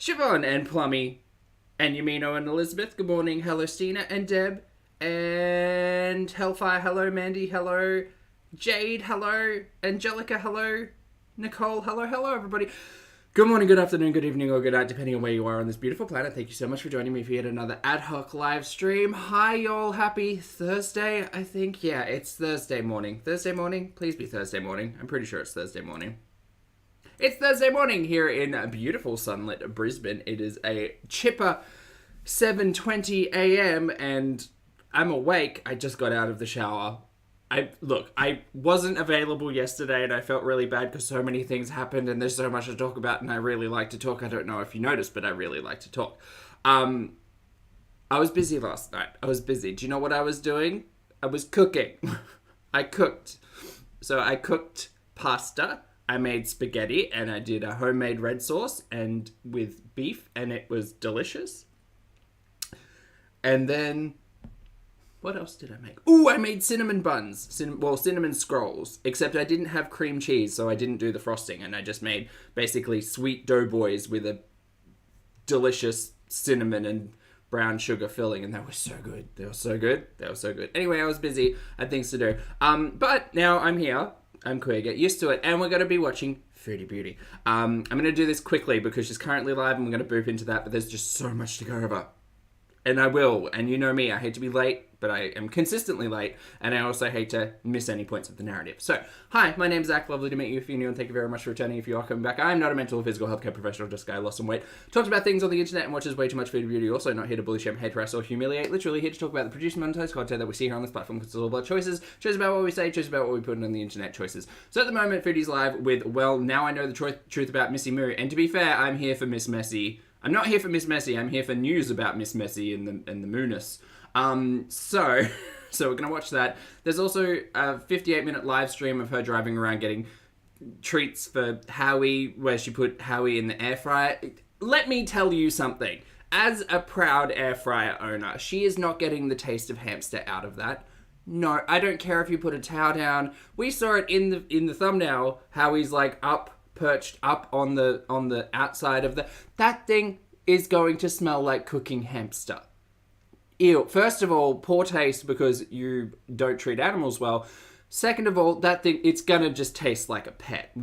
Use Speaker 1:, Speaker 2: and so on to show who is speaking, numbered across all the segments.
Speaker 1: Siobhan and Plummy and Yamino and Elizabeth. Good morning. Hello, Stina and Deb. And Hellfire, hello. Mandy, hello. Jade, hello. Angelica, hello. Nicole, hello, everybody. Good morning, good afternoon, good evening, or good night, depending on where you are on this beautiful planet. Thank you so much for joining me for yet another ad hoc live stream. Hi, y'all. Happy Thursday, I think. Yeah, it's Thursday morning. Thursday morning? Please be Thursday morning. I'm pretty sure it's Thursday morning. It's Thursday morning here in beautiful sunlit Brisbane. It is a chipper 7:20 a.m. and I'm awake. I just got out of the shower. I wasn't available yesterday and I felt really bad because so many things happened and there's so much to talk about and I really like to talk. I don't know if you noticed, but I really like to talk. I was busy last night. Do you know what I was doing? I was cooking. I cooked. So I cooked pasta. I made spaghetti and I did a homemade red sauce and with beef and it was delicious. And then what else did I make? Ooh, I made cinnamon buns. Cinnamon scrolls. Except I didn't have cream cheese, so I didn't do the frosting. And I just made basically sweet doughboys with a delicious cinnamon and brown sugar filling. And they were so good. They were so good. Anyway, I was busy. I had things to do. But now I'm here. I'm queer. Get used to it. And we're going to be watching Foodie Beauty. I'm going to do this quickly because she's currently live and we're going to boop into that. But there's just so much to go over. And I will. And you know me, I hate to be late, but I am consistently late. And I also hate to miss any points of the narrative. So, hi, my name's Zach. Lovely to meet you if you're new. And thank you very much for returning if you are coming back. I'm not a mental or physical healthcare professional, just a guy lost some weight. Talks about things on the internet and watches way too much Foodie Beauty. Also not here to bully, shame, hate, harass, or humiliate. Literally here to talk about the produced and monetized content that we see here on this platform. Because it's all about choices. Choices about what we say, choices about what we put on the internet, choices. So at the moment, Foodie's live with, well, now I know the truth about Missy Moo. And to be fair, I'm here for Miss Messy. I'm not here for Miss Messy, I'm here for news about Miss Messy and the Mooness. So we're going to watch that. There's also a 58-minute live stream of her driving around getting treats for Howie, where she put Howie in the air fryer. Let me tell you something. As a proud air fryer owner, she is not getting the taste of hamster out of that. No, I don't care if you put a towel down. We saw it in the thumbnail, Howie's like perched up on the outside of that thing is going to smell like cooking hamster. Ew. First of all, poor taste because you don't treat animals well. Second of all, that thing, it's gonna just taste like a pet.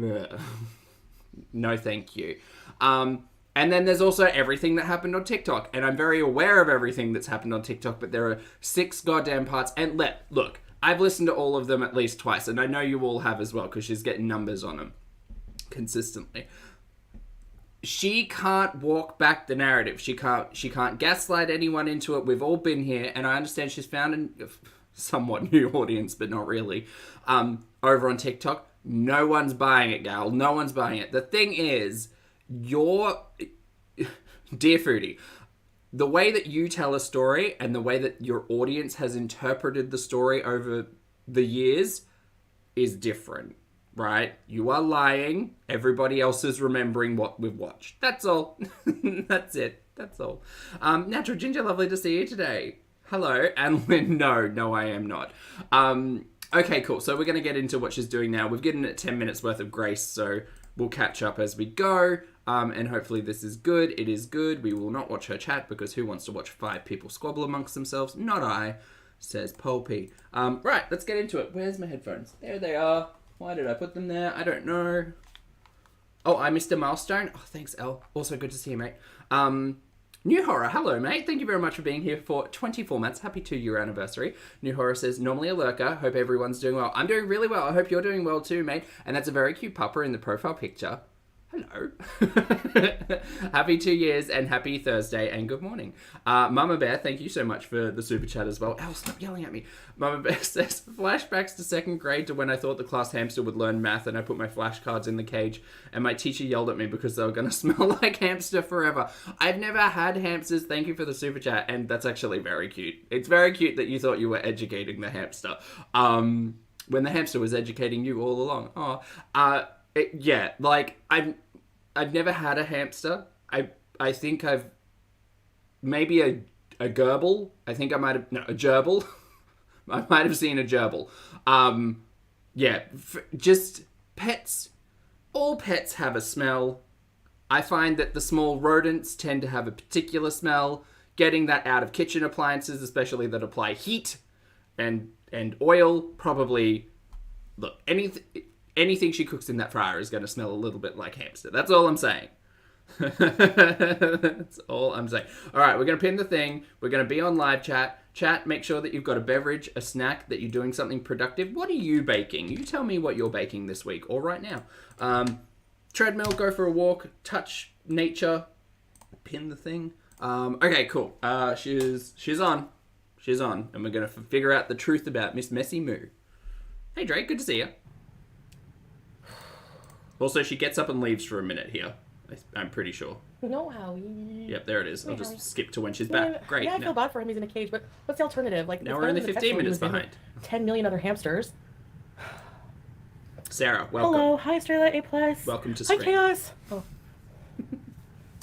Speaker 1: No thank you. And then there's also everything that happened on TikTok. And I'm very aware of everything that's happened on TikTok, but there are 6 goddamn parts. And look, I've listened to all of them at least twice, and I know you all have as well because she's getting numbers on them consistently. She can't walk back the narrative. She can't gaslight anyone into it. We've all been here, and I understand she's found a somewhat new audience, but not really. Over on TikTok, no one's buying it, gal. No one's buying it. The thing is, dear Foodie, the way that you tell a story and the way that your audience has interpreted the story over the years is different. Right? You are lying. Everybody else is remembering what we've watched. That's all. That's it. That's all. Natural Ginger, lovely to see you today. Hello. And Lynn, no, I am not. Okay, cool. So we're going to get into what she's doing now. We've given it 10 minutes worth of grace, so we'll catch up as we go. And hopefully this is good. It is good. We will not watch her chat because who wants to watch 5 people squabble amongst themselves? Not I, says Pulpy. Right, let's get into it. Where's my headphones? There they are. Why did I put them there? I don't know. Oh, I missed a milestone. Oh, thanks, Elle. Also good to see you, mate. New Horror, hello, mate. Thank you very much for being here for 24 months. Happy 2-year anniversary. New Horror says, normally a lurker. Hope everyone's doing well. I'm doing really well. I hope you're doing well too, mate. And that's a very cute pupper in the profile picture. Hello. Happy 2 years and happy Thursday and good morning. Mama Bear, thank you so much for the super chat as well. Ow, stop yelling at me. Mama Bear says, flashbacks to 2nd grade to when I thought the class hamster would learn math and I put my flashcards in the cage and my teacher yelled at me because they were going to smell like hamster forever. I've never had hamsters. Thank you for the super chat. And that's actually very cute. It's very cute that you thought you were educating the hamster. When the hamster was educating you all along. Oh, yeah, like, I've never had a hamster. I think I've, maybe a gerbil. I think I might have, no, a gerbil. I might have seen a gerbil. Yeah, just pets. All pets have a smell. I find that the small rodents tend to have a particular smell. Getting that out of kitchen appliances, especially that apply heat and oil, probably... Look, anything she cooks in that fryer is going to smell a little bit like hamster. That's all I'm saying. That's all I'm saying. All right, we're going to pin the thing. We're going to be on live chat. Chat, make sure that you've got a beverage, a snack, that you're doing something productive. What are you baking? You tell me what you're baking this week or right now. Treadmill, go for a walk, touch nature, pin the thing. Okay, cool. She's on. She's on. And we're going to figure out the truth about Miss Messy Moo. Hey, Drake, good to see you. Also, she gets up and leaves for a minute here. I'm pretty sure.
Speaker 2: No, Howie.
Speaker 1: Yep, there it is. I'll just skip to when she's back. Great.
Speaker 2: Yeah, I feel bad for him. He's in a cage, but what's the alternative? Like,
Speaker 1: now we're only 15 minutes behind.
Speaker 2: 10 million other hamsters.
Speaker 1: Sarah, welcome.
Speaker 2: Hello. Hi, Starlight A+.
Speaker 1: Welcome to
Speaker 2: Hi,
Speaker 1: Screen.
Speaker 2: Chaos. Oh.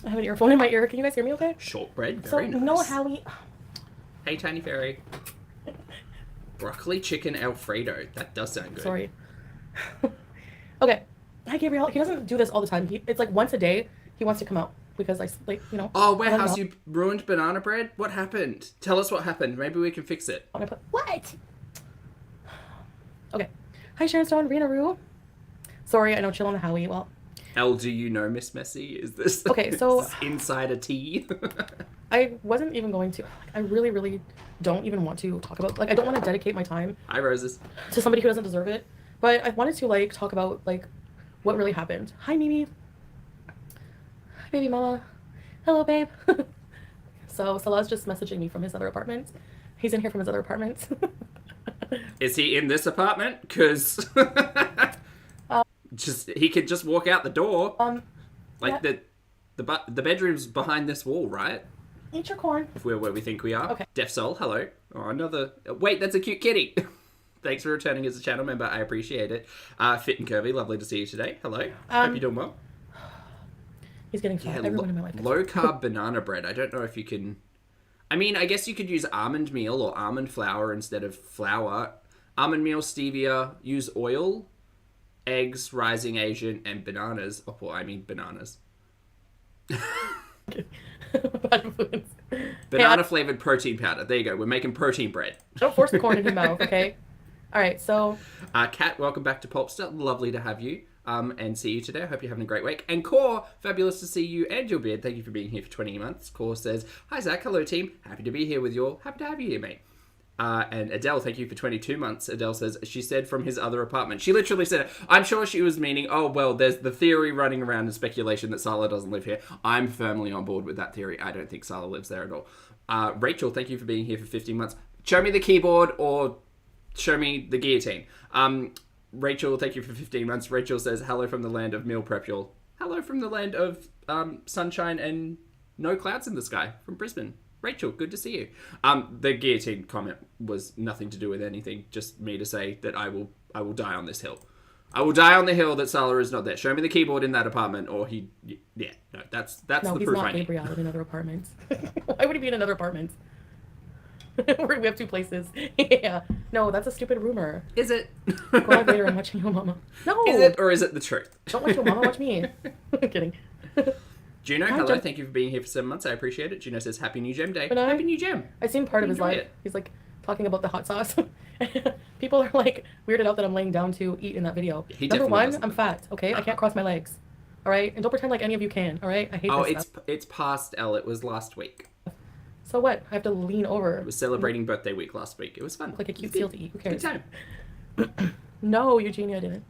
Speaker 2: I have an earphone in my ear. Can you guys hear me okay?
Speaker 1: Shortbread, very nice.
Speaker 2: No, Howie.
Speaker 1: Hey, Tiny Fairy. Broccoli chicken Alfredo. That does sound good.
Speaker 2: Sorry. Okay. Hi, Gabriel. He doesn't do this all the time. It's like once a day he wants to come out because
Speaker 1: Oh, warehouse, you ruined banana bread? What happened? Tell us what happened. Maybe we can fix it.
Speaker 2: What? Okay. Hi, Sharon Stone, Rena Rue. Sorry, I know chill on the Howie. Well,
Speaker 1: Do you know Miss Messy? Is this
Speaker 2: okay? So
Speaker 1: is this insider tea?
Speaker 2: I wasn't even going to. I really, really don't even want to talk about. I don't want to dedicate my time.
Speaker 1: Hi, Roses.
Speaker 2: To somebody who doesn't deserve it. But I wanted to talk about what really happened. Hi, Mimi. Hi, baby mama. Hello, babe. So Salah's just messaging me from his other apartment. He's in here from his other apartment.
Speaker 1: Is he in this apartment? Because he could just walk out the door.
Speaker 2: Yeah.
Speaker 1: The bedroom's behind this wall, right?
Speaker 2: Eat your corn.
Speaker 1: If we're where we think we are.
Speaker 2: Okay.
Speaker 1: Deaf Soul, hello. Oh, another... Wait, that's a cute kitty. Thanks for returning as a channel member. I appreciate it. Fit and Curvy, lovely to see you today. Hello. Hope you're doing well.
Speaker 2: He's getting fat. Everyone in my life.
Speaker 1: Low-carb banana bread. I don't know if you can... I mean, I guess you could use almond meal or almond flour instead of flour. Almond meal, stevia, use oil, eggs, rising Asian, and bananas. Oh, well, I mean bananas. Banana-flavored protein powder. There you go. We're making protein bread.
Speaker 2: Don't force the corn in your mouth, okay? All right, so...
Speaker 1: Kat, welcome back to Pulpster. Lovely to have you and see you today. I hope you're having a great week. And Core, fabulous to see you and your beard. Thank you for being here for 20 months. Core says, hi, Zach. Hello, team. Happy to be here with you all. Happy to have you here, mate. And Adele, thank you for 22 months. Adele says, she said from his other apartment. She literally said it. I'm sure she was meaning, oh, well, there's the theory running around and speculation that Salah doesn't live here. I'm firmly on board with that theory. I don't think Salah lives there at all. Rachel, thank you for being here for 15 months. Show me the keyboard or show me the guillotine. Rachel, thank you for 15 months. Rachel says, hello from the land of meal prep, y'all. Hello from the land of sunshine and no clouds in the sky from Brisbane. Rachel, good to see you. The guillotine comment was nothing to do with anything, just me to say that I will die on this hill. I will die on the hill that Salah is not there. Show me the keyboard in that apartment, or that's the proof I need. No, he's not
Speaker 2: Gabriel in another apartment. Why would he be in another apartment? We have two places. Yeah. No, that's a stupid rumor.
Speaker 1: Is it?
Speaker 2: Go on later, I'm watching Yo Mama. No!
Speaker 1: Is it, or is it the truth?
Speaker 2: Don't watch Yo Mama, watch me. I'm kidding.
Speaker 1: Juno, hello, thank you for being here for 7 months. I appreciate it. Juno says, Happy New Gem Day. Happy New Gem.
Speaker 2: I've seen part of his life. He's talking about the hot sauce. People are weirded out that I'm laying down to eat in that video. Number one, I'm fat, okay? I can't cross my legs. All right? And don't pretend like any of you can, all right? I hate this stuff.
Speaker 1: It's past Elle. It was last week.
Speaker 2: So what? I have to lean over.
Speaker 1: It was celebrating birthday week last week. It was fun.
Speaker 2: Like a cute seal to eat. Who cares?
Speaker 1: Good
Speaker 2: time. No, Eugenia didn't.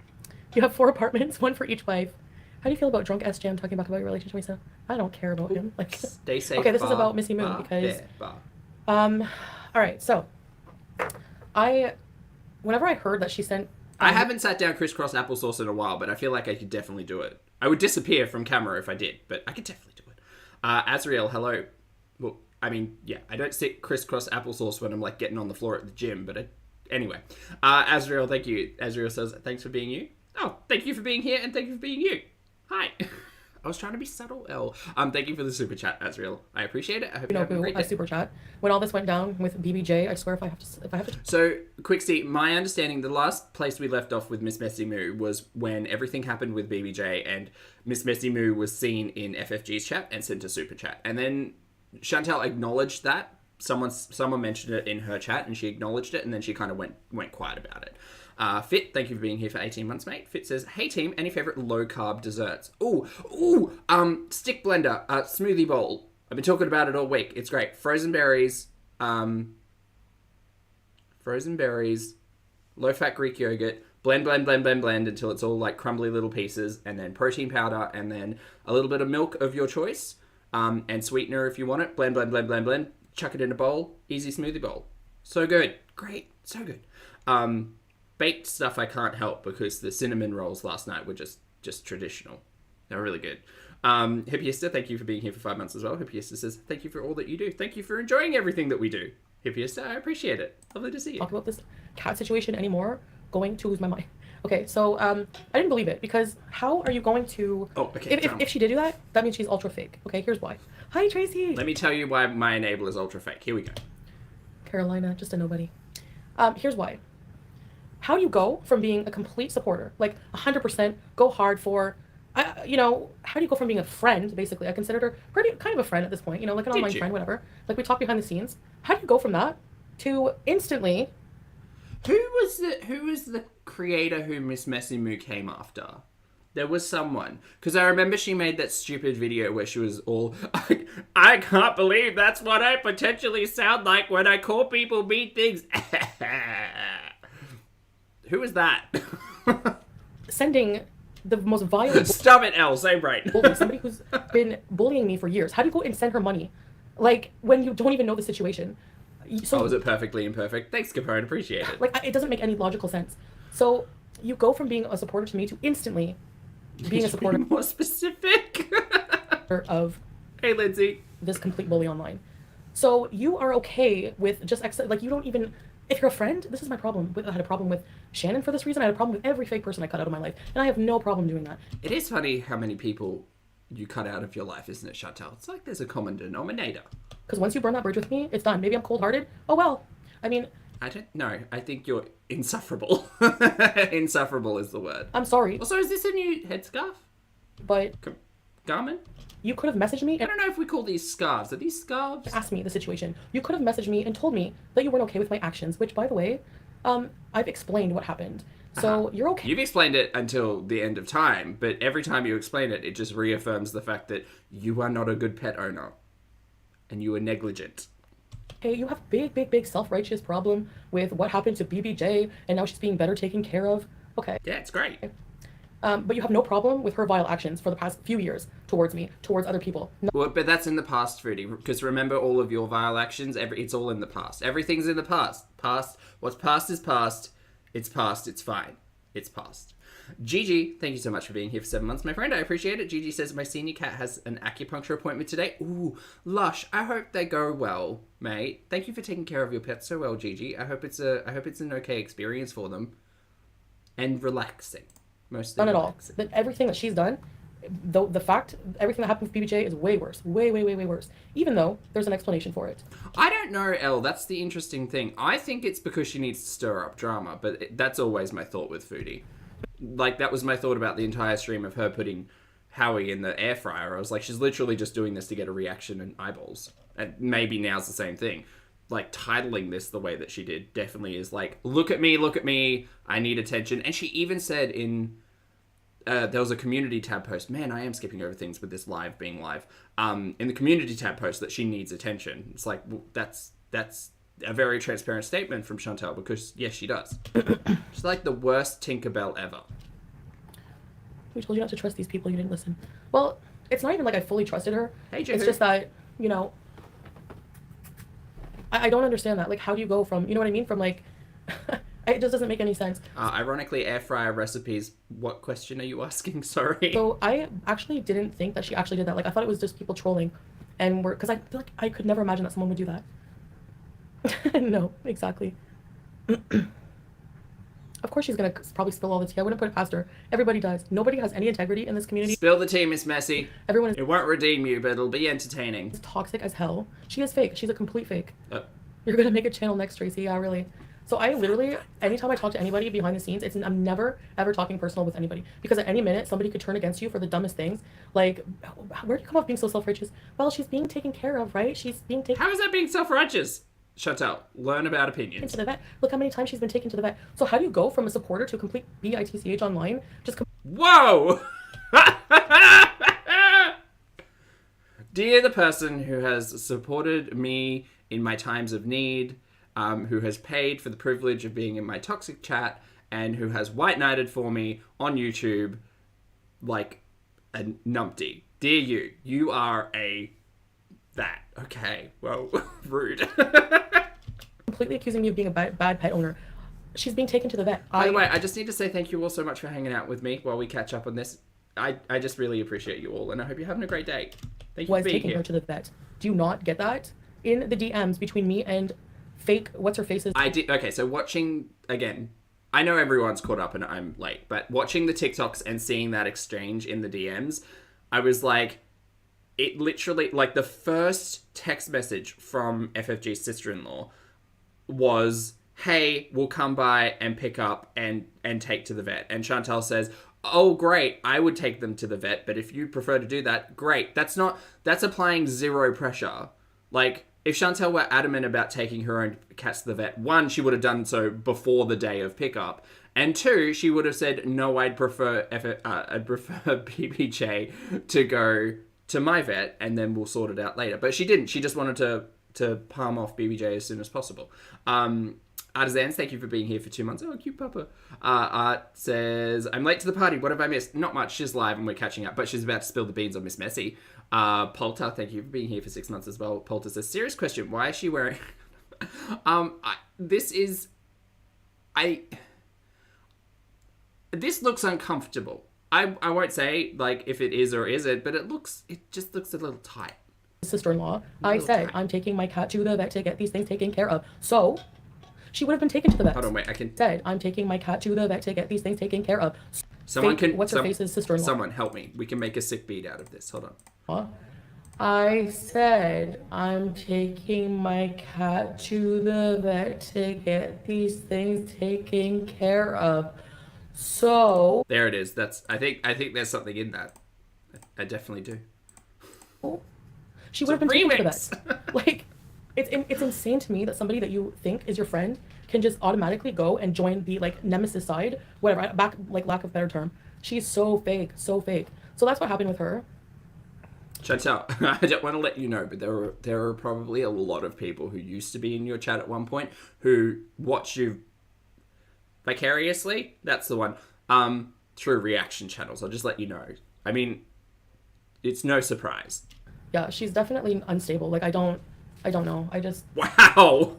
Speaker 2: You have 4 apartments, 1 for each wife. How do you feel about drunk S Jam talking about your relationship with Lisa? I don't care about him.
Speaker 1: Stay safe.
Speaker 2: Okay, this is about Missy Moon because all right, so whenever I heard that she sent
Speaker 1: I haven't sat down crisscross applesauce in a while, but I feel like I could definitely do it. I would disappear from camera if I did, but I could definitely do it. Azriel, hello. Well, I mean, yeah, I don't sit crisscross applesauce when I'm getting on the floor at the gym, but anyway. Azriel, thank you. Azriel says, thanks for being you. Oh, thank you for being here, and thank you for being you. Hi. I was trying to be subtle, L. Thank you for the super chat, Azriel. I appreciate it. I hope
Speaker 2: You
Speaker 1: you
Speaker 2: know
Speaker 1: have a
Speaker 2: who
Speaker 1: great
Speaker 2: I
Speaker 1: day.
Speaker 2: super chat when all this went down with BBJ. I swear, if I have to.
Speaker 1: So, Quicksy, my understanding, the last place we left off with Miss Messy Moo was when everything happened with BBJ and Miss Messy Moo was seen in FFG's chat and sent a super chat. And then Chantal acknowledged that. Someone mentioned it in her chat and she acknowledged it and then she kind of went quiet about it. Fit, thank you for being here for 18 months, mate. Fit says, hey team, any favourite low-carb desserts? Stick blender, smoothie bowl. I've been talking about it all week. It's great. Frozen berries, low-fat Greek yogurt, blend until it's all like crumbly little pieces, and then protein powder, and then a little bit of milk of your choice, and sweetener if you want it. Blend. Chuck it in a bowl. Easy smoothie bowl. So good. Great. So good. Baked stuff I can't help because the cinnamon rolls last night were just traditional. They were really good. Hippiester, thank you for being here for 5 months as well. Hippiester says, thank you for all that you do. Thank you for enjoying everything that we do. Hippiester, I appreciate it. Lovely to see you.
Speaker 2: Talk about this cat situation anymore. Going to lose my mind. Okay, so I didn't believe it because how are you going to?
Speaker 1: Oh, okay.
Speaker 2: If she did do that, that means she's ultra fake. Okay, here's why. Hi Tracy.
Speaker 1: Let me tell you why my enabler is ultra fake. Here we go.
Speaker 2: Carolina, just a nobody. Here's why. How do you go from being a complete supporter, like 100%, go hard for, how do you go from being a friend, basically? I considered her kind of a friend at this point, like an online friend, whatever. Like we talk behind the scenes. How do you go from that to instantly?
Speaker 1: Who was the creator who Miss Messy Moo came after? There was someone. Because I remember she made that stupid video where she was all, I can't believe that's what I potentially sound like when I call people mean things. Who is that?
Speaker 2: Sending the most vile...
Speaker 1: Stop it, Elle. Same right.
Speaker 2: Somebody who's been bullying me for years. How do you go and send her money? Like, when you don't even know the situation. So,
Speaker 1: was it perfectly imperfect? Thanks, Capone. Appreciate it.
Speaker 2: Like, it doesn't make any logical sense. So, you go from being a supporter to me to instantly being a supporter...
Speaker 1: Be more specific.
Speaker 2: of...
Speaker 1: Hey, Lindsay.
Speaker 2: This complete bully online. So, you are okay with just... you don't even... If you're a friend, this is my problem. I had a problem with Shannon for this reason. I had a problem with every fake person I cut out of my life. And I have no problem doing that.
Speaker 1: It is funny how many people you cut out of your life, isn't it, Chantal? It's like there's a common denominator.
Speaker 2: Because once you burn that bridge with me, it's done. Maybe I'm cold-hearted. Oh, well. I mean...
Speaker 1: I don't know. I think you're insufferable. Insufferable is the word.
Speaker 2: I'm sorry.
Speaker 1: Also, is this a new headscarf?
Speaker 2: But...
Speaker 1: Garment?
Speaker 2: You could have messaged me.
Speaker 1: I don't know if we call these scarves. Are these scarves?
Speaker 2: Asked me the situation. You could have messaged me and told me that you weren't okay with my actions, which, by the way, I've explained what happened. So you're okay.
Speaker 1: You've explained it until the end of time, but every time you explain it, it just reaffirms the fact that you are not a good pet owner. And you are negligent.
Speaker 2: Okay, you have big self-righteous problem with what happened to BBJ, and now she's being better taken care of. Okay.
Speaker 1: Yeah, it's great.
Speaker 2: Okay. But you have no problem with her vile actions for the past few years towards me, towards other people. No.
Speaker 1: Well, but that's in the past, Foodie, because remember all of your vile actions, it's all in the past. Everything's in the past. What's past is past. It's past, it's fine. It's past. Gigi, thank you so much for being here for 7 months, my friend. I appreciate it. Gigi says, my senior cat has an acupuncture appointment today. Ooh, lush. I hope they go well, mate. Thank you for taking care of your pets so well, Gigi. I hope it's an okay experience for them. And relaxing. Mostly
Speaker 2: None
Speaker 1: relaxing.
Speaker 2: at all. Everything that she's done, everything that happened with BBJ is way worse. Way worse. Even though there's an explanation for it.
Speaker 1: I don't know, Elle. That's the interesting thing. I think it's because she needs to stir up drama, but that's always my thought with Foodie. Like, that was my thought about the entire stream of her putting Howie in the air fryer. I was like, she's literally just doing this to get a reaction and eyeballs. And maybe now's the same thing. Like, titling this the way that she did definitely is like, look at me, I need attention. And she even said in... there was a community tab post. Man, I am skipping over things with this live being live. In the community tab post that she needs attention. It's like, well, that's a very transparent statement from Chantal because, yes, she does. She's like the worst Tinkerbell ever.
Speaker 2: We told you not to trust these people. You didn't listen. Well, it's not even like I fully trusted her.
Speaker 1: Hey,
Speaker 2: it's just that, I don't understand that. Like, how do you go from, you know what I mean? From like, it just doesn't make any sense.
Speaker 1: Ironically, air fryer recipes. What question are you asking? Sorry.
Speaker 2: So I actually didn't think that she actually did that. Like, I thought it was just people trolling, because I feel like I could never imagine that someone would do that. No, exactly. Of course she's gonna probably spill all the tea. I wouldn't put it past her. Everybody does. Nobody has any integrity in this community.
Speaker 1: Spill the tea, Miss Messy.
Speaker 2: Everyone is
Speaker 1: It won't redeem you, but it'll be entertaining.
Speaker 2: toxic as hell. She is fake. She's a complete fake. You're gonna make a channel next, Tracy. Yeah, really. So I literally, anytime I talk to anybody behind the scenes, I'm never ever talking personal with anybody, because at any minute somebody could turn against you for the dumbest things. Like, where do you come off being so self-righteous? Well, she's being taken care of, right? She's being taken.
Speaker 1: How is that being self-righteous? Chantel, learn about opinions.
Speaker 2: To the vet. Look how many times she's been taken to the vet. So how do you go from a supporter to a complete bitch online?
Speaker 1: Whoa! Dear the person who has supported me in my times of need, who has paid for the privilege of being in my toxic chat, and who has white knighted for me on YouTube like a numpty. Dear you, you are that. Okay, well, rude.
Speaker 2: Completely accusing me of being a bad pet owner. She's being taken to the vet.
Speaker 1: By the way, I just need to say thank you all so much for hanging out with me while we catch up on this. I just really appreciate you all, and I hope you're having a great day. Thank you for being
Speaker 2: taking
Speaker 1: here.
Speaker 2: her to the vet. Do you not get that? In the DMs between me and fake what's-her-face's...
Speaker 1: I did. Okay, so watching, again, I know everyone's caught up and I'm late, but watching the TikToks and seeing that exchange in the DMs, I was like, it literally, like, the first text message from FFG's sister-in-law was, hey, we'll come by and pick up and take to the vet. And Chantal says, oh, great, I would take them to the vet, but if you prefer to do that, great. That's applying zero pressure. Like, if Chantal were adamant about taking her own cats to the vet, one, she would have done so before the day of pickup. And two, she would have said, no, I'd prefer BBJ to go to my vet, and then we'll sort it out later. But she didn't. She just wanted to palm off BBJ as soon as possible. Artisans, thank you for being here for 2 months. Oh, cute papa. Art says, I'm late to the party. What have I missed? Not much. She's live and we're catching up, but she's about to spill the beans on Miss Messy. Polter, thank you for being here for 6 months as well. Polter says, serious question. Why is she wearing... This looks uncomfortable. I won't say, like, if it is or isn't, but it just looks a little tight.
Speaker 2: Sister-in-law, I said, I'm taking my cat to the vet to get these things taken care of. So, she would have been taken to the vet.
Speaker 1: Hold on, wait, I can...
Speaker 2: Said, I'm taking my cat to the vet to get these things taken care of.
Speaker 1: Someone can...
Speaker 2: What's-her-face's sister-in-law?
Speaker 1: Someone, help me. We can make a sick beat out of this. Hold on.
Speaker 2: I said, I'm taking my cat to the vet to get these things taken care of. So...
Speaker 1: There it is. I think there's something in that. I definitely do.
Speaker 2: She would have been taken to the vet. Like, it's insane to me that somebody that you think is your friend can just automatically go and join the, like, nemesis side, whatever, lack of a better term. She's so fake, so fake. So that's what happened with her.
Speaker 1: Chantal, I don't want to let you know, but there are probably a lot of people who used to be in your chat at one point who watch you vicariously. That's the one. Through reaction channels. I'll just let you know. I mean, it's no surprise.
Speaker 2: Yeah, she's definitely unstable. Like, I don't know. I just...
Speaker 1: Wow!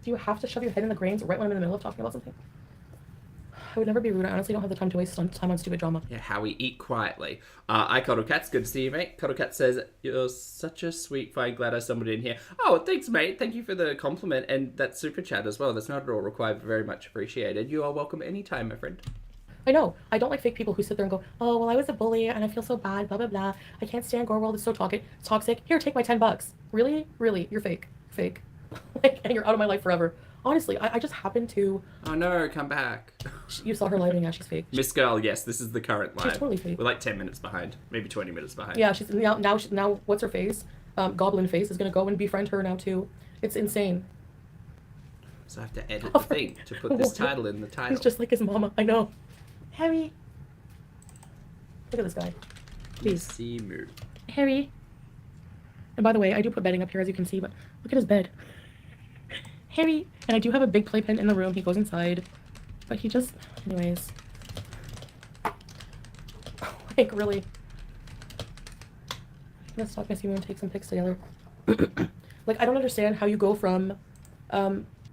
Speaker 2: Do you have to shove your head in the grains right when I'm in the middle of talking about something? I would never be rude. I honestly don't have the time to waste time on stupid drama.
Speaker 1: Yeah, how we eat quietly. I Cuddle Cats, good to see you, mate. Cuddle Cat says, you're such a sweet fine, glad I stumbled in here. Oh, thanks, mate. Thank you for the compliment and that super chat as well. That's not at all required, but very much appreciated. You are welcome anytime, my friend.
Speaker 2: I know. I don't like fake people who sit there and go, oh, well, I was a bully and I feel so bad, blah, blah, blah. I can't stand Gore World. It's so toxic. Here, take my $10. Really? Really? You're fake. Fake. Like, and you're out of my life forever. Honestly, I just happened to...
Speaker 1: Oh, no. Come back.
Speaker 2: You saw her live and yeah, she's fake.
Speaker 1: Miss Girl, yes. This is the current live.
Speaker 2: She's totally fake.
Speaker 1: We're like 10 minutes behind. Maybe 20 minutes behind.
Speaker 2: Yeah, she's now what's her face? Goblin Face is going to go and befriend her now, too. It's insane.
Speaker 1: So I have to edit the thing to put this title in the title.
Speaker 2: He's just like his mama. I know. Harry. Look at this guy. Please.
Speaker 1: See move.
Speaker 2: Harry. And by the way, I do put bedding up here, as you can see, but look at his bed. Harry. And I do have a big playpen in the room. He goes inside. But he just... Anyways. Like, really. Let's talk Missy Moon and take some pics together. Like, I don't understand how you go from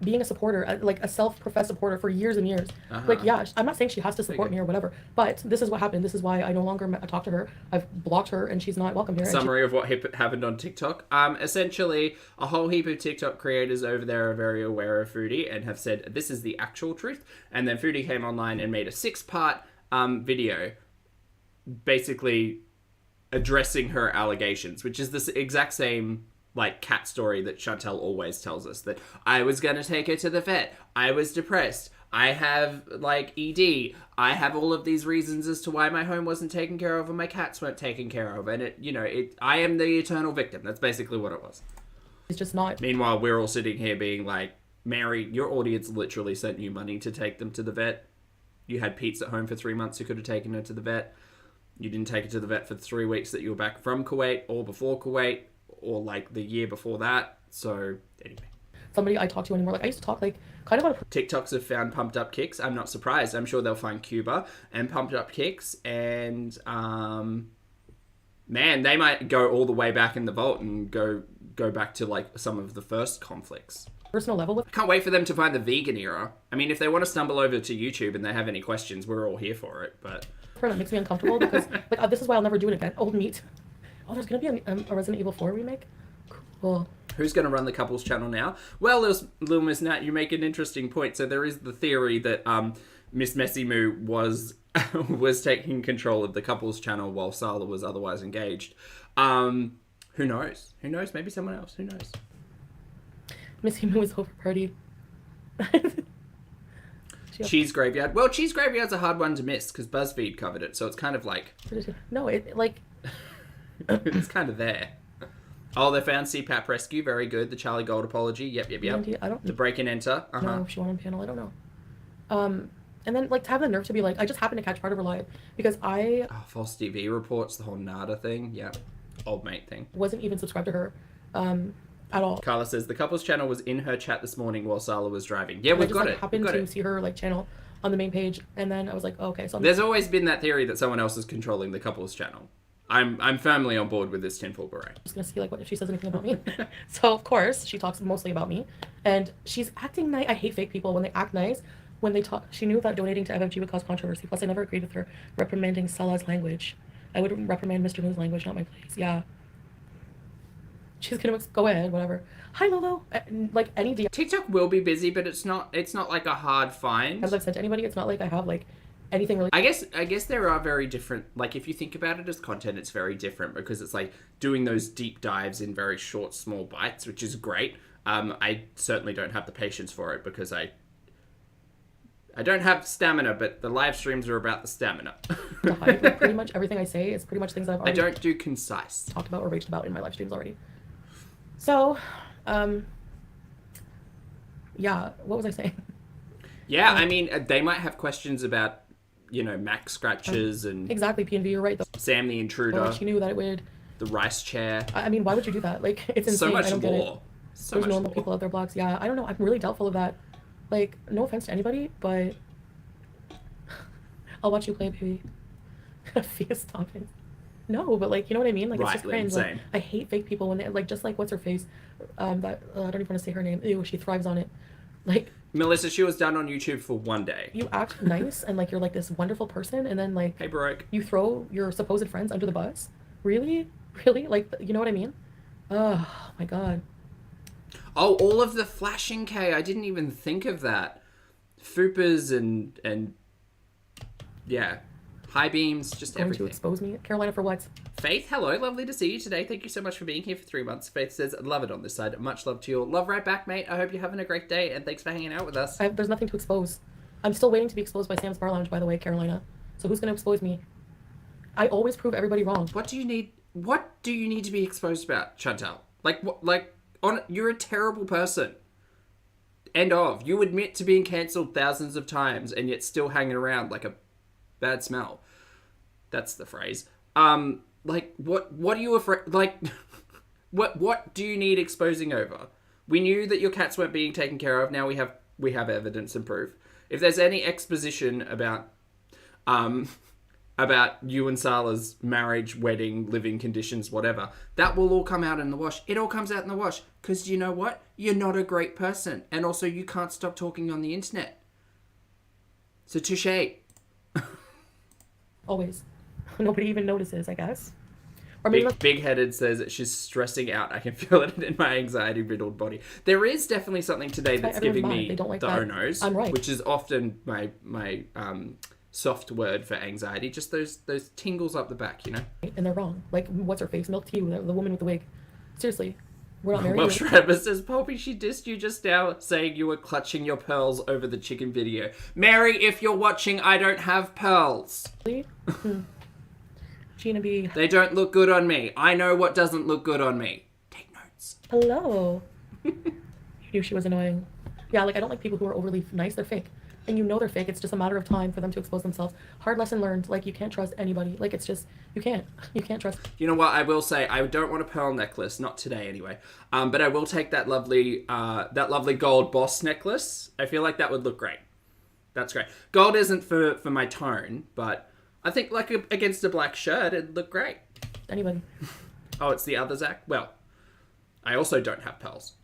Speaker 2: being a supporter, like a self-professed supporter for years and years. Like, yeah, I'm not saying she has to support me or whatever, but this is what happened. This is why I no longer talk to her. I've blocked her, and she's not welcome here.
Speaker 1: Summary of what happened on TikTok. Essentially, a whole heap of TikTok creators over there are very aware of Foodie and have said this is the actual truth. And then Foodie came online and made a 6-part video, basically addressing her allegations, which is the exact same like cat story that Chantel always tells us, that I was going to take her to the vet. I was depressed. I have like ED. I have all of these reasons as to why my home wasn't taken care of and my cats weren't taken care of. And I am the eternal victim. That's basically what it was.
Speaker 2: It's just not.
Speaker 1: Meanwhile, we're all sitting here being like, Mary, your audience literally sent you money to take them to the vet. You had Pete's at home for 3 months. You could have taken her to the vet. You didn't take her to the vet for the 3 weeks that you were back from Kuwait or before Kuwait, or like the year before that. So anyway,
Speaker 2: somebody I talk to anymore. Like I used to talk like kind of on
Speaker 1: TikToks have found pumped up kicks. I'm not surprised. I'm sure they'll find Cuba and pumped up kicks, and man, they might go all the way back in the vault and go back to like some of the first conflicts.
Speaker 2: Personal level with.
Speaker 1: I can't wait for them to find the vegan era. I mean, if they want to stumble over to YouTube and they have any questions, we're all here for it. But
Speaker 2: that makes me uncomfortable because like this is why I'll never do it again. Old meat. Oh, there's gonna be a Resident Evil 4 remake. Cool.
Speaker 1: Who's going to run the couples channel now? Well, Little Miss Nat, you make an interesting point. So there is the theory that Miss Messy Moo was taking control of the couples channel while Sala was otherwise engaged. Who knows? Who knows? Maybe someone else. Who knows?
Speaker 2: Missy Moo is over party.
Speaker 1: Cheese Graveyard. Well, Cheese Graveyard's a hard one to miss because BuzzFeed covered it, so it's kind of like...
Speaker 2: No, it like...
Speaker 1: it's kind of there. Oh, they found CPAP Rescue. Very good. The Charlie Gold apology. Yep. The break and enter.
Speaker 2: No, if she went on panel, I don't know. And then like to have the nerve to be like, I just happened to catch part of her live because I...
Speaker 1: Oh, false TV reports, the whole Nada thing. Yeah. Old mate thing.
Speaker 2: Wasn't even subscribed to her at all.
Speaker 1: Carla says, the couples channel was in her chat this morning while Sala was driving. Yeah, we've got it.
Speaker 2: I happened to see her like channel on the main page, and then I was like, oh, okay. So
Speaker 1: there's always been that theory that someone else is controlling the couples channel. I'm firmly on board with this tinfoil beret.
Speaker 2: I'm just gonna see like what if she says anything about me. So of course she talks mostly about me, and she's acting nice. I hate fake people when they act nice. When they talk, she knew that donating to FFG would cause controversy. Plus, I never agreed with her reprimanding Sala's language. I would reprimand Mr. Moo's language, not my place. Yeah. She's gonna go ahead, whatever. Hi Lolo. Like any DM.
Speaker 1: TikTok will be busy, but it's not like a hard find.
Speaker 2: As I've said to anybody, it's not like I have like anything really.
Speaker 1: I guess there are very different, like if you think about it as content, it's very different because it's like doing those deep dives in very short, small bites, which is great. I certainly don't have the patience for it because I don't have stamina, but the live streams are about the stamina.
Speaker 2: Pretty much everything I say is pretty much things I've already...
Speaker 1: I don't do concise.
Speaker 2: ...talked about or raged about in my live streams already. So, yeah, what was I saying?
Speaker 1: Yeah, I mean, they might have questions about, Mac scratches and...
Speaker 2: Exactly, PNV, you're right, though.
Speaker 1: Sam the Intruder.
Speaker 2: Well, she knew that it would...
Speaker 1: The rice chair.
Speaker 2: I mean, why would you do that? Like, it's insane.
Speaker 1: So much
Speaker 2: I don't
Speaker 1: lore.
Speaker 2: Get it. There's normal people out there, blocks. Yeah, I don't know. I'm really doubtful of that. Like, no offense to anybody, but... I'll watch you play, baby. Fia stomping. No, but like, you know what I mean? Like, it's just cringe. Like, I hate fake people when they, like, just like, what's her face? I don't even want to say her name. Ew, she thrives on it. Like...
Speaker 1: Melissa, she was done on YouTube for one day.
Speaker 2: You act nice and like you're like this wonderful person, and then like...
Speaker 1: Hey, Baroque.
Speaker 2: You throw your supposed friends under the bus? Really? Really? Like, you know what I mean? Oh, my God.
Speaker 1: Oh, all of the flashing K. I didn't even think of that. Fupas and yeah. High beams, just
Speaker 2: Going
Speaker 1: everything.
Speaker 2: to expose me? Carolina, for what?
Speaker 1: Faith, hello. Lovely to see you today. Thank you so much for being here for 3 months. Faith says, love it on this side. Much love to you all. Love right back, mate. I hope you're having a great day, and thanks for hanging out with us.
Speaker 2: There's nothing to expose. I'm still waiting to be exposed by Sam's Bar Lounge, by the way, Carolina. So who's going to expose me? I always prove everybody wrong.
Speaker 1: What do you need to be exposed about, Chantal? You're a terrible person. End of. You admit to being cancelled thousands of times, and yet still hanging around like a bad smell. That's the phrase. What are you afraid... Like, what do you need exposing over? We knew that your cats weren't being taken care of. Now we have evidence and proof. If there's any exposition about about you and Sala's marriage, wedding, living conditions, whatever, that will all come out in the wash. It all comes out in the wash. Because you know what? You're not a great person. And also, you can't stop talking on the internet. So, touche.
Speaker 2: Always. Nobody even notices, I guess. Or maybe
Speaker 1: Big-headed says that she's stressing out. I can feel it in my anxiety-riddled body. There is definitely something today that's giving me the oh-no's.
Speaker 2: I'm right.
Speaker 1: Which is often my soft word for anxiety. Just those tingles up the back, you know?
Speaker 2: And they're wrong. Like, what's her face? Milk Tea, the woman with the wig. Seriously. We're not married.
Speaker 1: Welsh Rabbit says, Pulpy, she dissed you just now, saying you were clutching your pearls over the chicken video. Mary, if you're watching, I don't have pearls.
Speaker 2: Gina B.
Speaker 1: They don't look good on me. I know what doesn't look good on me. Take notes.
Speaker 2: Hello. You knew she was annoying. Yeah, like, I don't like people who are overly nice. They're fake. And you know they're fake. It's just a matter of time for them to expose themselves. Hard lesson learned. Like, you can't trust anybody. Like, it's just, you can't trust.
Speaker 1: You know what? I will say, I don't want a pearl necklace. Not today, anyway. But I will take that lovely gold boss necklace. I feel like that would look great. That's great. Gold isn't for my tone, but I think, like, against a black shirt, it'd look great.
Speaker 2: Anybody.
Speaker 1: Oh, it's the other Zach? Well, I also don't have pearls.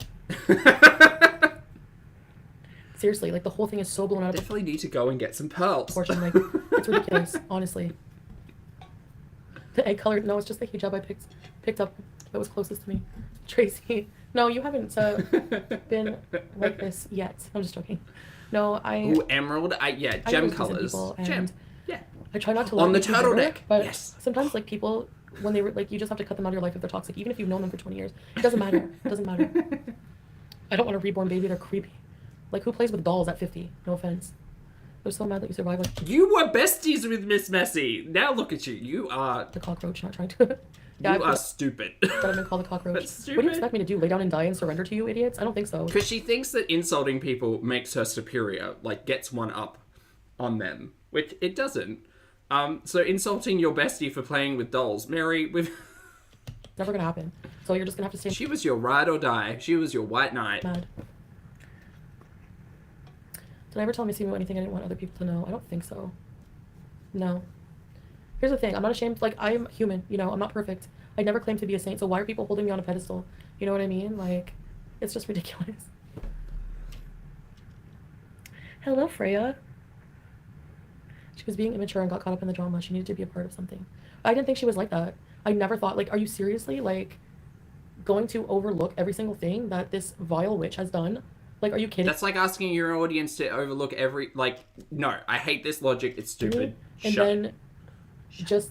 Speaker 2: Seriously, like, the whole thing is so blown out of
Speaker 1: Definitely need to go and get some pearls.
Speaker 2: proportion. Like, it's ridiculous, honestly. The egg color, no, it's just the hijab I picked up that was closest to me. Tracy, no, you haven't been like this yet. I'm just joking. No,
Speaker 1: Ooh, emerald. Gem colors. Gem. Yeah.
Speaker 2: I try not to
Speaker 1: on the
Speaker 2: turtle
Speaker 1: turtleneck.
Speaker 2: But
Speaker 1: yes.
Speaker 2: Sometimes, like, people, when they were like, you just have to cut them out of your life if they're toxic, even if you've known them for 20 years. It doesn't matter. It doesn't matter. I don't want a reborn baby. They're creepy. Like, who plays with dolls at 50? No offense. They're so mad that you survived. Like,
Speaker 1: you were besties with Miss Messy. Now look at you. You are
Speaker 2: the cockroach, not trying to.
Speaker 1: Yeah, you are stupid.
Speaker 2: That I've been called a cockroach.
Speaker 1: That's stupid.
Speaker 2: What do you expect me to do? Lay down and die and surrender to you idiots? I don't think so.
Speaker 1: Because she thinks that insulting people makes her superior, like gets one up on them, which it doesn't. So insulting your bestie for playing with dolls, Mary, with
Speaker 2: never gonna happen. So you're just gonna have to stay.
Speaker 1: She was your ride or die. She was your white knight.
Speaker 2: Mad. Did I ever tell Missy anything I didn't want other people to know? I don't think so. No. Here's the thing. I'm not ashamed. Like, I'm human. You know, I'm not perfect. I never claimed to be a saint. So why are people holding me on a pedestal? You know what I mean? Like, it's just ridiculous. Hello, Freya. She was being immature and got caught up in the drama. She needed to be a part of something. I didn't think she was like that. I never thought, like, are you seriously, like, going to overlook every single thing that this vile witch has done? Like, are you kidding?
Speaker 1: That's like asking your audience to overlook every, like, no, I hate this logic. It's stupid.
Speaker 2: And then just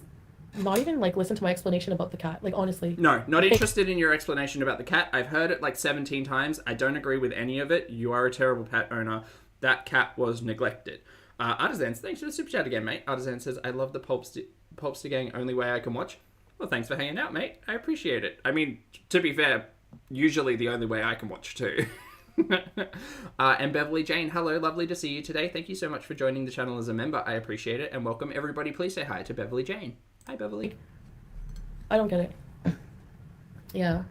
Speaker 2: not even, like, listen to my explanation about the cat. Like, honestly.
Speaker 1: No, not interested in your explanation about the cat. I've heard it like 17 times. I don't agree with any of it. You are a terrible pet owner. That cat was neglected. Artisans, thanks for the super chat again, mate. Artisan says, I love the Pulpster gang, only way I can watch. Well, thanks for hanging out, mate. I appreciate it. I mean, to be fair, usually the only way I can watch too. And Beverly Jane, hello, lovely to see you today. Thank you so much for joining the channel as a member. I appreciate it, and welcome everybody. Please say hi to Beverly Jane. Hi, Beverly.
Speaker 2: I don't get it. Yeah.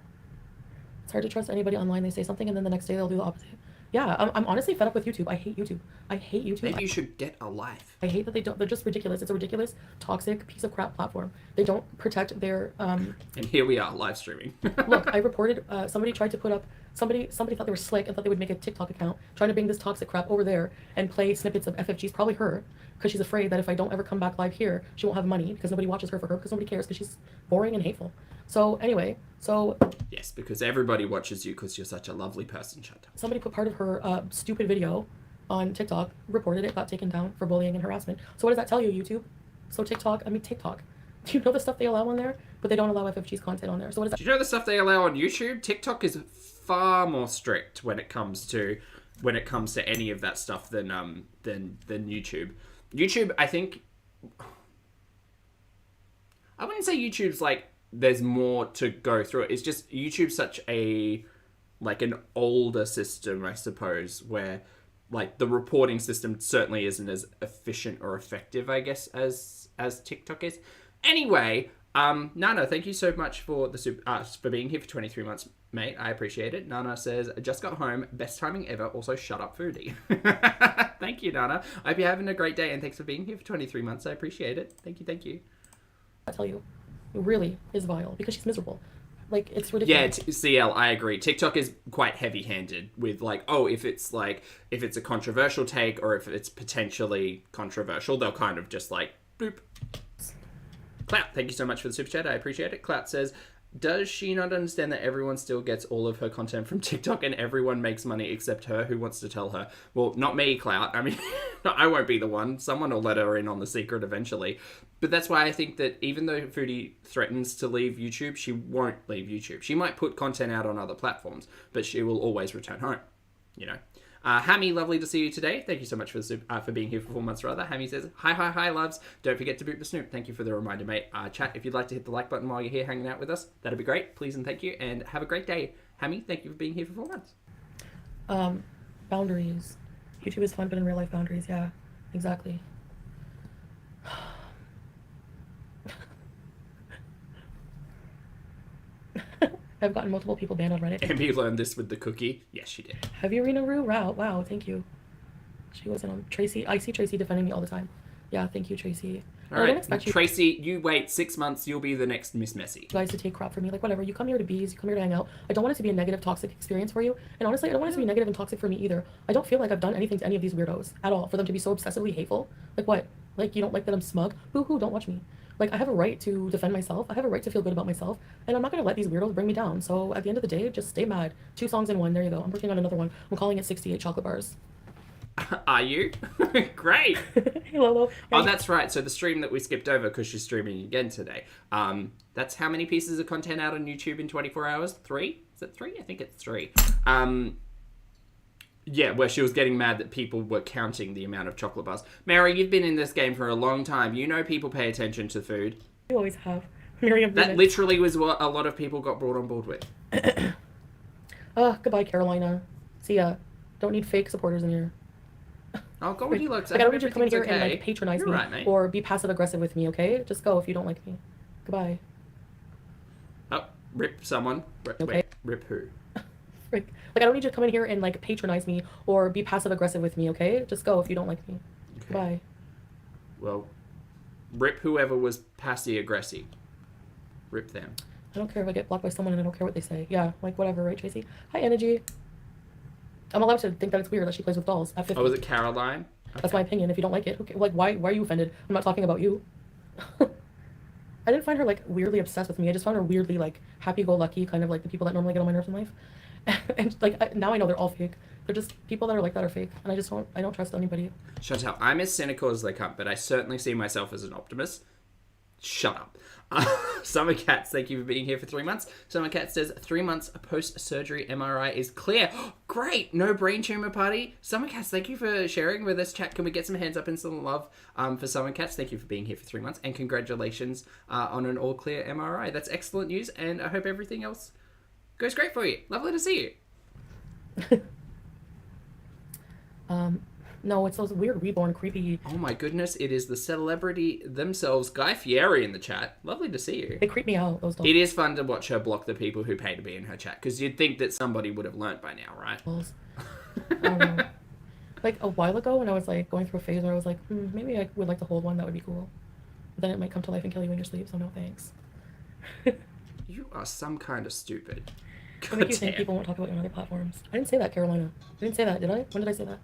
Speaker 2: It's hard to trust anybody online. They say something, and then the next day they'll do the opposite. Yeah, I'm honestly fed up with YouTube. I hate YouTube. I hate YouTube.
Speaker 1: Maybe you should get a life.
Speaker 2: I hate that they don't. They're just ridiculous. It's a ridiculous, toxic piece of crap platform. They don't protect their.
Speaker 1: And here we are, live streaming.
Speaker 2: Look, I reported. Somebody tried to put up. Somebody thought they were slick and thought they would make a TikTok account, trying to bring this toxic crap over there and play snippets of FFGs. Probably her, because she's afraid that if I don't ever come back live here, she won't have money because nobody watches her for her because nobody cares because she's boring and hateful. So anyway,
Speaker 1: yes, because everybody watches you because you're such a lovely person. Shut up.
Speaker 2: Somebody put part of her stupid video on TikTok, reported it, got taken down for bullying and harassment. So what does that tell you, YouTube? So TikTok. Do you know the stuff they allow on there? But they don't allow FFG's content on there. So what is that?
Speaker 1: Do you know the stuff they allow on YouTube? TikTok is far more strict when it comes to any of that stuff than YouTube. YouTube, I think, I wouldn't say YouTube's like there's more to go through it. It's just YouTube's such a like an older system, I suppose, where like the reporting system certainly isn't as efficient or effective, I guess, as TikTok is. Anyway, Nana, thank you so much for for being here for 23 months, mate. I appreciate it. Nana says, just got home. Best timing ever. Also, shut up, Foodie. Thank you, Nana. I hope you're having a great day, and thanks for being here for 23 months. I appreciate it. Thank you, thank you.
Speaker 2: I tell you, it really is vile because she's miserable. Like, it's ridiculous.
Speaker 1: Yeah, CL, I agree. TikTok is quite heavy-handed with, like, if it's a controversial take or if it's potentially controversial, they'll kind of just, like, boop. Clout, thank you so much for the super chat. I appreciate it. Clout says, does she not understand that everyone still gets all of her content from TikTok and everyone makes money except her? Who wants to tell her? Well, not me, Clout. I mean, I won't be the one. Someone will let her in on the secret eventually. But that's why I think that even though Foodie threatens to leave YouTube, she won't leave YouTube. She might put content out on other platforms, but she will always return home, you know. Hammy, lovely to see you today. Thank you so much for being here for 4 months, rather. Hammy says, hi, loves. Don't forget to boot the snoop. Thank you for the reminder, mate. Chat, if you'd like to hit the like button while you're here hanging out with us, that'd be great. Please and thank you, and have a great day. Hammy, thank you for being here for 4 months.
Speaker 2: Boundaries. YouTube is fun, but in real life, boundaries, yeah. Exactly. I've gotten multiple people banned on Reddit.
Speaker 1: Ambi learned this with the cookie. Yes, she did.
Speaker 2: Have you, Rena Rue? Wow, thank you. She wasn't on Tracy. I see Tracy defending me all the time. Yeah, thank you, Tracy.
Speaker 1: All right, Tracy, you wait 6 months. You'll be the next Miss Messy.
Speaker 2: You guys to take crap from me, like whatever. You come here to bees. You come here to hang out. I don't want it to be a negative, toxic experience for you. And honestly, I don't want it to be negative and toxic for me either. I don't feel like I've done anything to any of these weirdos at all for them to be so obsessively hateful. Like what? Like you don't like that I'm smug? Boo-hoo, don't watch me. Like, I have a right to defend myself. I have a right to feel good about myself. And I'm not going to let these weirdos bring me down. So, at the end of the day, just stay mad. 2 songs in one. There you go. I'm working on another one. I'm calling it 68 chocolate bars.
Speaker 1: Are you? Great.
Speaker 2: Hey, Lolo.
Speaker 1: Oh, that's right. So, the stream that we skipped over because she's streaming again today. That's how many pieces of content out on YouTube in 24 hours? 3? Is it 3? I think it's 3. Yeah, where she was getting mad that people were counting the amount of chocolate bars. Mary, you've been in this game for a long time. You know people pay attention to food.
Speaker 2: You always have. Miriam.
Speaker 1: That literally was what a lot of people got brought on board with.
Speaker 2: Goodbye, Carolina. See ya. Don't need fake supporters in here.
Speaker 1: Oh, go with you, Lex.
Speaker 2: Like, I don't need you to come in here and like patronize me
Speaker 1: right,
Speaker 2: or be passive aggressive with me, okay? Just go if you don't like me. Goodbye.
Speaker 1: Oh, rip someone.
Speaker 2: Okay.
Speaker 1: Wait, rip who?
Speaker 2: Like, I don't need you to come in here and like patronize me or be passive aggressive with me, okay? Just go if you don't like me. Okay. Bye.
Speaker 1: Well, rip whoever was passive aggressive. Rip them.
Speaker 2: I don't care if I get blocked by someone and I don't care what they say. Yeah, like whatever, right, Tracy? Hi, Energy. I'm allowed to think that it's weird that she plays with dolls at 50.
Speaker 1: Oh, was it Caroline? Okay.
Speaker 2: That's my opinion. If you don't like it, okay. Like, why are you offended? I'm not talking about you. I didn't find her like weirdly obsessed with me. I just found her weirdly like happy-go-lucky, kind of like the people that normally get on my nerves in life. And like now I know they're all fake. They're just people that are like that are fake, and I don't trust anybody.
Speaker 1: Chantal, I'm as cynical as they come, but I certainly see myself as an optimist. Shut up. Summer Cats, thank you for being here for 3 months. Summer Cat says 3 months post-surgery MRI is clear. Great, no brain tumor party. Summer Cats, thank you for sharing with us. Chat, can we get some hands up and some love for Summer Cats? Thank you for being here for 3 months, and congratulations on an all-clear MRI. That's excellent news, and I hope everything else goes great for you. Lovely to see you.
Speaker 2: No, it's those weird reborn creepy.
Speaker 1: Oh my goodness, it is the celebrity themselves, Guy Fieri, in the chat. Lovely to see you.
Speaker 2: They creep me out, those dolls.
Speaker 1: It is fun to watch her block the people who pay to be in her chat, because you'd think that somebody would have learnt by now, right?
Speaker 2: I don't know. Like a while ago when I was like going through a phase where I was like, maybe I would like to hold one, that would be cool. But then it might come to life and kill you in your sleep, so no thanks.
Speaker 1: You are some kind of stupid.
Speaker 2: I make you think people won't talk about you on other platforms. I didn't say that, Carolina. I didn't say that, did I? When did I say that?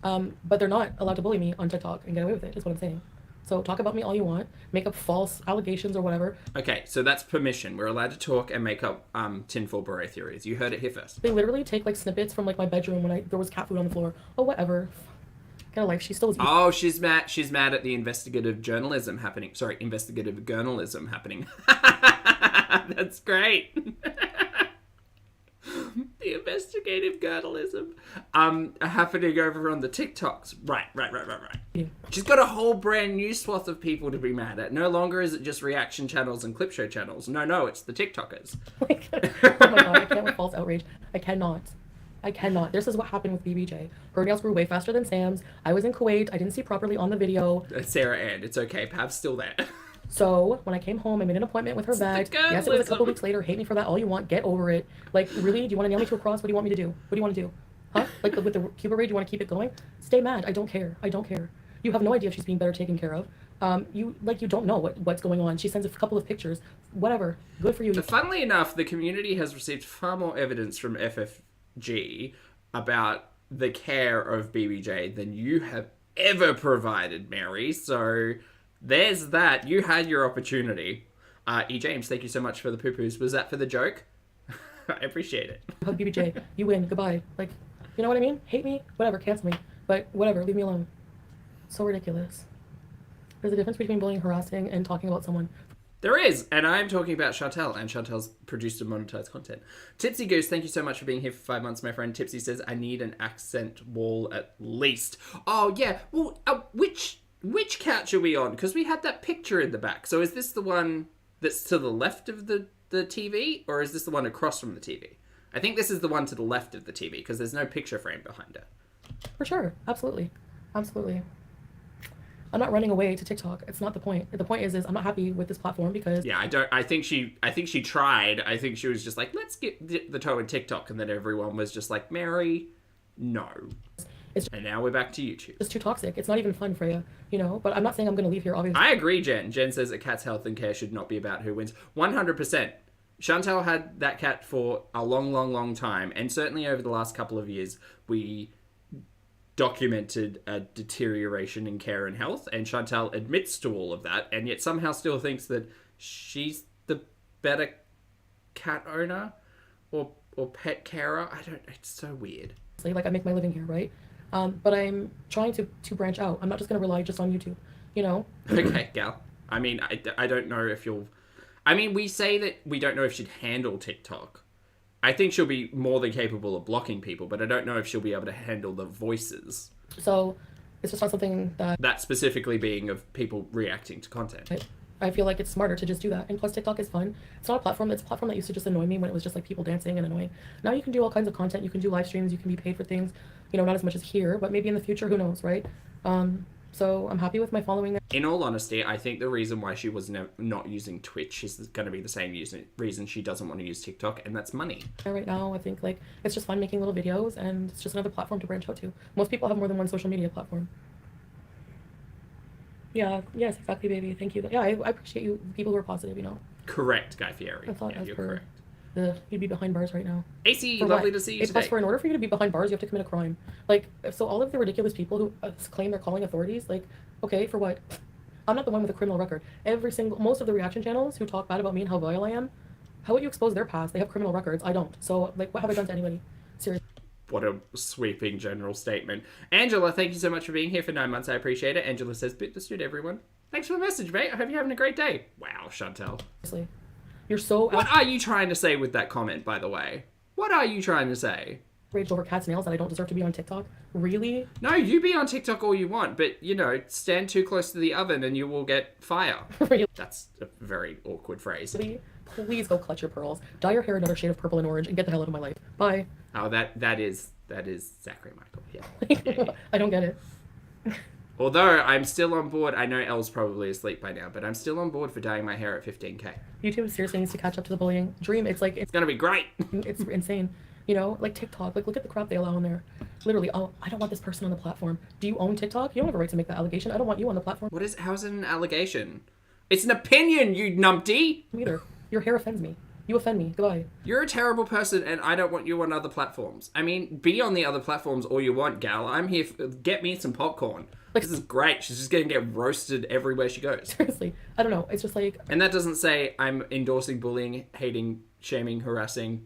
Speaker 2: But they're not allowed to bully me on TikTok and get away with it, is what I'm saying. So talk about me all you want, make up false allegations or whatever.
Speaker 1: Okay, so that's permission. We're allowed to talk and make up tinfoil beret theories. You heard it here first.
Speaker 2: They literally take like snippets from like my bedroom when there was cat food on the floor. Oh, whatever. Get a life. She still was.
Speaker 1: Oh, she's mad. She's mad at the investigative journalism happening. Sorry, investigative journalism happening. That's great. The investigative journalism happening over on the TikToks. Right.
Speaker 2: Yeah.
Speaker 1: She's got a whole brand new swath of people to be mad at. No longer is it just reaction channels and clip show channels. No, it's the TikTokers.
Speaker 2: Oh my god, I can't with false outrage. I cannot. This is what happened with BBJ. Her nails grew way faster than Sam's. I was in Kuwait. I didn't see properly on the video.
Speaker 1: Sarah Ann, it's okay. Pav's still there.
Speaker 2: So when I came home, I made an appointment with her vet. Yes, it was a couple weeks later. Hate me for that all you want. Get over it. Like, really? Do you want to nail me to a cross? What do you want me to do? What do you want to do? Huh? Like with the Cuba raid, you want to keep it going? Stay mad. I don't care. I don't care. You have no idea if she's being better taken care of. You don't know what's going on. She sends a couple of pictures. Whatever. Good for you.
Speaker 1: But funnily enough, the community has received far more evidence from FFG about the care of BBJ than you have ever provided, Mary. So there's that. You had your opportunity. E. James, thank you so much for the poo-poos. Was that for the joke? I appreciate it.
Speaker 2: Hug BBJ. You win. Goodbye. Like, you know what I mean? Hate me? Whatever. Cancel me. But whatever. Leave me alone. So ridiculous. There's a difference between bullying, harassing, and talking about someone.
Speaker 1: There is, and I'm talking about Chantel, and Chantel's produced and monetized content. Tipsy Goose, thank you so much for being here for 5 months, my friend. Tipsy says, I need an accent wall at least. Oh, yeah. Well, which couch are we on? Because we had that picture in the back. So is this the one that's to the left of the TV, or is this the one across from the TV? I think this is the one to the left of the TV, because there's no picture frame behind it.
Speaker 2: For sure. Absolutely. Absolutely. I'm not running away to TikTok. It's not the point. The point is I'm not happy with this platform because...
Speaker 1: Yeah, I think she tried. I think she was just like, let's get the toe in TikTok. And then everyone was just like, Mary, no. And now we're back to YouTube.
Speaker 2: It's too toxic. It's not even fun, Freya. You know? But I'm not saying I'm going to leave here, obviously.
Speaker 1: I agree, Jen. Jen says a cat's health and care should not be about who wins. 100%. Chantel had that cat for a long, long, long time. And certainly over the last couple of years, we documented a deterioration in care and health, and Chantel admits to all of that, and yet somehow still thinks that she's the better cat owner or pet carer. It's so weird.
Speaker 2: Like, I make my living here, right? But I'm trying to branch out. I'm not just going to rely just on YouTube, you know?
Speaker 1: Okay, gal. I mean, I don't know if you'll... I mean, we say that we don't know if she'd handle TikTok. I think she'll be more than capable of blocking people, but I don't know if she'll be able to handle the voices.
Speaker 2: So it's just not something that...
Speaker 1: That specifically being of people reacting to content.
Speaker 2: I feel like it's smarter to just do that. And plus, TikTok is fun. It's not a platform. It's a platform that used to just annoy me when it was just like people dancing and annoying. Now you can do all kinds of content. You can do live streams. You can be paid for things. You know, not as much as here, but maybe in the future, who knows, right? So I'm happy with my following there.
Speaker 1: In all honesty, I think the reason why she was not using Twitch is going to be the same reason she doesn't want to use TikTok, and that's money.
Speaker 2: Right now, I think like it's just fun making little videos, and it's just another platform to branch out to. Most people have more than one social media platform. Yeah, yes, exactly, baby. Thank you. Yeah, I appreciate you, people who are positive, you know.
Speaker 1: Correct, Guy Fieri.
Speaker 2: I thought
Speaker 1: you're correct.
Speaker 2: You'd be behind bars right now.
Speaker 1: AC, lovely to see you today.
Speaker 2: Plus, for in order for you to be behind bars, you have to commit a crime. Like, so all of the ridiculous people who claim they're calling authorities, like, okay, for what? I'm not the one with a criminal record. Most of the reaction channels who talk bad about me and how vile I am, how would you expose their past? They have criminal records. I don't. So, like, what have I done to anybody? Seriously.
Speaker 1: What a sweeping general statement. Angela, thank you so much for being here for 9 months. I appreciate it. Angela says, bit understood, everyone. Thanks for the message, mate. I hope you're having a great day. Wow, Chantel.
Speaker 2: Seriously. You're so...
Speaker 1: What are you trying to say with that comment, by the way? What are you trying to say?
Speaker 2: Raged over cat's nails that I don't deserve to be on TikTok? Really?
Speaker 1: No, you be on TikTok all you want, but, you know, stand too close to the oven and you will get fire.
Speaker 2: Really?
Speaker 1: That's a very awkward phrase.
Speaker 2: Please go clutch your pearls. Dye your hair another shade of purple and orange and get the hell out of my life. Bye.
Speaker 1: Oh, that is Zachary Michael, yeah.
Speaker 2: I don't get it.
Speaker 1: Although I'm still on board, I know Elle's probably asleep by now, but I'm still on board for dyeing my hair at 15k.
Speaker 2: YouTube seriously needs to catch up to the bullying dream. It's
Speaker 1: gonna be great.
Speaker 2: It's insane. You know, like TikTok, like look at the crap they allow on there. Literally, oh, I don't want this person on the platform. Do you own TikTok? You don't have a right to make that allegation. I don't want you on the platform.
Speaker 1: How's it an allegation? It's an opinion, you numpty!
Speaker 2: Neither. Your hair offends me. You offend me. Goodbye.
Speaker 1: You're a terrible person, and I don't want you on other platforms. I mean, be on the other platforms all you want, gal. I'm here. Get me some popcorn. Like, this is great. She's just going to get roasted everywhere she goes.
Speaker 2: Seriously. I don't know. It's just like...
Speaker 1: And that doesn't say I'm endorsing bullying, hating, shaming, harassing,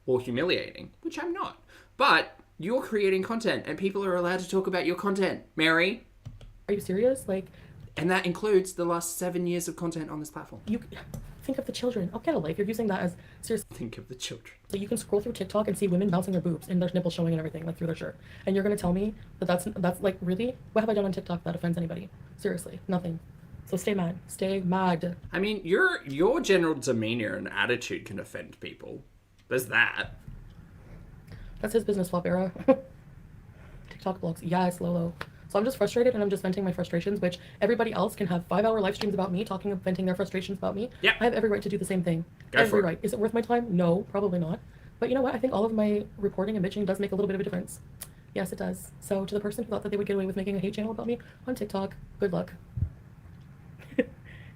Speaker 1: or humiliating, which I'm not. But you're creating content, and people are allowed to talk about your content, Mary.
Speaker 2: Are you serious? Like...
Speaker 1: And that includes the last 7 years of content on this platform.
Speaker 2: You think of the children. Oh, get a life. You're using that as serious.
Speaker 1: Think of the children.
Speaker 2: So you can scroll through TikTok and see women bouncing their boobs and their nipples showing and everything, like through their shirt. And you're gonna tell me that that's like, really? What have I done on TikTok that offends anybody? Seriously, nothing. So stay mad. Stay mad.
Speaker 1: I mean, your general demeanor and attitude can offend people. There's that.
Speaker 2: That's his business flop era. TikTok blocks. Yes, Lolo. So I'm just frustrated and I'm just venting my frustrations, which everybody else can have 5-hour live streams about me talking, venting their frustrations about me.
Speaker 1: Yep.
Speaker 2: I have every right to do the same thing.
Speaker 1: Go for it.
Speaker 2: Right. Is it worth my time? No, probably not. But you know what? I think all of my reporting and bitching does make a little bit of a difference. Yes, it does. So to the person who thought that they would get away with making a hate channel about me on TikTok, good luck.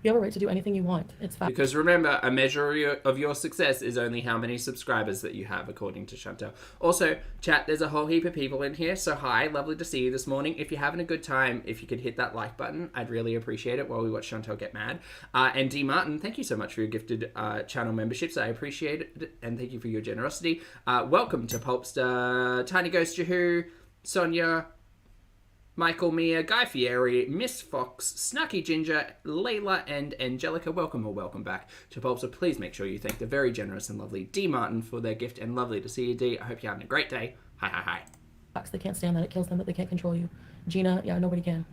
Speaker 2: You have a right to do anything you want. It's fact.
Speaker 1: Because remember, a measure of your success is only how many subscribers that you have, according to Chantal. Also, chat, there's a whole heap of people in here, so hi, lovely to see you this morning. If you're having a good time, if you could hit that like button, I'd really appreciate it while we watch Chantal get mad. And D. Martin, thank you so much for your gifted channel memberships. I appreciate it, and thank you for your generosity. Welcome to Pulpster, Tiny Ghost Yahoo, Sonia, Michael, Mia, Guy Fieri, Miss Fox, Snarky Ginger, Layla, and Angelica. Welcome or welcome back to Pulpster. Please make sure you thank the very generous and lovely D. Martin for their gift, and lovely to see you, D. I hope you're having a great day. Hi, hi, hi.
Speaker 2: They can't stand that. It kills them that they can't control you. Gina, yeah, nobody can.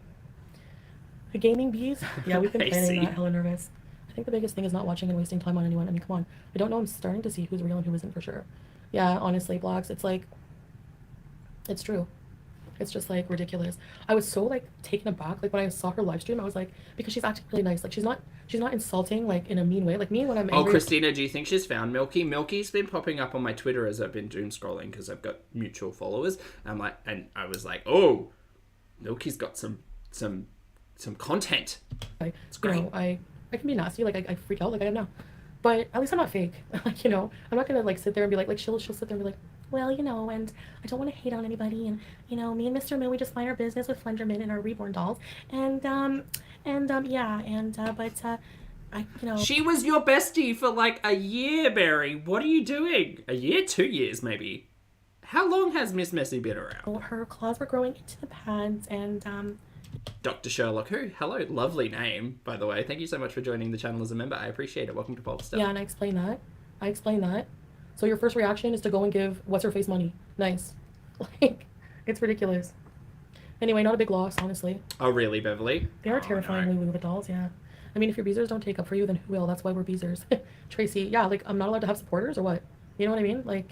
Speaker 2: The gaming bees? Yeah, we've been planning that. Hella nervous. I think the biggest thing is not watching and wasting time on anyone. I mean, come on. I don't know. I'm starting to see who's real and who isn't for sure. Yeah, honestly, Blocks, it's like, it's true. It's just like ridiculous. I was so like taken aback like when I saw her live stream. I was like, because she's acting really nice. Like she's not insulting like in a mean way. Like me when I'm angry.
Speaker 1: Oh, Christina, do you think she's found Milky? Milky's been popping up on my Twitter as I've been doom scrolling because I've got mutual followers. And I was like, oh, Milky's got some content. It's great.
Speaker 2: You know, I can be nasty. Like I freak out like I am now, but at least I'm not fake. Like, you know, I'm not gonna like sit there and be like she'll sit there and be like, well, you know, and I don't want to hate on anybody, and you know, me and Mr. Mill, we just mind our business with Flenderman and our reborn dolls, but I, you know.
Speaker 1: She was your bestie for like a year, Barry. What are you doing? A year, 2 years, maybe. How long has Miss Messy been around?
Speaker 2: Her claws were growing into the pads, and
Speaker 1: Dr. Sherlock, who? Hello, lovely name, by the way. Thank you so much for joining the channel as a member. I appreciate it. Welcome to Pulpster.
Speaker 2: Yeah, and I explained that. So your first reaction is to go and give what's-her-face money. Nice. Like, it's ridiculous. Anyway, not a big loss, honestly.
Speaker 1: Oh, really, Beverly?
Speaker 2: They are terrifyingly woo with dolls, yeah. I mean, if your beezers don't take up for you, then who will? That's why we're beezers. Tracy, yeah, like, I'm not allowed to have supporters or what? You know what I mean? Like,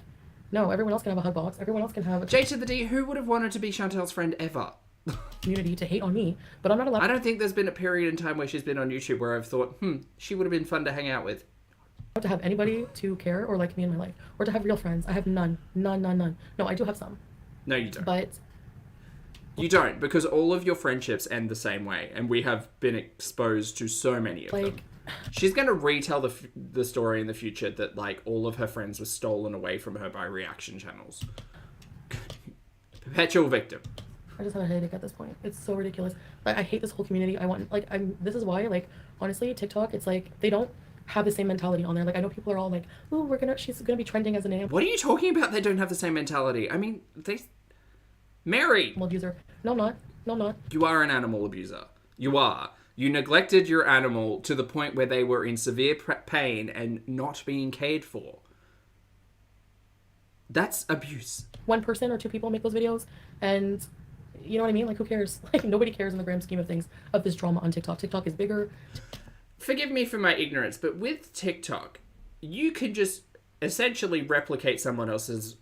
Speaker 2: no, everyone else can have a hug box. Everyone else can have a...
Speaker 1: J to the D, who would have wanted to be Chantal's friend ever?
Speaker 2: Community to hate on me, but I'm not allowed...
Speaker 1: I don't think there's been a period in time where she's been on YouTube where I've thought, she would have been fun to hang out with.
Speaker 2: To have anybody to care or like me in my life, or to have real friends. I have none. No, I do have some.
Speaker 1: No, you don't.
Speaker 2: But
Speaker 1: you don't, because all of your friendships end the same way, and we have been exposed to so many of them. She's going to retell the story in the future that like all of her friends were stolen away from her by reaction channels. Perpetual victim.
Speaker 2: I just have a headache at this point. It's so ridiculous. Like, I hate this whole community. This is why, like, honestly, TikTok, it's like they don't have the same mentality on there. Like, I know people are all like, oh, she's gonna be trending as an name.
Speaker 1: What are you talking about? They don't have the same mentality. I mean, Mary!
Speaker 2: Animal abuser. No, I'm not.
Speaker 1: You are an animal abuser. You are. You neglected your animal to the point where they were in severe pain and not being cared for. That's abuse.
Speaker 2: One person or two people make those videos, and you know what I mean? Like, who cares? Like, nobody cares in the grand scheme of things of this drama on TikTok. TikTok is bigger.
Speaker 1: Forgive me for my ignorance, but with TikTok, you can just essentially replicate someone else's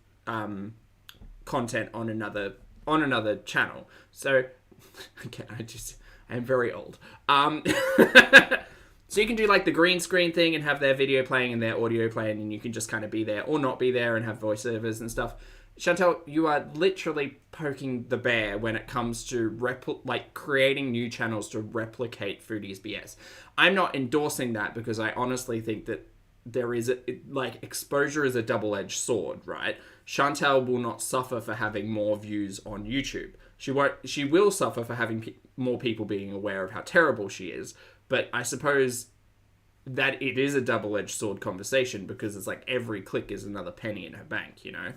Speaker 1: content on another channel. So, again, I'm very old. So you can do like the green screen thing and have their video playing and their audio playing, and you can just kind of be there or not be there and have voiceovers and stuff. Chantal, you are literally poking the bear when it comes to creating new channels to replicate Foodie's BS. I'm not endorsing that because I honestly think that there is exposure is a double-edged sword, right? Chantal will not suffer for having more views on YouTube. She will suffer for having more people being aware of how terrible she is. But I suppose that it is a double-edged sword conversation because it's like every click is another penny in her bank, you know?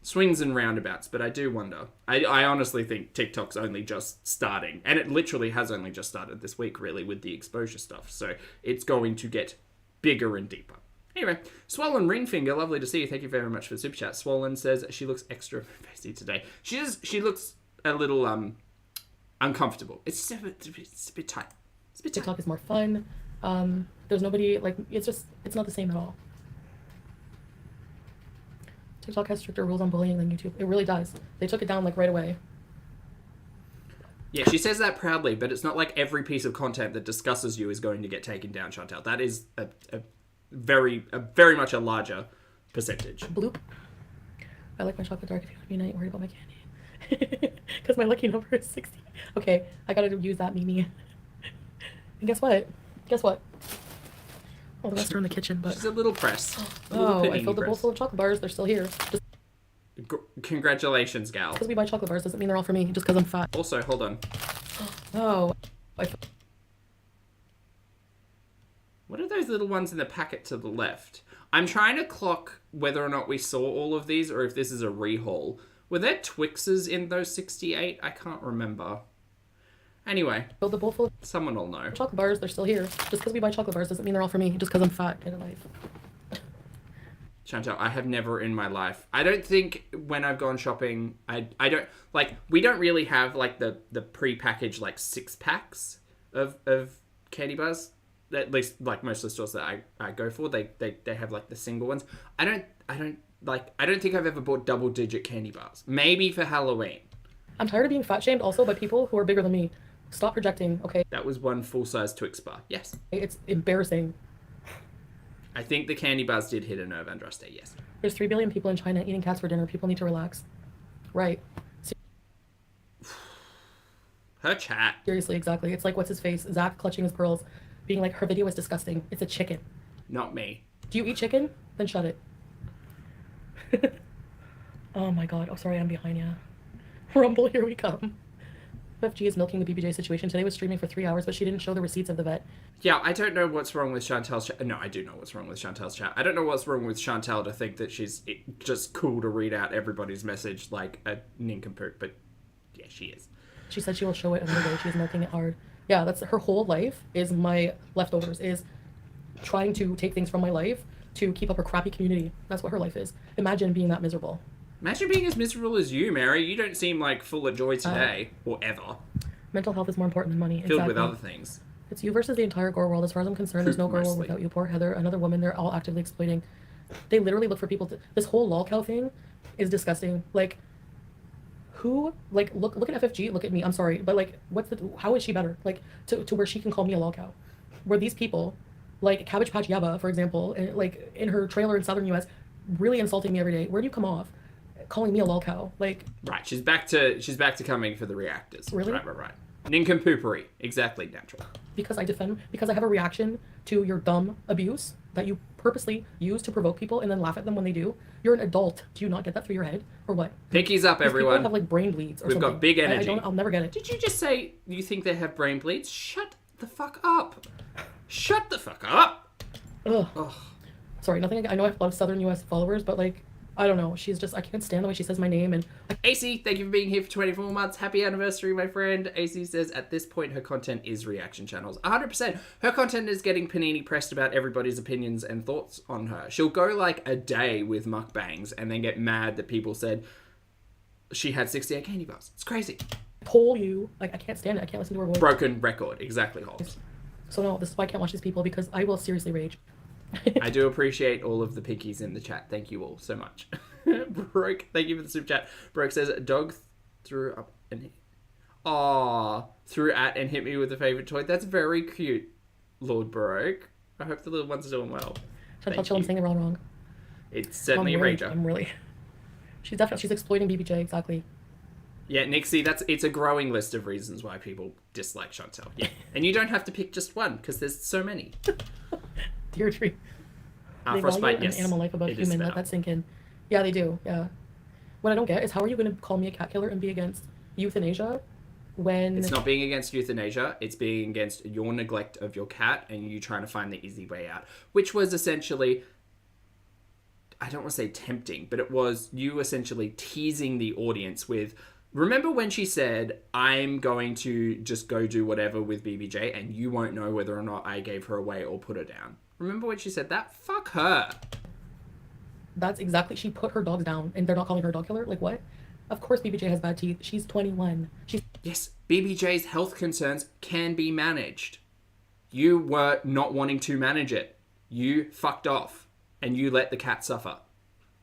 Speaker 1: Swings and roundabouts, but I do wonder. I honestly think TikTok's only just starting. And it literally has only just started this week, really, with the exposure stuff. So it's going to get bigger and deeper. Anyway, Swollen Ring Finger, lovely to see you. Thank you very much for the super chat. Swollen says she looks extra feisty today. She looks a little uncomfortable. It's a bit tight.
Speaker 2: TikTok is more fun. There's nobody, like, it's not the same at all. TikTok has stricter rules on bullying than YouTube. It really does. They took it down, like, right away.
Speaker 1: Yeah, she says that proudly, but it's not like every piece of content that discusses you is going to get taken down, Chantal. That is a very much a larger percentage.
Speaker 2: Bloop. I like my chocolate dark if you want to be not worried about my candy. Because my lucky number is 60. Okay, I gotta use that, Mimi. And guess what? All the rest are in the kitchen, but...
Speaker 1: She's a little press.
Speaker 2: I filled the bowl full of chocolate bars. They're still here. Just
Speaker 1: congratulations, gal.
Speaker 2: because we buy chocolate bars doesn't mean they're all for me, just because I'm fat.
Speaker 1: Also, hold on.
Speaker 2: Oh.
Speaker 1: What are those little ones in the packet to the left? I'm trying to clock whether or not we saw all of these or if this is a rehaul. Were there Twixes in those 68? I can't remember. Anyway,
Speaker 2: Filled the bowl full of
Speaker 1: someone will know.
Speaker 2: chocolate bars. They're still here. Just because we buy chocolate bars doesn't mean they're all for me, just because I'm fat. Get a life.
Speaker 1: Chantal, I have never in my life. I don't think when I've gone shopping, I don't, like, we don't really have, like, the pre-packaged, like, 6-packs of candy bars. At least, like, most of the stores that I go for, they have, like, the single ones. I don't think I've ever bought double-digit candy bars. Maybe for Halloween.
Speaker 2: I'm tired of being fat shamed also by people who are bigger than me. Stop projecting, okay?
Speaker 1: That was one full-size Twix bar. Yes.
Speaker 2: It's embarrassing.
Speaker 1: I think the candy bars did hit a nerve, Andraste, yes.
Speaker 2: There's 3 billion people in China eating cats for dinner. People need to relax. Right.
Speaker 1: Her chat.
Speaker 2: Seriously, exactly. It's like, what's his face? Zach clutching his pearls, being like, her video is disgusting. It's a chicken.
Speaker 1: Not me.
Speaker 2: Do you eat chicken? Then shut it. Oh my god. Oh, sorry, I'm behind ya. Rumble, here we come. FG is milking the BBJ situation. Today was streaming for 3 hours, but she didn't show the receipts of the vet.
Speaker 1: Yeah, I don't know what's wrong with Chantal's chat. No, I do know what's wrong with Chantal's chat. I don't know what's wrong with Chantal to think that she's just cool to read out everybody's message like a nincompoop, but yeah, she is.
Speaker 2: She said she will show it another day. She's milking it hard. Yeah, that's her whole life is my leftovers, is trying to take things from my life to keep up her crappy community. That's what her life is. Imagine being that miserable.
Speaker 1: Imagine being as miserable as you, Mary. You don't seem like full of joy today, or ever.
Speaker 2: Mental health is more important than money.
Speaker 1: Filled with other things.
Speaker 2: It's you versus the entire gore world. As far as I'm concerned, there's no gore world without you. Poor Heather, another woman they're all actively exploiting. They literally look for people to... This whole lolcow thing is disgusting. Like, who... Like, look at FFG, look at me. I'm sorry, but, like, how is she better? Like, to where she can call me a lolcow. Where these people, like Cabbage Patch Yaba, for example, like, in her trailer in southern US, really insulting me every day. Where do you come off? Calling me a lolcow, like...
Speaker 1: Right, she's back to coming for the reactors.
Speaker 2: Really?
Speaker 1: Right. Nincompoopery. Exactly natural.
Speaker 2: Because I have a reaction to your dumb abuse that you purposely use to provoke people and then laugh at them when they do. You're an adult. Do you not get that through your head? Or what?
Speaker 1: Pinkies up,
Speaker 2: These
Speaker 1: everyone.
Speaker 2: people have, like, brain bleeds or
Speaker 1: We've
Speaker 2: something.
Speaker 1: got big energy.
Speaker 2: I'll never get it.
Speaker 1: Did you just say you think they have brain bleeds? Shut the fuck up. Shut the fuck up.
Speaker 2: Ugh.
Speaker 1: Ugh.
Speaker 2: Sorry, nothing. I know I have a lot of southern US followers, but, like, I don't know. She's just... I can't stand the way she says my name, and...
Speaker 1: AC, thank you for being here for 24 months. Happy anniversary, my friend. AC says, at this point, her content is reaction channels. 100%. Her content is getting panini pressed about everybody's opinions and thoughts on her. She'll go, like, a day with mukbangs and then get mad that people said she had 68 candy bars. It's crazy.
Speaker 2: Pull you. Like, I can't stand it. I can't listen to her voice.
Speaker 1: Broken record. Exactly, Hobbs.
Speaker 2: So, no, this is why I can't watch these people, because I will seriously rage.
Speaker 1: I do appreciate all of the pinkies in the chat. Thank you all so much. Broke, thank you for the super chat. Broke says, dog threw up and threw at and hit me with a favorite toy. That's very cute, Lord Broke. I hope the little one's doing well.
Speaker 2: Chantal Chill, I'm saying it all wrong.
Speaker 1: It's certainly a rager.
Speaker 2: I'm really... She's exploiting BBJ, exactly.
Speaker 1: Yeah, Nixie, it's a growing list of reasons why people dislike Chantal. Yeah. And you don't have to pick just one, because there's so many.
Speaker 2: Deirdre. They
Speaker 1: Frostbite,
Speaker 2: value
Speaker 1: yes.
Speaker 2: an animal life above human. Let that sink in. Yeah, they do. Yeah. What I don't get is, how are you going to call me a cat killer and be against euthanasia when...
Speaker 1: It's not being against euthanasia. It's being against your neglect of your cat and you trying to find the easy way out. Which was essentially... I don't want to say tempting, but it was you essentially teasing the audience with... Remember when she said, I'm going to just go do whatever with BBJ and you won't know whether or not I gave her away or put her down? Remember when she said that? Fuck her.
Speaker 2: That's exactly... She put her dogs down and they're not calling her a dog killer? Like, what? Of course BBJ has bad teeth. She's 21.
Speaker 1: Yes, BBJ's health concerns can be managed. You were not wanting to manage it. You fucked off and you let the cat suffer.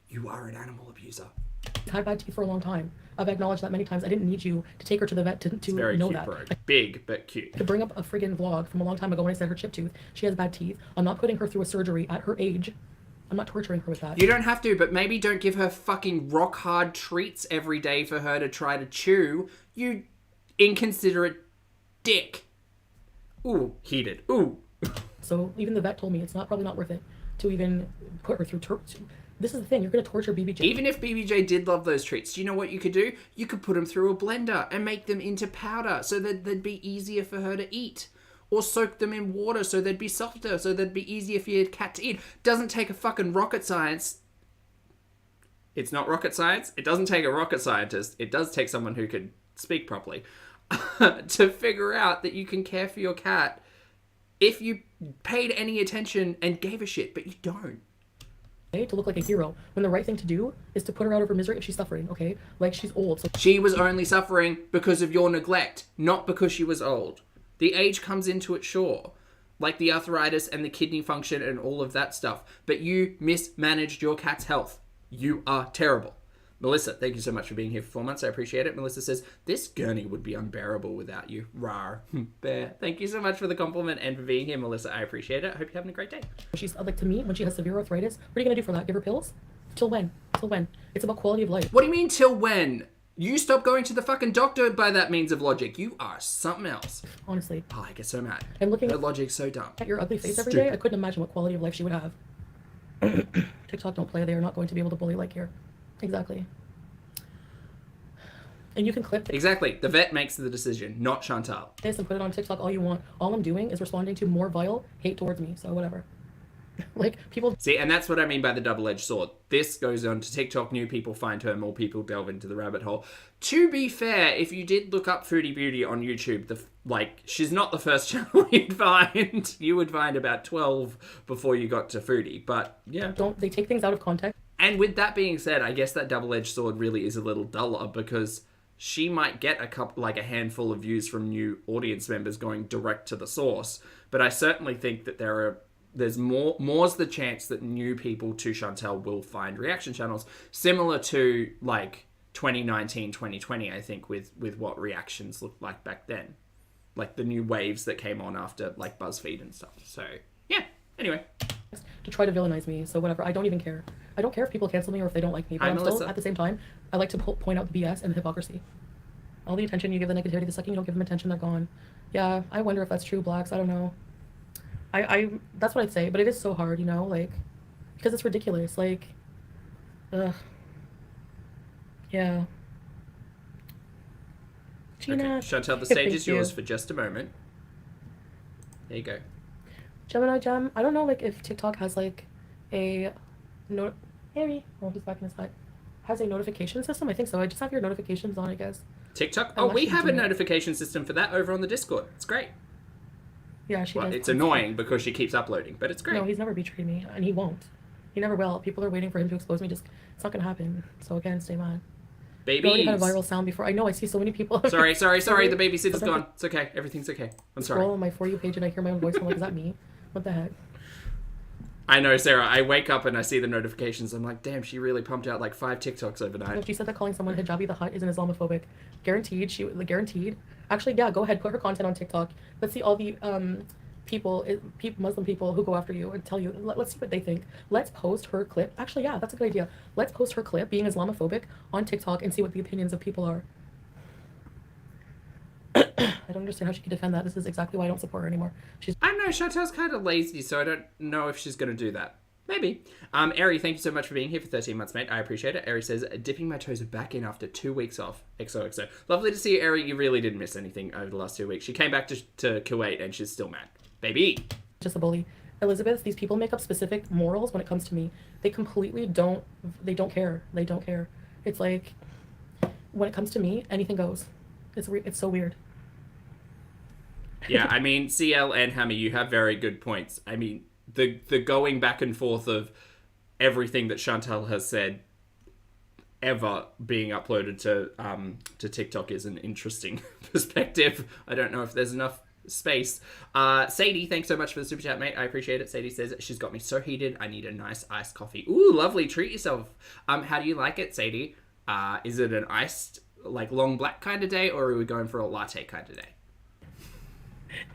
Speaker 1: You are an animal abuser.
Speaker 2: Had bad teeth for a long time. I've acknowledged that many times. I didn't need you to take her to the vet to
Speaker 1: Very
Speaker 2: know
Speaker 1: cute,
Speaker 2: that.
Speaker 1: bro. Big, but cute.
Speaker 2: To bring up a friggin' vlog from a long time ago when I said her chipped tooth, she has bad teeth. I'm not putting her through a surgery at her age. I'm not torturing her with that.
Speaker 1: You don't have to, but maybe don't give her fucking rock hard treats every day for her to try to chew. You inconsiderate dick. Ooh, heated. Ooh.
Speaker 2: So even the vet told me it's probably not worth it to even put her through. This is the thing, you're going to torture BBJ.
Speaker 1: Even if BBJ did love those treats, do you know what you could do? You could put them through a blender and make them into powder so that they'd be easier for her to eat. Or soak them in water so they'd be softer, so they'd be easier for your cat to eat. Doesn't take a fucking rocket science. It's not rocket science. It doesn't take a rocket scientist. It does take someone who could speak properly to figure out that you can care for your cat if you paid any attention and gave a shit, but you don't.
Speaker 2: To look like a hero, when the right thing to do is to put her out of her misery if she's suffering, okay? Like, she's old, so...
Speaker 1: She was only suffering because of your neglect, not because she was old. The age comes into it, sure. Like the arthritis and the kidney function and all of that stuff. But you mismanaged your cat's health. You are terrible. Melissa, thank you so much for being here for 4 months. I appreciate it. Melissa says, this gurney would be unbearable without you. Rawr. Bear. Thank you so much for the compliment and for being here, Melissa. I appreciate it. I hope you're having a great day.
Speaker 2: She's, like, to me, when she has severe arthritis, what are you going to do for that? Give her pills? Till when? Till when? It's about quality of life.
Speaker 1: What do you mean, till when? You stop going to the fucking doctor by that means of logic. You are something else.
Speaker 2: Honestly.
Speaker 1: Oh, I get so mad.
Speaker 2: I'm looking
Speaker 1: Her logic's so dumb.
Speaker 2: at your ugly face every day. I couldn't imagine what quality of life she would have. TikTok don't play. They are not going to be able to bully like here. Exactly. And you can clip
Speaker 1: Exactly. The vet makes the decision, not Chantal.
Speaker 2: this and put it on TikTok all you want. All I'm doing is responding to more vile hate towards me. So whatever. Like, people...
Speaker 1: See, and that's what I mean by the double-edged sword. This goes on to TikTok, new people find her, more people delve into the rabbit hole. To be fair, if you did look up Foodie Beauty on YouTube, she's not the first channel you'd find. You would find about 12 before you got to Foodie, but yeah.
Speaker 2: They take things out of context.
Speaker 1: And with that being said, I guess that double-edged sword really is a little duller because she might get a handful of views from new audience members going direct to the source, but I certainly think that there's more's the chance that new people to Chantal will find reaction channels similar to like 2019, 2020, I think, with what reactions looked like back then. Like the new waves that came on after like BuzzFeed and stuff. So yeah, anyway.
Speaker 2: To try to villainize me, so whatever. I don't even care. I don't care if people cancel me or if they don't like me, but
Speaker 1: Hi,
Speaker 2: I'm
Speaker 1: Melissa.
Speaker 2: still, at the same time, I like to point out the BS and the hypocrisy. All the attention you give the negativity, the second you don't give them attention, they're gone. Yeah, I wonder if that's true, blacks. I don't know. I that's what I'd say, but it is so hard, you know, like, because it's ridiculous, like, ugh. Yeah. Gina.
Speaker 1: Okay. Chantal, the stage
Speaker 2: Thank
Speaker 1: is yours
Speaker 2: you.
Speaker 1: for just a moment. There you go.
Speaker 2: Gemini Gem, I don't know, like, if TikTok has, like, a Harry, oh, he's back in his hut. Has a notification system? I think so. I just have your notifications on, I guess.
Speaker 1: TikTok?
Speaker 2: I'm
Speaker 1: Oh, we
Speaker 2: actually
Speaker 1: have a
Speaker 2: doing it.
Speaker 1: notification system for that over on the Discord. It's great.
Speaker 2: Yeah, she does.
Speaker 1: It's annoying because she keeps uploading, but it's great.
Speaker 2: No, he's never betrayed me, and he won't. He never will. People are waiting for him to expose me. It's not gonna happen. So again, stay mad. I already had a
Speaker 1: Babies.
Speaker 2: viral sound before. I know. I see so many people.
Speaker 1: Sorry. The babysitter's gone. It's okay. Everything's okay. I'm
Speaker 2: Scroll
Speaker 1: sorry.
Speaker 2: on my For You page and I hear my own voice. I'm like, is that me? What the heck?
Speaker 1: I know, Sarah. I wake up and I see the notifications. I'm like, damn, she really pumped out like 5 TikToks overnight.
Speaker 2: She said that calling someone hijabi the hut is an Islamophobic. Guaranteed. Guaranteed. Actually, yeah. Go ahead. Put her content on TikTok. Let's see all the Muslim people who go after you and tell you. Let's see what they think. Let's post her clip. Actually, yeah, that's a good idea. Let's post her clip being Islamophobic on TikTok and see what the opinions of people are. I don't understand how she can defend that. This is exactly why I don't support her anymore.
Speaker 1: I don't know. Chantal's kind of lazy, so I don't know if she's going to do that. Maybe. Ari, thank you so much for being here for 13 months, mate. I appreciate it. Ari says, dipping my toes back in after 2 weeks off. XOXO. Lovely to see you, Ari. You really didn't miss anything over the last 2 weeks. She came back to Kuwait and she's still mad. Baby.
Speaker 2: Just a bully. Elizabeth, these people make up specific morals when it comes to me. They completely don't care. They don't care. It's like, when it comes to me, anything goes. It's so weird.
Speaker 1: Yeah, I mean, CL and Hammer, you have very good points. I mean, the going back and forth of everything that Chantal has said ever being uploaded to TikTok is an interesting perspective. I don't know if there's enough space. Sadie, thanks so much for the super chat, mate. I appreciate it. Sadie says, she's got me so heated, I need a nice iced coffee. Ooh, lovely. Treat yourself. How do you like it, Sadie? Is it an iced like long black kind of day, or are we going for a latte kind of day?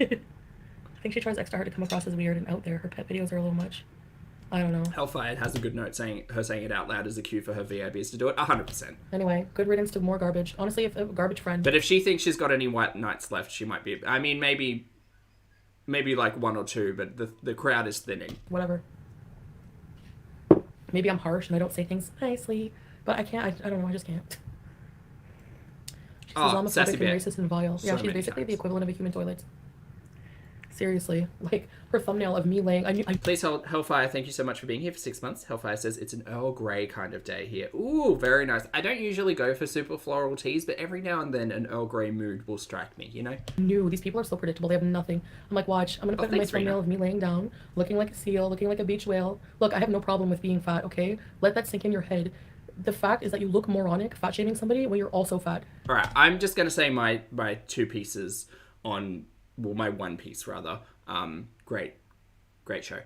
Speaker 2: I think she tries extra hard to come across as weird and out there. Her pet videos are a little much. I don't know.
Speaker 1: Hellfire has a good note saying it out loud as a cue for her VIBs to do it. 100%.
Speaker 2: Anyway, good riddance to more garbage. Honestly, if a garbage friend.
Speaker 1: But if she thinks she's got any white knights left, she might be. I mean, maybe like one or two, but the crowd is thinning.
Speaker 2: Whatever. Maybe I'm harsh and I don't say things nicely, but I can't. I don't know. I just can't. She's Islamophobic and racist and vile. Yeah, she's basically the equivalent of a human toilet. Seriously, like her thumbnail of me laying.
Speaker 1: Please hold Hellfire. Thank you so much for being here for 6 months. Hellfire says it's an Earl Grey kind of day here. Ooh, very nice. I don't usually go for super floral teas, but every now and then an Earl Grey mood will strike me. You know.
Speaker 2: No, these people are so predictable. They have nothing. I'm like, watch. I'm gonna put in my thumbnail of me laying down, looking like a seal, looking like a beach whale. Look, I have no problem with being fat. Okay, let that sink in your head. The fact is that you look moronic fat shaming somebody when you're also fat.
Speaker 1: All right, I'm just gonna say my two pieces on. Well, my one piece rather. Great show.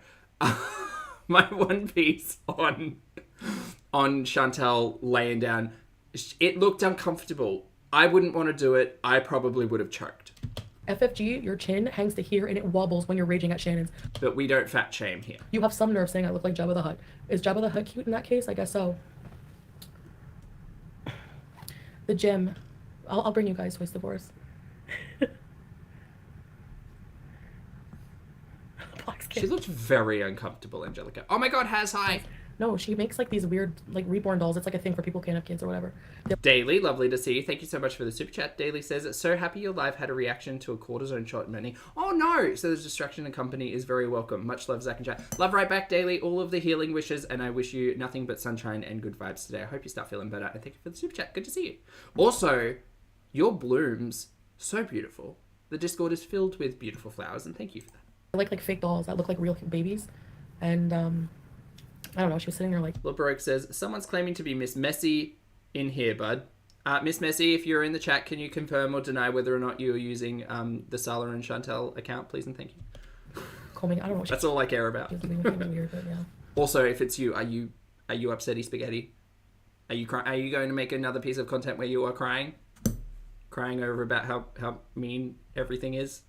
Speaker 1: My one piece on Chantal laying down. It looked uncomfortable. I wouldn't want to do it. I probably would have choked.
Speaker 2: FFG, your chin hangs to here and it wobbles when you're raging at Shannon's.
Speaker 1: But we don't fat shame here.
Speaker 2: You have some nerve saying I look like Jabba the Hutt. Is Jabba the Hutt cute in that case? I guess so. The gym. I'll bring you guys Twice Divorce.
Speaker 1: She looked very uncomfortable, Angelica. Oh my god, hi.
Speaker 2: No, she makes like these weird like reborn dolls. It's like a thing for people who can't have kids or whatever.
Speaker 1: Daily, lovely to see you. Thank you so much for the super chat. Daily says, so happy your live had a reaction to a cortisone shot, Manny. Oh no! So the distraction and company is very welcome. Much love, Zach and Jack. Love right back, Daily. All of the healing wishes, and I wish you nothing but sunshine and good vibes today. I hope you start feeling better, and thank you for the super chat. Good to see you. Also, your blooms, so beautiful. The Discord is filled with beautiful flowers, and thank you for that.
Speaker 2: I like fake dolls that look like real babies, and I don't know. She was sitting there like.
Speaker 1: Lil Baroque says someone's claiming to be Miss Messy in here, bud. Miss Messy, if you're in the chat, can you confirm or deny whether or not you are using the Sala and Chantel account, please and thank you.
Speaker 2: Combing, I don't know.
Speaker 1: That's all I care about.
Speaker 2: Weird, but yeah.
Speaker 1: Also, if it's you, are you upsetty spaghetti? Are you going to make another piece of content where you are crying over about how mean everything is?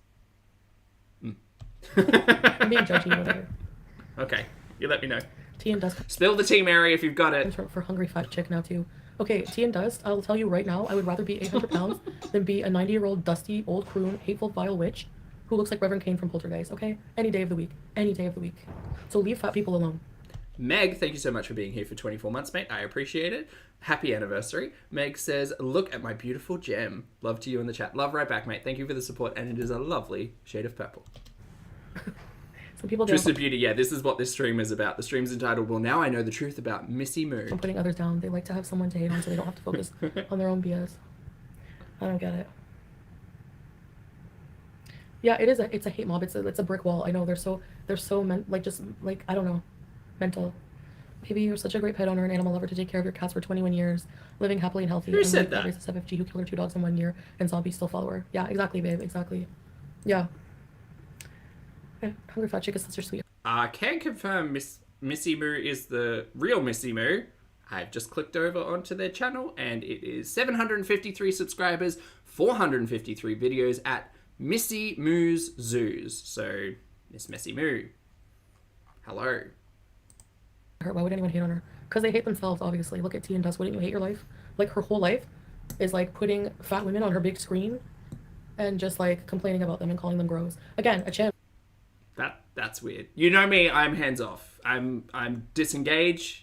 Speaker 2: I'm being judgy over here.
Speaker 1: Okay, you let me know.
Speaker 2: Tea and Dust.
Speaker 1: Spill the tea, Mary, if you've got it.
Speaker 2: For hungry fat chick now too. Okay, Tea and Dust. I'll tell you right now, I would rather be 800 pounds than be a 90-year-old dusty old croon, hateful vile witch who looks like Reverend Kane from Poltergeist. Okay, any day of the week. So leave fat people alone.
Speaker 1: Meg, thank you so much for being here for 24 months, mate. I appreciate it. Happy anniversary. Meg says, look at my beautiful gem. Love to you in the chat. Love right back, mate. Thank you for the support, and it is a lovely shade of purple.
Speaker 2: Some people
Speaker 1: Twisted Beauty, yeah, this is what this stream is about. The stream's entitled, well, now I know the truth about Missy Moo.
Speaker 2: I'm putting others down. They like to have someone to hate on so they don't have to focus on their own BS. I don't get it. Yeah, it's a hate mob. It's a brick wall. I know they're so I don't know, mental. Maybe you're such a great pet owner and animal lover to take care of your cats for 21 years, living happily and healthy.
Speaker 1: Who said that?
Speaker 2: Racist FFG who killed her 2 dogs in 1 year and zombie still follow her. Yeah, exactly, babe. Exactly. Yeah. Hungry fat chick is such a sweet.
Speaker 1: I can confirm Missy Moo is the real Missy Moo. I've just clicked over onto their channel and it is 753 subscribers, 453 videos at Missy Moo's Zoos. So, Miss Missy Moo, hello.
Speaker 2: Why would anyone hate on her? Because they hate themselves, obviously. Look at Tea and Dust. Wouldn't you hate your life? Like, her whole life is like putting fat women on her big screen and just like complaining about them and calling them gross. Again, a channel.
Speaker 1: That's weird. You know me, I'm hands off. I'm disengaged.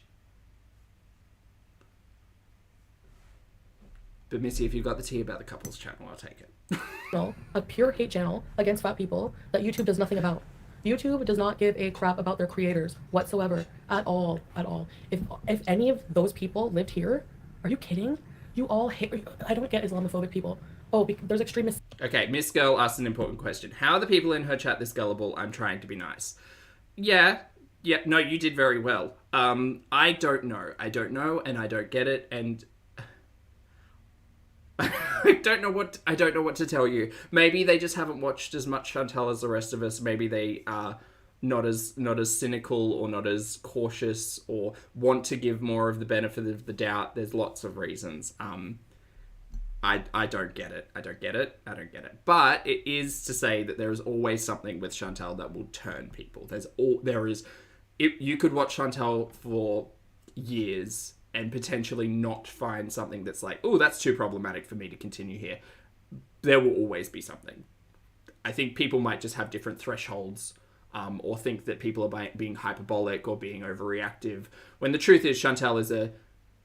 Speaker 1: But Missy, if you've got the tea about the couples channel, I'll take it.
Speaker 2: No, a pure hate channel against fat people that YouTube does nothing about. YouTube does not give a crap about their creators whatsoever. At all. If any of those people lived here, are you kidding? You all hate. I don't get Islamophobic people. Oh, there's extremists.
Speaker 1: Okay, Miss Girl asked an important question. How are the people in her chat this gullible? I'm trying to be nice. Yeah, no, you did very well. I don't know, and I don't get it, and I don't know what to tell you. Maybe they just haven't watched as much Chantal as the rest of us. Maybe they are not as cynical or not as cautious or want to give more of the benefit of the doubt. There's lots of reasons. I don't get it. I don't get it. I don't get it. But it is to say that there is always something with Chantal that will turn people. You could watch Chantal for years and potentially not find something that's like, oh, that's too problematic for me to continue here. There will always be something. I think people might just have different thresholds, or think that people are being hyperbolic or being overreactive, when the truth is Chantal is a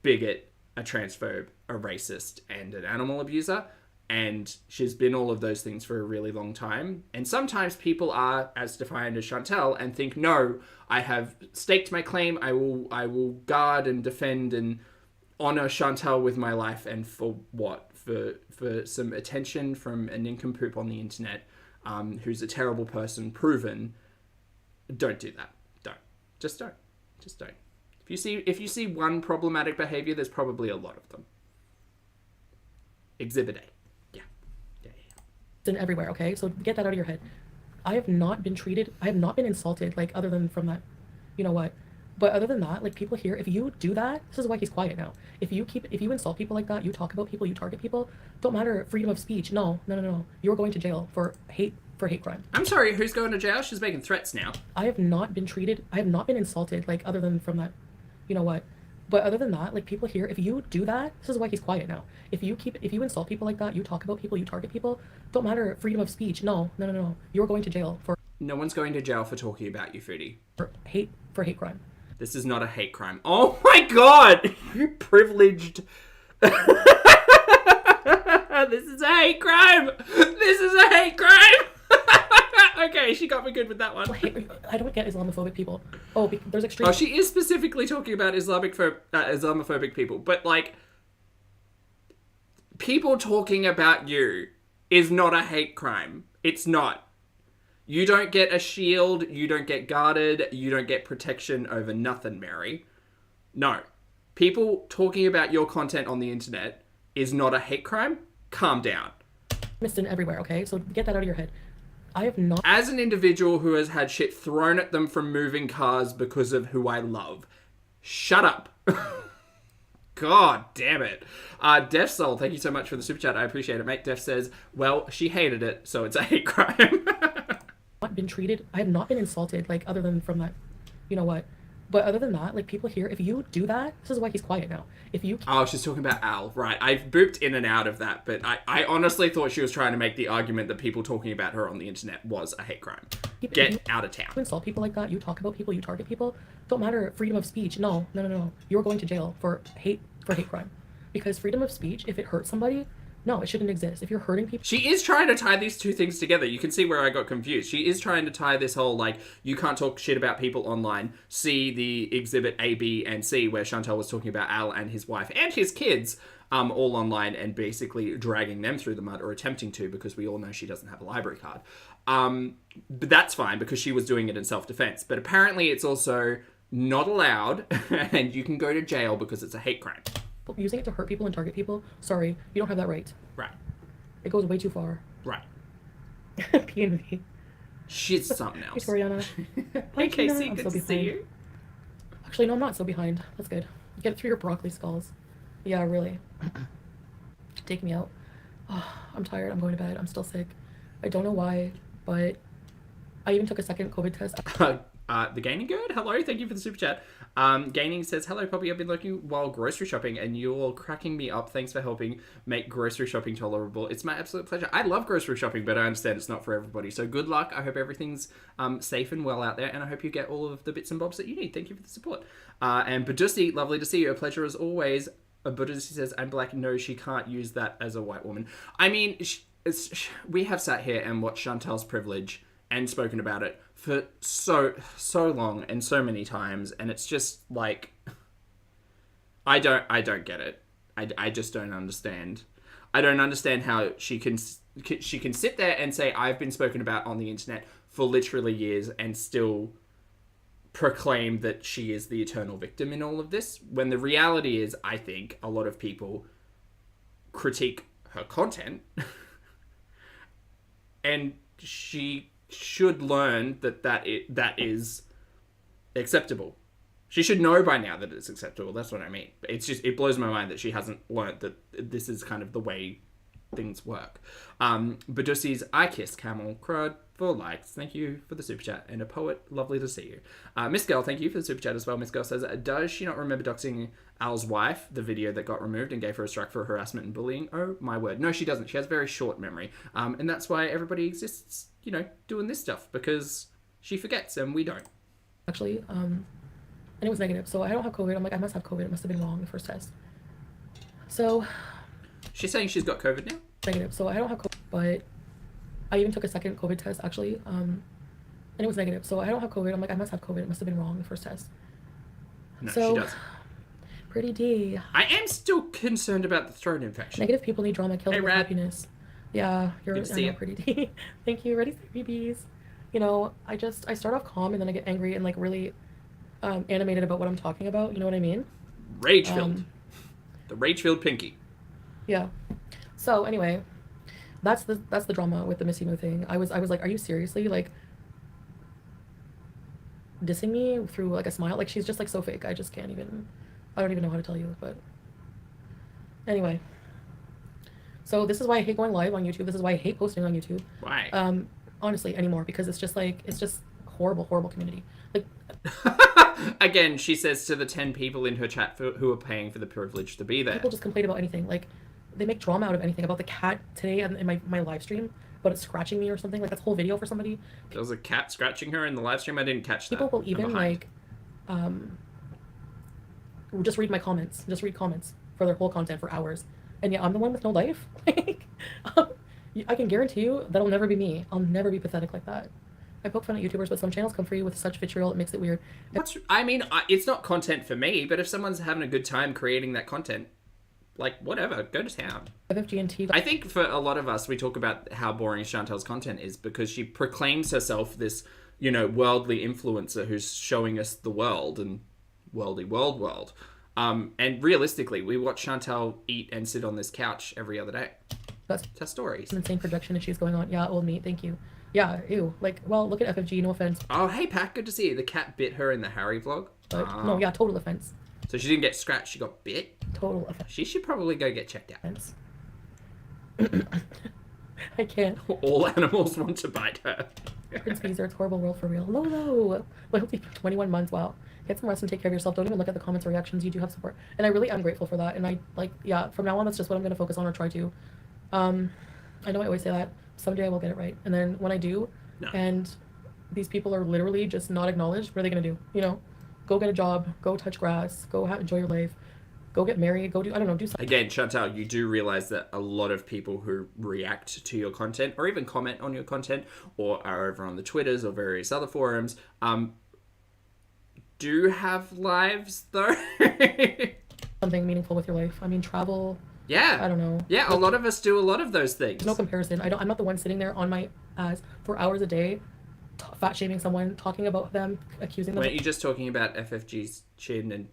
Speaker 1: bigot, a transphobe, a racist, and an animal abuser. And she's been all of those things for a really long time. And sometimes people are as defined as Chantal and think, no, I have staked my claim. I will guard and defend and honor Chantal with my life. And for what? For some attention from a nincompoop on the internet, who's a terrible person, proven. Don't do that. Don't. Just don't. Just don't. If you see one problematic behavior, there's probably a lot of them. Exhibit A. Yeah.
Speaker 2: And everywhere, okay? So get that out of your head. I have not been insulted, like, other than from that, you know what? But other than that, like, people here, if you do that, this is why he's quiet now. If you insult people like that, you talk about people, you target people, don't matter freedom of speech. No. You're going to jail for hate crime.
Speaker 1: I'm sorry, who's going to jail? She's making threats now.
Speaker 2: I have not been insulted, like, other than from that, you know what? But other than that, like, people here, if you do that, this is why he's quiet now. If you insult people like that, you talk about people, you target people, don't matter freedom of speech. No. You're going to jail for.
Speaker 1: No one's going to jail for talking about you, Foodie.
Speaker 2: For hate crime.
Speaker 1: This is not a hate crime. Oh my god! You privileged. This is a hate crime! This is a hate crime! Okay, she got me good with that one.
Speaker 2: I don't get Islamophobic people. Oh, there's extreme.
Speaker 1: Oh, she is specifically talking about Islamophobic people, but like, people talking about you is not a hate crime. It's not. You don't get a shield. You don't get guarded. You don't get protection over nothing, Mary. No. People talking about your content on the internet is not a hate crime. Calm down.
Speaker 2: Missing everywhere, okay? So get that out of your head. I have not.
Speaker 1: As an individual who has had shit thrown at them from moving cars because of who I love, shut up. God damn it. Def Soul, thank you so much for the super chat. I appreciate it, mate. Def says, well, she hated it, so it's a hate crime.
Speaker 2: I have not been insulted, like, other than from that, you know what? But other than that, like, people here, if you do that, this is why he's quiet now. Oh,
Speaker 1: she's talking about Al. Right. I've booped in and out of that, but I honestly thought she was trying to make the argument that people talking about her on the internet was a hate crime. Get out of town.
Speaker 2: You insult people like that, you talk about people, you target people, don't matter freedom of speech. No. You're going to jail for hate crime. Because freedom of speech, if it hurts somebody, no, it shouldn't exist. If you're hurting people...
Speaker 1: She is trying to tie these two things together. You can see where I got confused. She is trying to tie this whole, like, you can't talk shit about people online. See the exhibit A, B, and C, where Chantal was talking about Al and his wife and his kids all online and basically dragging them through the mud, or attempting to, because we all know she doesn't have a library card. But that's fine, because she was doing it in self-defense. But apparently it's also not allowed, and you can go to jail because it's a hate crime.
Speaker 2: Using it to hurt people and target people, sorry, you don't have that right.
Speaker 1: Right.
Speaker 2: It goes way too far.
Speaker 1: Right.
Speaker 2: P&V.
Speaker 1: She's something else.
Speaker 2: Hey, Toriana.
Speaker 1: Hey, Casey, good to see you.
Speaker 2: Actually, no, I'm not so behind. That's good. Get it through your broccoli skulls. Yeah, really. Take me out. Oh, I'm tired. I'm going to bed. I'm still sick. I don't know why, but I even took a second COVID test.
Speaker 1: The Gaining Good, hello, thank you for the super chat. Gaining says, hello Poppy, I've been looking while grocery shopping and you're all cracking me up. Thanks for helping make grocery shopping tolerable. It's my absolute pleasure. I love grocery shopping, but I understand it's not for everybody. So good luck. I hope everything's safe and well out there, and I hope you get all of the bits and bobs that you need. Thank you for the support. And Badusi, lovely to see you. A pleasure as always. Badusi says, I'm black. No, she can't use that as a white woman. I mean, we have sat here and watched Chantal's privilege and spoken about it for so long and so many times, and it's just like, I don't get it. I just don't understand. I don't understand how she can sit there and say I've been spoken about on the internet for literally years and still proclaim that she is the eternal victim in all of this, when the reality is, I think a lot of people critique her content and she should learn that is acceptable. She should know by now that it's acceptable. That's what I mean. It's just, it blows my mind that she hasn't learnt that this is kind of the way things work. Badussi's I Kiss Camel Crud for likes. Thank you for the super chat. And a poet, lovely to see you. Miss Girl, thank you for the super chat as well. Miss Girl says, does she not remember doxing Al's wife, the video that got removed and gave her a strike for harassment and bullying? Oh my word. No, she doesn't. She has very short memory. And that's why everybody exists, you know, doing this stuff, because she forgets and we don't.
Speaker 2: Actually, and it was negative. So I don't have COVID. I'm like, I must have COVID. It must have been wrong the first test. So
Speaker 1: She's saying she's got COVID now?
Speaker 2: Negative. So I don't have COVID, but I even took a second COVID test actually. And it was negative. So I don't have COVID. I'm like, I must have COVID. It must have been wrong the first test.
Speaker 1: No,
Speaker 2: so,
Speaker 1: she doesn't.
Speaker 2: Pretty D.
Speaker 1: I am still concerned about the throat infection.
Speaker 2: Negative people need drama, kill them with
Speaker 1: Rad.
Speaker 2: happiness. Yeah, you're pretty D. Thank you. Ready, babies. You know, I start off calm and then I get angry and like really animated about what I'm talking about. You know what I mean?
Speaker 1: Rage-filled. The rage-filled pinky.
Speaker 2: Yeah. So anyway, that's the drama with the Missy Moo thing. I was like, are you seriously like dissing me through like a smile? Like, she's just like so fake. I just can't even. I don't even know how to tell you. But anyway, so this is why I hate going live on YouTube. This is why I hate posting on YouTube.
Speaker 1: Why?
Speaker 2: Honestly, anymore, because it's just horrible community. Like.
Speaker 1: Again, she says to the 10 people in her chat who are paying for the privilege to be there.
Speaker 2: People just complain about anything. Like, they make drama out of anything. About the cat today in my live stream, but it's scratching me or something. Like, that's a whole video for somebody.
Speaker 1: There was a cat scratching her in the live stream? I didn't catch that.
Speaker 2: People will even, like, just read my comments. Just read comments for their whole content for hours. And yeah, I'm the one with no life. Like, I can guarantee you that'll never be me. I'll never be pathetic like that. I poke fun at YouTubers, but some channels come for you with such vitriol, it makes it weird.
Speaker 1: It's not content for me, but if someone's having a good time creating that content, like, whatever, go to town.
Speaker 2: FFG&T.
Speaker 1: I think for a lot of us, we talk about how boring Chantel's content is because she proclaims herself this, you know, worldly influencer who's showing us the world and world. And realistically, we watch Chantel eat and sit on this couch every other day. That's her stories.
Speaker 2: Some insane projection issues going on. Yeah, old meat, thank you. Yeah, ew. Like, well, look at FFG, no offense.
Speaker 1: Oh, hey, Pat, good to see you. The cat bit her in the Harry vlog.
Speaker 2: But, no, yeah, total offense.
Speaker 1: So she didn't get scratched, she got bit?
Speaker 2: Total offense.
Speaker 1: She should probably go get checked out.
Speaker 2: I can't.
Speaker 1: All animals want to bite her.
Speaker 2: Prince Beezer, it's horrible world for real. Lolo! Loyalty for 21 months, wow. Get some rest and take care of yourself. Don't even look at the comments or reactions. You do have support. And I really am grateful for that. And I, like, yeah, from now on, that's just what I'm going to focus on or try to. I know I always say that. Someday I will get it right. And then when I do, and these people are literally just not acknowledged, what are they going to do? You know, go get a job, go touch grass, go enjoy your life, go get married, go do, I don't know, do something.
Speaker 1: Again, Chantal, you do realize that a lot of people who react to your content or even comment on your content or are over on the Twitters or various other forums, do have lives, though.
Speaker 2: Something meaningful with your life. I mean, travel.
Speaker 1: Yeah.
Speaker 2: I don't know.
Speaker 1: Yeah, a lot of us do a lot of those things.
Speaker 2: There's no comparison. I'm not the one sitting there on my ass for hours a day, fat shaming someone, talking about them, accusing them.
Speaker 1: Weren't you just talking about FFG's chin and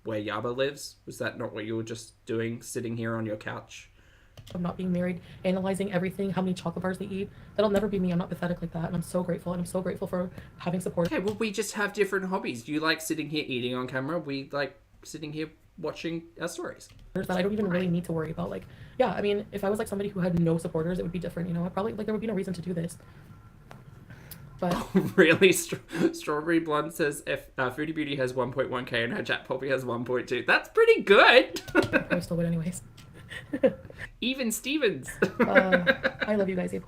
Speaker 1: where Yaba lives? Was that not what you were just doing, sitting here on your couch?
Speaker 2: Of not being married, analyzing everything, how many chocolate bars they eat. That'll never be me. I'm not pathetic like that. And I'm so grateful. And I'm so grateful for having support.
Speaker 1: Okay, well, we just have different hobbies. You like sitting here eating on camera. We like sitting here watching our stories.
Speaker 2: That I don't even really need to worry about. Like, yeah, I mean, if I was like somebody who had no supporters, it would be different, you know. I probably, like, there would be no reason to do this. But
Speaker 1: really, Strawberry Blonde says Foodie Beauty has 1.1k and her chat Pulpy has 1.2. That's pretty good.
Speaker 2: I still would anyways.
Speaker 1: Even Stevens.
Speaker 2: I love you guys, A+.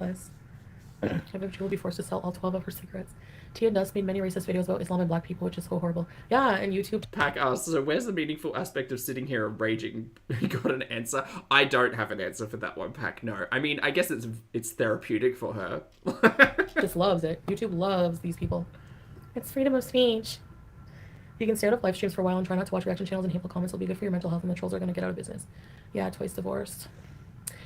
Speaker 2: She will be forced to sell all 12 of her cigarettes. Tia Dust made many racist videos about Islam and black people, which is so horrible. Yeah, and YouTube.
Speaker 1: Pack asks, so where's the meaningful aspect of sitting here and raging? You got an answer? I don't have an answer for that one, Pack. No. I mean, I guess it's therapeutic for her.
Speaker 2: Just loves it. YouTube loves these people. It's freedom of speech. You can stay out of live streams for a while and try not to watch reaction channels and hateful comments. Will be good for your mental health, and the trolls are going to get out of business. Yeah, twice divorced.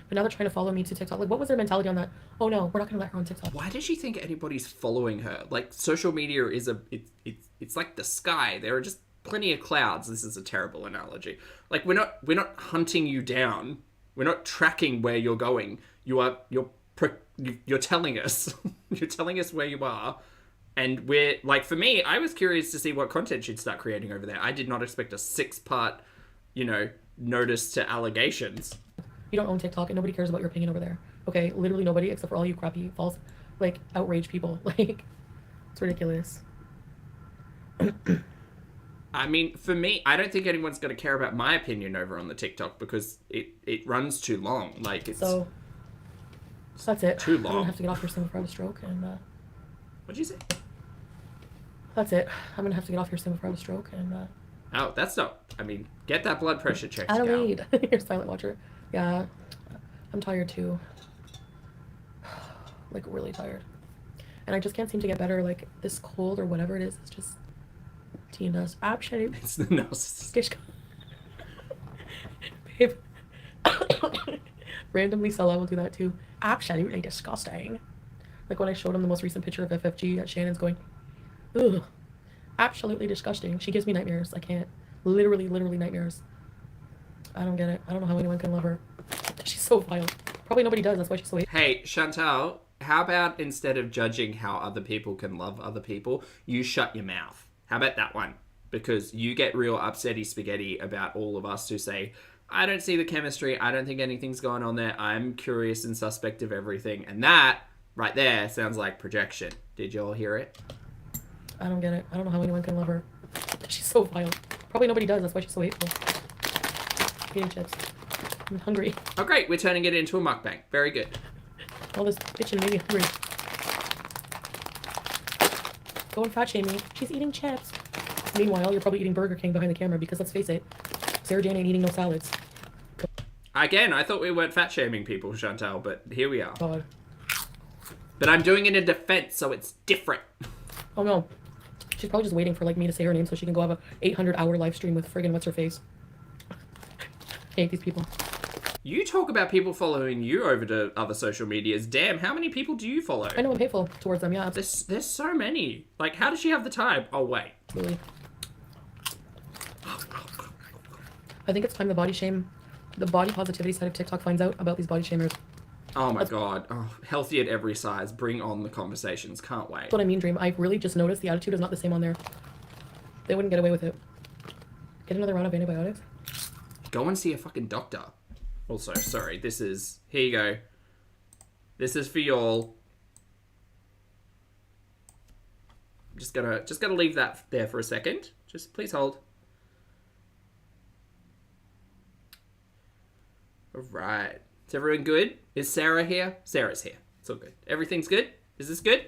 Speaker 2: But now they're trying to follow me to TikTok. Like, what was their mentality on that? Oh no, we're not gonna let her on TikTok.
Speaker 1: Why does she think anybody's following her? Like, social media is it's like the sky. There are just plenty of clouds. This is a terrible analogy. Like, we're not hunting you down. We're not tracking where you're going. You're telling us. You're telling us where you are, And we're, like, for me, I was curious to see what content she'd start creating over there. I did not expect a 6-part, notice to allegations.
Speaker 2: You don't own TikTok and nobody cares about your opinion over there. Okay, literally nobody except for all you crappy, false, like, outraged people. Like, it's ridiculous.
Speaker 1: I mean, for me, I don't think anyone's going to care about my opinion over on the TikTok because it runs too long. Like, it's
Speaker 2: so that's it.
Speaker 1: too long.
Speaker 2: I'm gonna have to get off here soon before I have a stroke, and
Speaker 1: What'd you say?
Speaker 2: that's it. I'm gonna have to get off here soon before I have a stroke, and
Speaker 1: Oh, that's not... I mean, get that blood pressure checked out.
Speaker 2: Adelaide, you're a silent watcher. Yeah, I'm tired too. Like, really tired. And I just can't seem to get better. Like, this cold or whatever it is, it's just Tina's absolute.
Speaker 1: It's the narcissist.
Speaker 2: Babe. Randomly, Sella will do that too. Absolutely disgusting. Like when I showed him the most recent picture of FFG at Shannon's going, ugh, absolutely disgusting. She gives me nightmares. I can't. Literally nightmares. I don't get it. I don't know how anyone can love her. She's so vile. Probably nobody does. That's why she's so hate.
Speaker 1: Hey, Chantal, how about instead of judging how other people can love other people, you shut your mouth? How about that one? Because you get real upsetty spaghetti about all of us who say, I don't see the chemistry. I don't think anything's going on there. I'm curious and suspect of everything. And that right there sounds like projection. Did you all hear it?
Speaker 2: I don't get it. I don't know how anyone can love her. She's so vile. Probably nobody does. That's why she's so hateful. Eating chips. I'm hungry.
Speaker 1: Oh, great. We're turning it into a mukbang. Very good.
Speaker 2: All this bitching made me hungry. Go and fat shame me. She's eating chips. Meanwhile, you're probably eating Burger King behind the camera because, let's face it, Sarah Jane ain't eating no salads.
Speaker 1: Again, I thought we weren't fat-shaming people, Chantal, but here we are.
Speaker 2: God.
Speaker 1: But I'm doing it in defense, so it's different.
Speaker 2: Oh no. She's probably just waiting for like me to say her name so she can go have a 800-hour live stream with friggin' what's her face. I hate these people.
Speaker 1: You talk about people following you over to other social medias. Damn, how many people do you follow?
Speaker 2: I know I'm hateful towards them, yeah.
Speaker 1: There's so many. Like, how does she have the time? Oh, wait.
Speaker 2: Really. I think it's time the body positivity side of TikTok finds out about these body shamers.
Speaker 1: Oh my god. Oh, healthy at every size. Bring on the conversations. Can't wait.
Speaker 2: That's what I mean, Dream. I really just noticed the attitude is not the same on there. They wouldn't get away with it. Get another round of antibiotics.
Speaker 1: Go and see a fucking doctor. Also, sorry, this is... Here you go. This is for y'all. Just gotta leave that there for a second. Just please hold. Alright. Is everyone good? Is Sarah here? Sarah's here. It's all good. Everything's good? Is this good?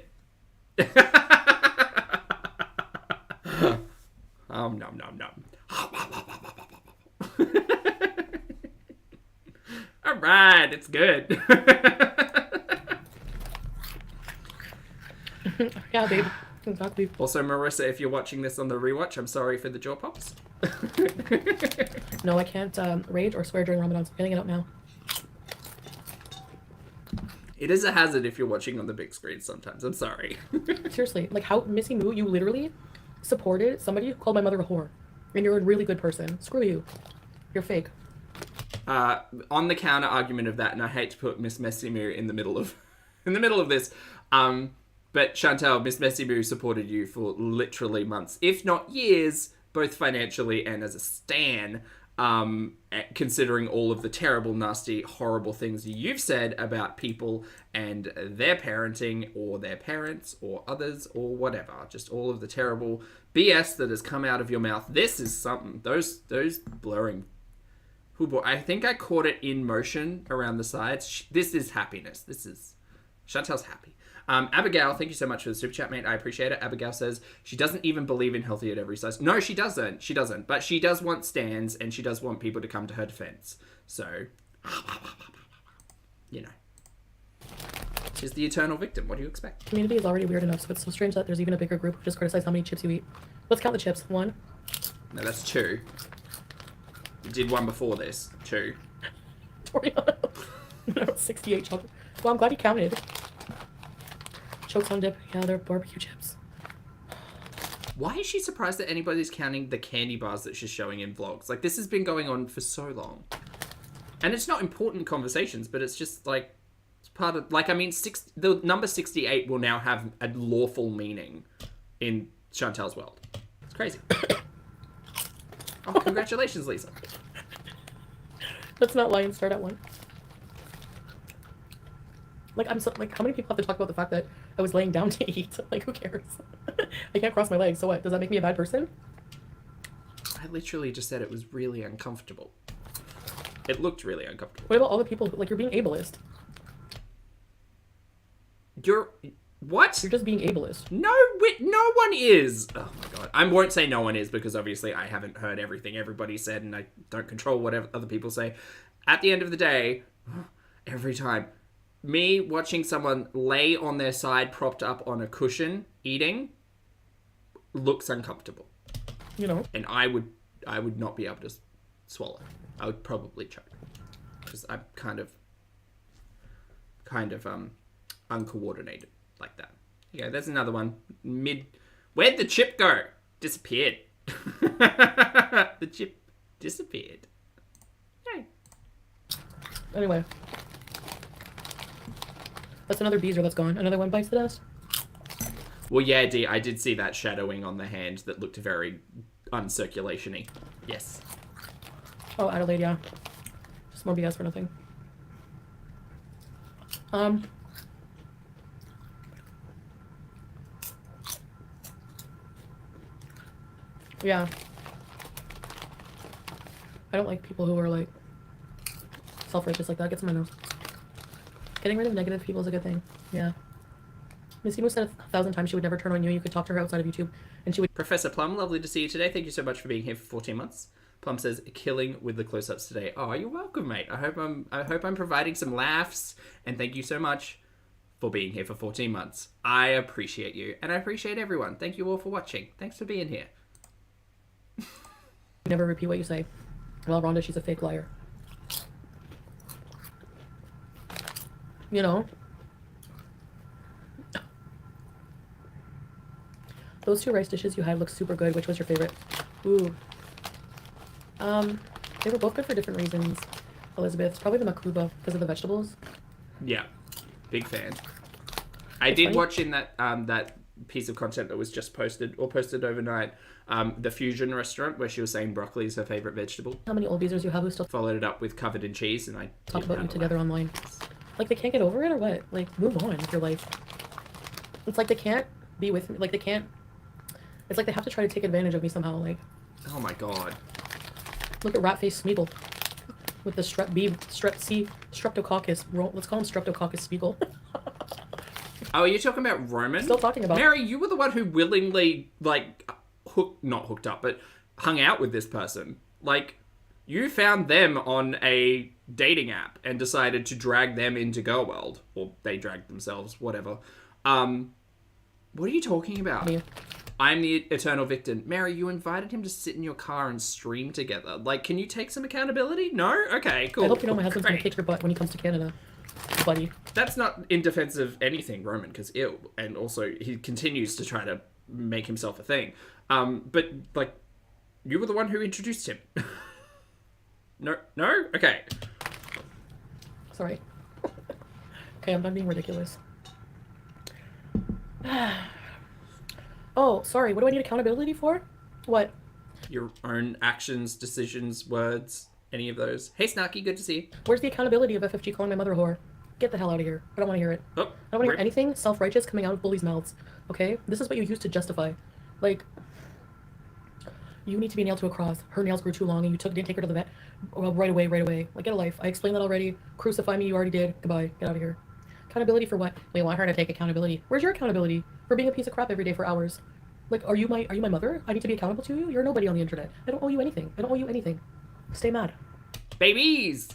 Speaker 1: Nom nom nom. Alright, it's good.
Speaker 2: Yeah, babe. Exactly.
Speaker 1: Also, Marissa, if you're watching this on the rewatch, I'm sorry for the jaw pops.
Speaker 2: No, I can't rage or swear during Ramadan, so I'm getting it out now.
Speaker 1: It is a hazard if you're watching on the big screen sometimes. I'm sorry.
Speaker 2: Seriously, like how, Missy Moo, you literally supported somebody who called my mother a whore. And you're a really good person. Screw you. You're fake.
Speaker 1: On the counter argument of that, and I hate to put Miss Messy Moo in the middle of this, but Chantal, Miss Messy Moo supported you for literally months, if not years, both financially and as a stan, considering all of the terrible, nasty, horrible things you've said about people and their parenting or their parents or others or whatever. Just all of the terrible BS that has come out of your mouth. This is something. Those blurring. I think I caught it in motion around the sides. This is happiness. This is... Chantal's happy. Abigail, thank you so much for the super chat, mate. I appreciate it. Abigail says she doesn't even believe in healthy at every size. No, she doesn't. She doesn't. But she does want stands, and she does want people to come to her defense. So, you know. She's the eternal victim. What do you expect?
Speaker 2: Community is already weird enough, so it's so strange that there's even a bigger group who just criticize how many chips you eat. Let's count the chips. 1.
Speaker 1: No, that's 2. You did one before this. 2.
Speaker 2: No, 68 chocolate. Well, I'm glad you counted. Chokes on dip. Yeah, they're barbecue chips.
Speaker 1: Why is she surprised that anybody's counting the candy bars that she's showing in vlogs? Like, this has been going on for so long. And it's not important conversations, but it's just, like, it's part of... Like, I mean, the number 68 will now have a lawful meaning in Chantel's world. It's crazy. Oh, congratulations, Lisa.
Speaker 2: Let's not lie and start at 1. Like, I'm so, like, how many people have to talk about the fact that I was laying down to eat? Like, who cares? I can't cross my legs, so what? Does that make me a bad person?
Speaker 1: I literally just said it was really uncomfortable. It looked really uncomfortable.
Speaker 2: What about all the people, like, you're being ableist?
Speaker 1: You're... What?
Speaker 2: You're just being ableist.
Speaker 1: No, no one is. Oh my god. I won't say no one is because obviously I haven't heard everything everybody said and I don't control whatever other people say. At the end of the day, every time, me watching someone lay on their side propped up on a cushion eating looks uncomfortable.
Speaker 2: You know?
Speaker 1: And I would not be able to swallow. I would probably choke. Because I'm kind of uncoordinated like that. Yeah, there's another one. Where'd the chip go? Disappeared. The chip disappeared. Hey.
Speaker 2: Anyway. That's another beezer that's gone. Another one bites the dust.
Speaker 1: Well, yeah, Dee, I did see that shadowing on the hand that looked very uncirculation-y. Yes.
Speaker 2: Oh, Adelaide, yeah. Just more BS for nothing. Yeah. I don't like people who are, like, self-righteous like that. Gets in my nose. Getting rid of negative people is a good thing. Yeah. Missy Moo said 1,000 times she would never turn on you. You could talk to her outside of YouTube, and she would...
Speaker 1: Professor Plum, lovely to see you today. Thank you so much for being here for 14 months. Plum says, killing with the close-ups today. Oh, you're welcome, mate. I hope I'm providing some laughs, and thank you so much for being here for 14 months. I appreciate you, and I appreciate everyone. Thank you all for watching. Thanks for being here.
Speaker 2: never repeat what you say. Well, Rhonda, she's a fake liar. You know? Those 2 rice dishes you had look super good. Which was your favorite? Ooh. They were both good for different reasons, Elizabeth. Probably the makuba because of the vegetables.
Speaker 1: Yeah. Big fan. I did watch in that that piece of content that was just posted overnight, the fusion restaurant where she was saying broccoli is her favorite vegetable.
Speaker 2: How many old beezers you have who still
Speaker 1: Followed it up with covered in cheese, and I
Speaker 2: talk about you together online? Like, they can't get over it or what? Like, move on with your life. It's like they can't be with me. Like, they can't... It's like they have to try to take advantage of me somehow. Like,
Speaker 1: oh my god.
Speaker 2: Look at rat-faced Smeagol. With the strep B, strep C, streptococcus. Let's call him streptococcus Smeagol.
Speaker 1: Oh, are you talking about Roman?
Speaker 2: Still talking about...
Speaker 1: Mary, you were the one who willingly, like, not hooked up, but hung out with this person. Like, you found them on a dating app and decided to drag them into Girl World. Or they dragged themselves, whatever. What are you talking about?
Speaker 2: Me.
Speaker 1: I'm the eternal victim. Mary, you invited him to sit in your car and stream together. Like, can you take some accountability? No? Okay, cool.
Speaker 2: I hope you know my husband's gonna kick your butt when he comes to Canada, buddy.
Speaker 1: That's not in defense of anything, Roman, because ew. And also, he continues to try to make himself a thing. But, like, you were the one who introduced him. No? Okay.
Speaker 2: Sorry. Okay, I'm done being ridiculous. Oh, sorry. What do I need accountability for? What?
Speaker 1: Your own actions, decisions, words, any of those. Hey, Snarky, good to see you.
Speaker 2: Where's the accountability of FFG calling my mother a whore? Get the hell out of here. I don't want to hear it.
Speaker 1: Oh,
Speaker 2: I don't want to hear anything self-righteous coming out of bullies' mouths. Okay? This is what you use to justify. Like, you need to be nailed to a cross. Her nails grew too long and you didn't take her to the vet. Well, right away. Like, get a life. I explained that already. Crucify me, you already did. Goodbye. Get out of here. Accountability for what? We want her to take accountability. Where's your accountability? For being a piece of crap every day for hours. Like, are you my mother? I need to be accountable to you? You're nobody on the internet. I don't owe you anything. Stay mad.
Speaker 1: Babies!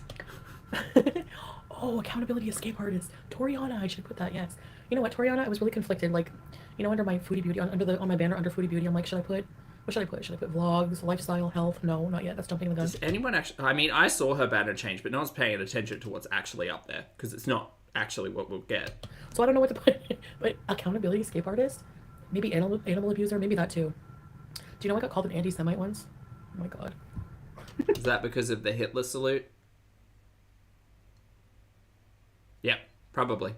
Speaker 2: Oh, accountability escape artist. Toriana, I should put that, yes. You know what, Toriana, I was really conflicted. Like, you know, under my Foodie Beauty, on my banner under Foodie Beauty, I'm like, what should I put? Should I put vlogs, lifestyle, health? No, not yet. That's jumping the gun.
Speaker 1: Does anyone actually... I mean, I saw her banner change, but no one's paying attention to what's actually up there, because it's not actually what we'll get.
Speaker 2: So I don't know what to put. But accountability escape artist? Maybe animal abuser? Maybe that too. Do you know I got called an anti-Semite once? Oh my god.
Speaker 1: Is that because of the Hitler salute? Yeah, probably.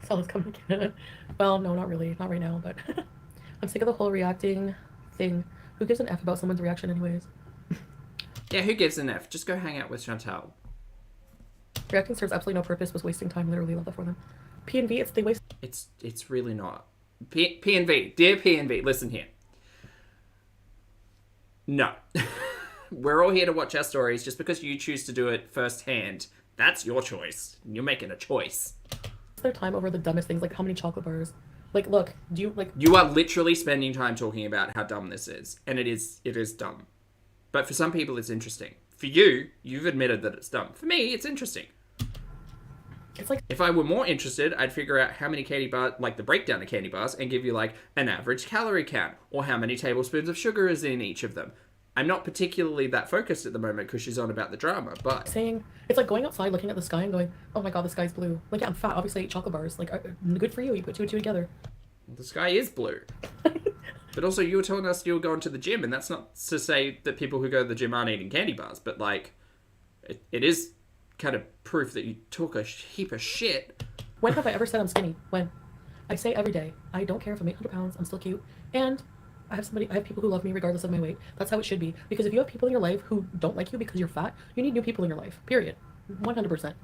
Speaker 2: Sal's coming to Canada. Well, no, not really. Not right now, but I'm sick of the whole reacting thing. Who gives an F about someone's reaction anyways?
Speaker 1: Yeah, who gives an F? Just go hang out with Chantal.
Speaker 2: Reacting serves absolutely no purpose, was wasting time, literally love that for them. P and V, they waste...
Speaker 1: It's really not. P and V, dear P and V, listen here. No. We're all here to watch our stories. Just because you choose to do it firsthand, that's your choice. You're making a choice.
Speaker 2: Their time over the dumbest things, like how many chocolate bars. Like, look, do you, like...
Speaker 1: You are literally spending time talking about how dumb this is. And it is dumb. But for some people, it's interesting. For you, you've admitted that it's dumb. For me, it's interesting.
Speaker 2: It's like...
Speaker 1: If I were more interested, I'd figure out how many candy bars, like the breakdown of candy bars, and give you like an average calorie count. Or how many tablespoons of sugar is in each of them. I'm not particularly that focused at the moment because she's on about the drama, but...
Speaker 2: Saying... It's like going outside, looking at the sky and going, oh my god, the sky's blue. Like, yeah, I'm fat. Obviously, I eat chocolate bars. Like, good for you. You put two and two together.
Speaker 1: The sky is blue. But also, you were telling us you were going to the gym, and that's not to say that people who go to the gym aren't eating candy bars, but, like, it is kind of proof that you took a heap of shit.
Speaker 2: When have I ever said I'm skinny? When? I say every day. I don't care if I'm 800 pounds. I'm still cute. And I have people who love me regardless of my weight. That's how it should be. Because if you have people in your life who don't like you because you're fat, you need new people in your life. Period. 100%.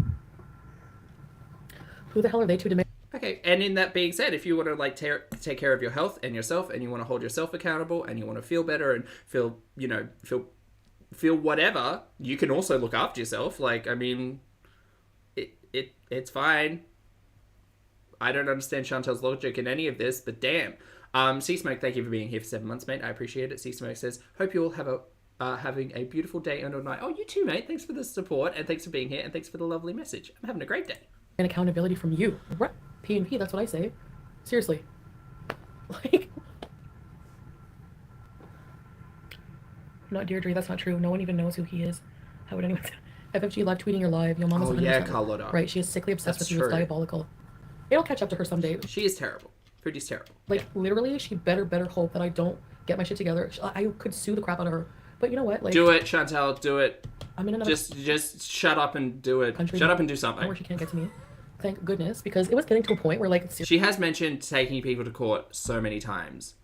Speaker 2: Who the hell are they to demand?
Speaker 1: Okay, and in that being said, if you want to like take care of your health and yourself, and you want to hold yourself accountable, and you want to feel better and feel whatever, you can also look after yourself. Like, I mean, it's fine. I don't understand Chantal's logic in any of this, but damn. Sea Smoke, thank you for being here for 7 months, mate. I appreciate it. Sea Smoke says, hope you all have having a beautiful day and a night. Oh, you too, mate. Thanks for the support, and thanks for being here, and thanks for the lovely message. I'm having a great day.
Speaker 2: And accountability from you. What? P and P, that's what I say. Seriously. Like... Not Deirdre, that's not true. No one even knows who he is. How would anyone... FFG live tweeting your live. Your mom is 100%
Speaker 1: Carlotta.
Speaker 2: right. She is sickly obsessed
Speaker 1: That's
Speaker 2: with you. It's
Speaker 1: true.
Speaker 2: diabolical. It'll catch up to her someday.
Speaker 1: She is terrible. Foodie's terrible.
Speaker 2: Like, literally, she better hope that I don't get my shit together. I could sue the crap out of her. But you know what? Like,
Speaker 1: do it, Chantal. Do it.
Speaker 2: I'm in another
Speaker 1: just shut up and do it.
Speaker 2: country.
Speaker 1: Shut up and do something.
Speaker 2: Where she can't get to me. Thank goodness, because it was getting to a point where, like,
Speaker 1: She has mentioned taking people to court so many times.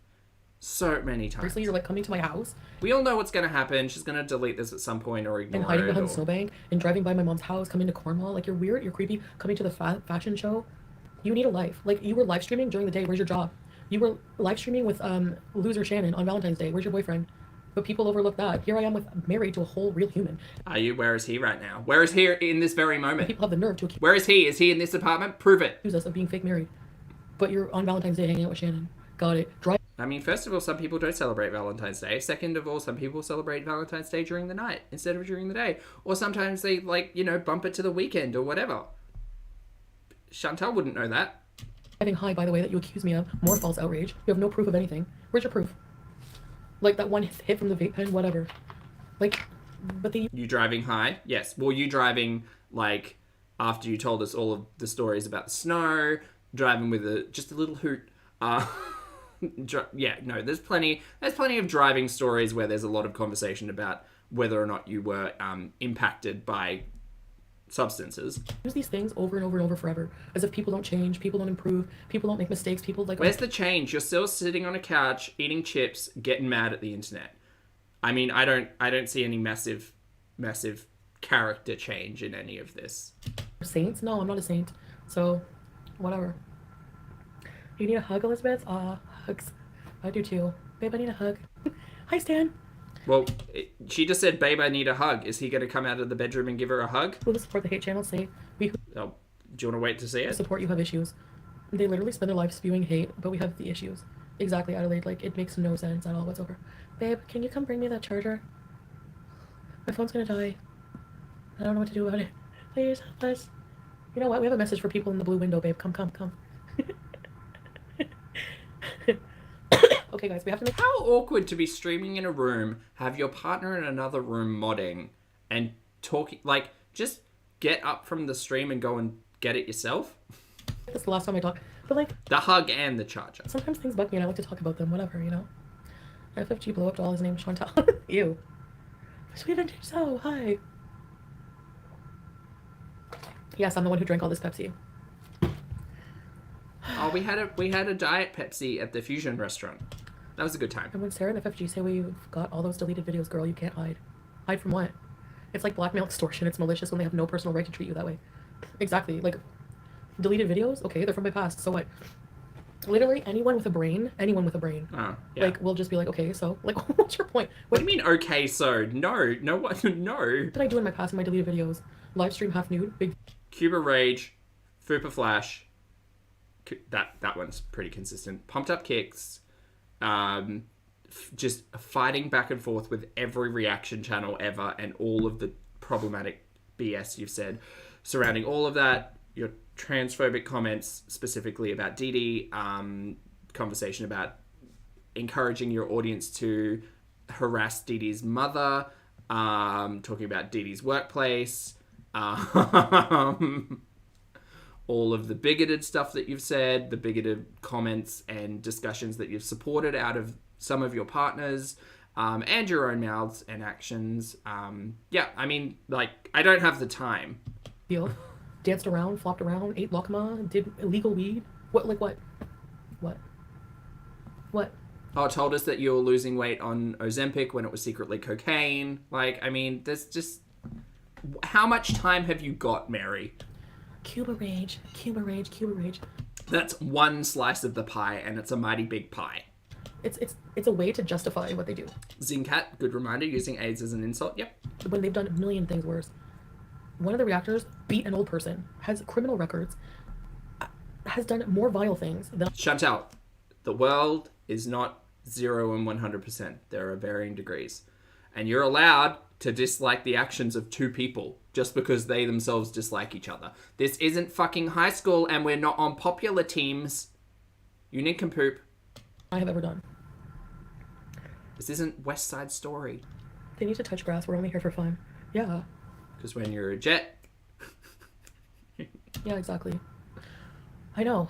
Speaker 1: So many times.
Speaker 2: seriously, you're like coming to my house
Speaker 1: We all know what's going to happen. She's going to delete this at some point or ignore
Speaker 2: and hiding
Speaker 1: it.
Speaker 2: behind the snowbank and driving by my mom's house, coming to Cornwall. Like, you're weird, you're creepy, coming to the fashion show. You need a life. Like, you were live streaming during the day. Where's your job? You were live streaming with loser Shannon on Valentine's Day. Where's your boyfriend? But people overlook that. Here I am married to a whole real human.
Speaker 1: Are you? Where is he right now? Where is he in this very moment?
Speaker 2: People have the nerve to accuse
Speaker 1: Where is he? Is he in this apartment? Prove it.
Speaker 2: us of being fake married. But you're on Valentine's Day hanging out with Shannon. Got it. Drive.
Speaker 1: I mean, first of all, some people don't celebrate Valentine's Day. Second of all, some people celebrate Valentine's Day during the night instead of during the day. Or sometimes they, like, you know, bump it to the weekend or whatever. Chantal wouldn't know that.
Speaker 2: Driving high, by the way, that you accuse me of. More false outrage. You have no proof of anything. Where's your proof? Like, that one hit from the vape pen, whatever. Like, but the...
Speaker 1: You driving high? Yes. Well, you driving, like, after you told us all of the stories about the snow, driving with just a little hoot. Yeah, no, there's plenty of driving stories where there's a lot of conversation about whether or not you were impacted by substances.
Speaker 2: Use these things over and over and over forever, as if people don't change, people don't improve, people don't make mistakes, people like...
Speaker 1: Where's the change? You're still sitting on a couch, eating chips, getting mad at the internet. I mean, I don't see any massive character change in any of this.
Speaker 2: Saints? No, I'm not a saint. So, whatever. You need a hug, Elizabeth? Hugs. I do too. Babe, I need a hug. Hi, Stan.
Speaker 1: Well, she just said, babe, I need a hug. Is he going to come out of the bedroom and give her a hug?
Speaker 2: Who support the hate channel say, we
Speaker 1: Oh, do you want to wait to see it?
Speaker 2: support you have issues. They literally spend their life spewing hate, but we have the issues. Exactly, Adelaide. Like, it makes no sense at all whatsoever. Babe, can you come bring me that charger? My phone's gonna die. I don't know what to do about it. Please help us. You know what? We have a message for people in the blue window, babe. Come. Okay, guys, we have to make...
Speaker 1: How awkward to be streaming in a room, have your partner in another room modding, and talking... Like, just get up from the stream and go and get it yourself.
Speaker 2: That's the last time I talk. But, like...
Speaker 1: The hug and the charger.
Speaker 2: Sometimes things bug me and I like to talk about them. Whatever, you know? FFG blow up doll, his name's Chantal. Ew. Sweet vintage so, hi. Yes, I'm the one who drank all this Pepsi.
Speaker 1: Oh, we had a Diet Pepsi at the Fusion restaurant. That was a good time.
Speaker 2: And when Sarah and FFG say we've got all those deleted videos, girl, you can't hide. Hide from what? It's like blackmail, extortion. It's malicious when they have no personal right to treat you that way. Exactly. Like, deleted videos? Okay, they're from my past. So what? Literally anyone with a brain,
Speaker 1: Oh, yeah.
Speaker 2: like, will just be like, okay, so, like, what's your point?
Speaker 1: What do you mean, okay, so? No, what? No.
Speaker 2: What did I do in my past in my deleted videos? Live stream half nude, big...
Speaker 1: Cuba Rage, Fupa Flash. That one's pretty consistent. Pumped Up Kicks. Just fighting back and forth with every reaction channel ever and all of the problematic BS you've said surrounding all of that. Your transphobic comments specifically about Dee Dee, conversation about encouraging your audience to harass Dee Dee's mother, talking about Dee Dee's workplace, all of the bigoted stuff that you've said, the bigoted comments and discussions that you've supported out of some of your partners, and your own mouths and actions. Yeah, I mean, like, I don't have the time.
Speaker 2: deal. Danced around, flopped around, ate lakma, did illegal weed. What?
Speaker 1: Oh, told us that you were losing weight on Ozempic when it was secretly cocaine. Like, I mean, there's just... How much time have you got, Mary?
Speaker 2: Cuba rage.
Speaker 1: That's one slice of the pie, and it's a mighty big pie.
Speaker 2: It's a way to justify what they do.
Speaker 1: Zincat, good reminder, using AIDS as an insult. Yep.
Speaker 2: When they've done a million things worse. One of the reactors beat an old person, has criminal records, has done more vile things than...
Speaker 1: Chantal, the world is not 0 and 100%. There are varying degrees. And you're allowed to dislike the actions of two people just because they themselves dislike each other. This isn't fucking high school and we're not on popular teams. You nincompoop.
Speaker 2: I have ever done.
Speaker 1: This isn't West Side Story.
Speaker 2: They need to touch grass. We're only here for fun. Yeah.
Speaker 1: Because when you're a jet...
Speaker 2: Yeah, exactly. I know.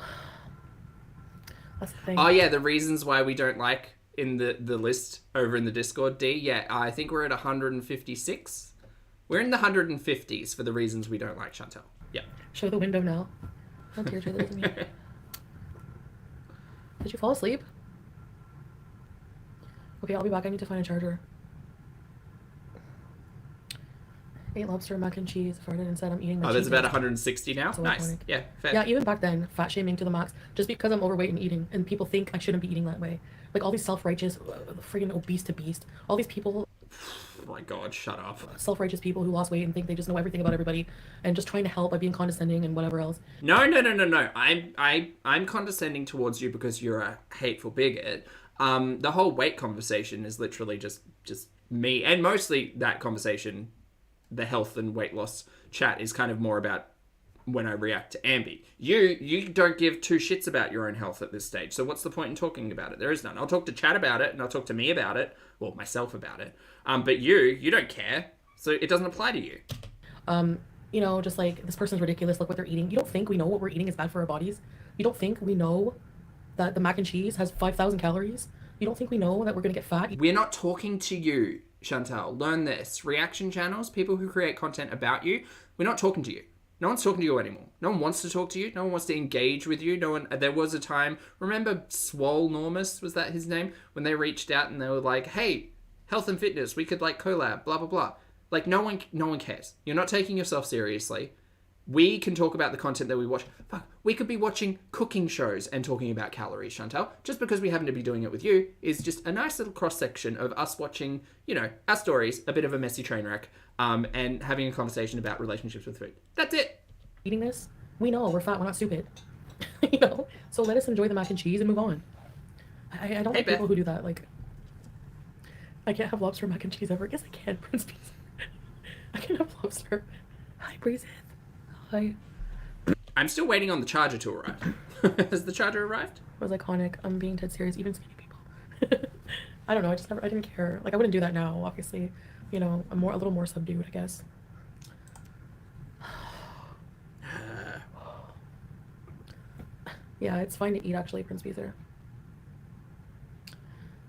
Speaker 2: That's the thing.
Speaker 1: Oh, yeah, the reasons why we don't like in the list over in the Discord, D. Yeah, I think we're at 156. We're in the 150s for the reasons we don't like Chantal. Yeah.
Speaker 2: Show the window now. Oh dear, look at me. Did you fall asleep? Okay, I'll be back. I need to find a charger. Ate lobster, mac and cheese, farted and said I'm eating my
Speaker 1: Oh, there's
Speaker 2: cheese
Speaker 1: about
Speaker 2: ends.
Speaker 1: 160 now?
Speaker 2: So
Speaker 1: Nice.
Speaker 2: iconic.
Speaker 1: Yeah, fair.
Speaker 2: Yeah, even back then, fat shaming to the max. Just because I'm overweight and eating, and people think I shouldn't be eating that way. Like all these self-righteous, friggin' obese to beast. All these people,
Speaker 1: Oh my god, shut up.
Speaker 2: self-righteous people who lost weight and think they just know everything about everybody, and just trying to help by being condescending and whatever else.
Speaker 1: No. I'm condescending towards you because you're a hateful bigot. The whole weight conversation is literally just me, and mostly that conversation, the health and weight loss chat, is kind of more about when I react to Ambi. You don't give two shits about your own health at this stage, so what's the point in talking about it? There is none. I'll talk to Chad about it, and I'll talk to me about it, well, myself about it. But you don't care, so it doesn't apply to you.
Speaker 2: You know, just like, this person's ridiculous, look what they're eating. You don't think we know what we're eating is bad for our bodies? You don't think we know that the mac and cheese has 5,000 calories? You don't think we know that we're gonna get fat?
Speaker 1: We're not talking to you, Chantal. Learn this. Reaction channels, people who create content about you, we're not talking to you. No one's talking to you anymore. No one wants to talk to you. No one wants to engage with you. There was a time, remember Swole Normus, was that his name? When they reached out and they were like, hey, health and fitness, we could like collab, blah, blah, blah. Like no one cares. You're not taking yourself seriously. We can talk about the content that we watch. Fuck, we could be watching cooking shows and talking about calories, Chantal. Just because we happen to be doing it with you is just a nice little cross-section of us watching, you know, our stories, a bit of a messy train wreck, and having a conversation about relationships with food. That's it.
Speaker 2: Eating this, we know we're fat, we're not stupid. You know? So let us enjoy the mac and cheese and move on. I don't like people who do that. Like, I can't have lobster mac and cheese ever. I guess I can, Prince Peace. I can have lobster. Hi, Breeze. Hi.
Speaker 1: I'm still waiting on the charger to arrive. Has the charger arrived?
Speaker 2: It was iconic. I'm being dead serious. Even skinny people. I don't know. I didn't care. Like, I wouldn't do that now, obviously. You know, I'm a little more subdued, I guess. Yeah, it's fine to eat, actually, Prince Beezer.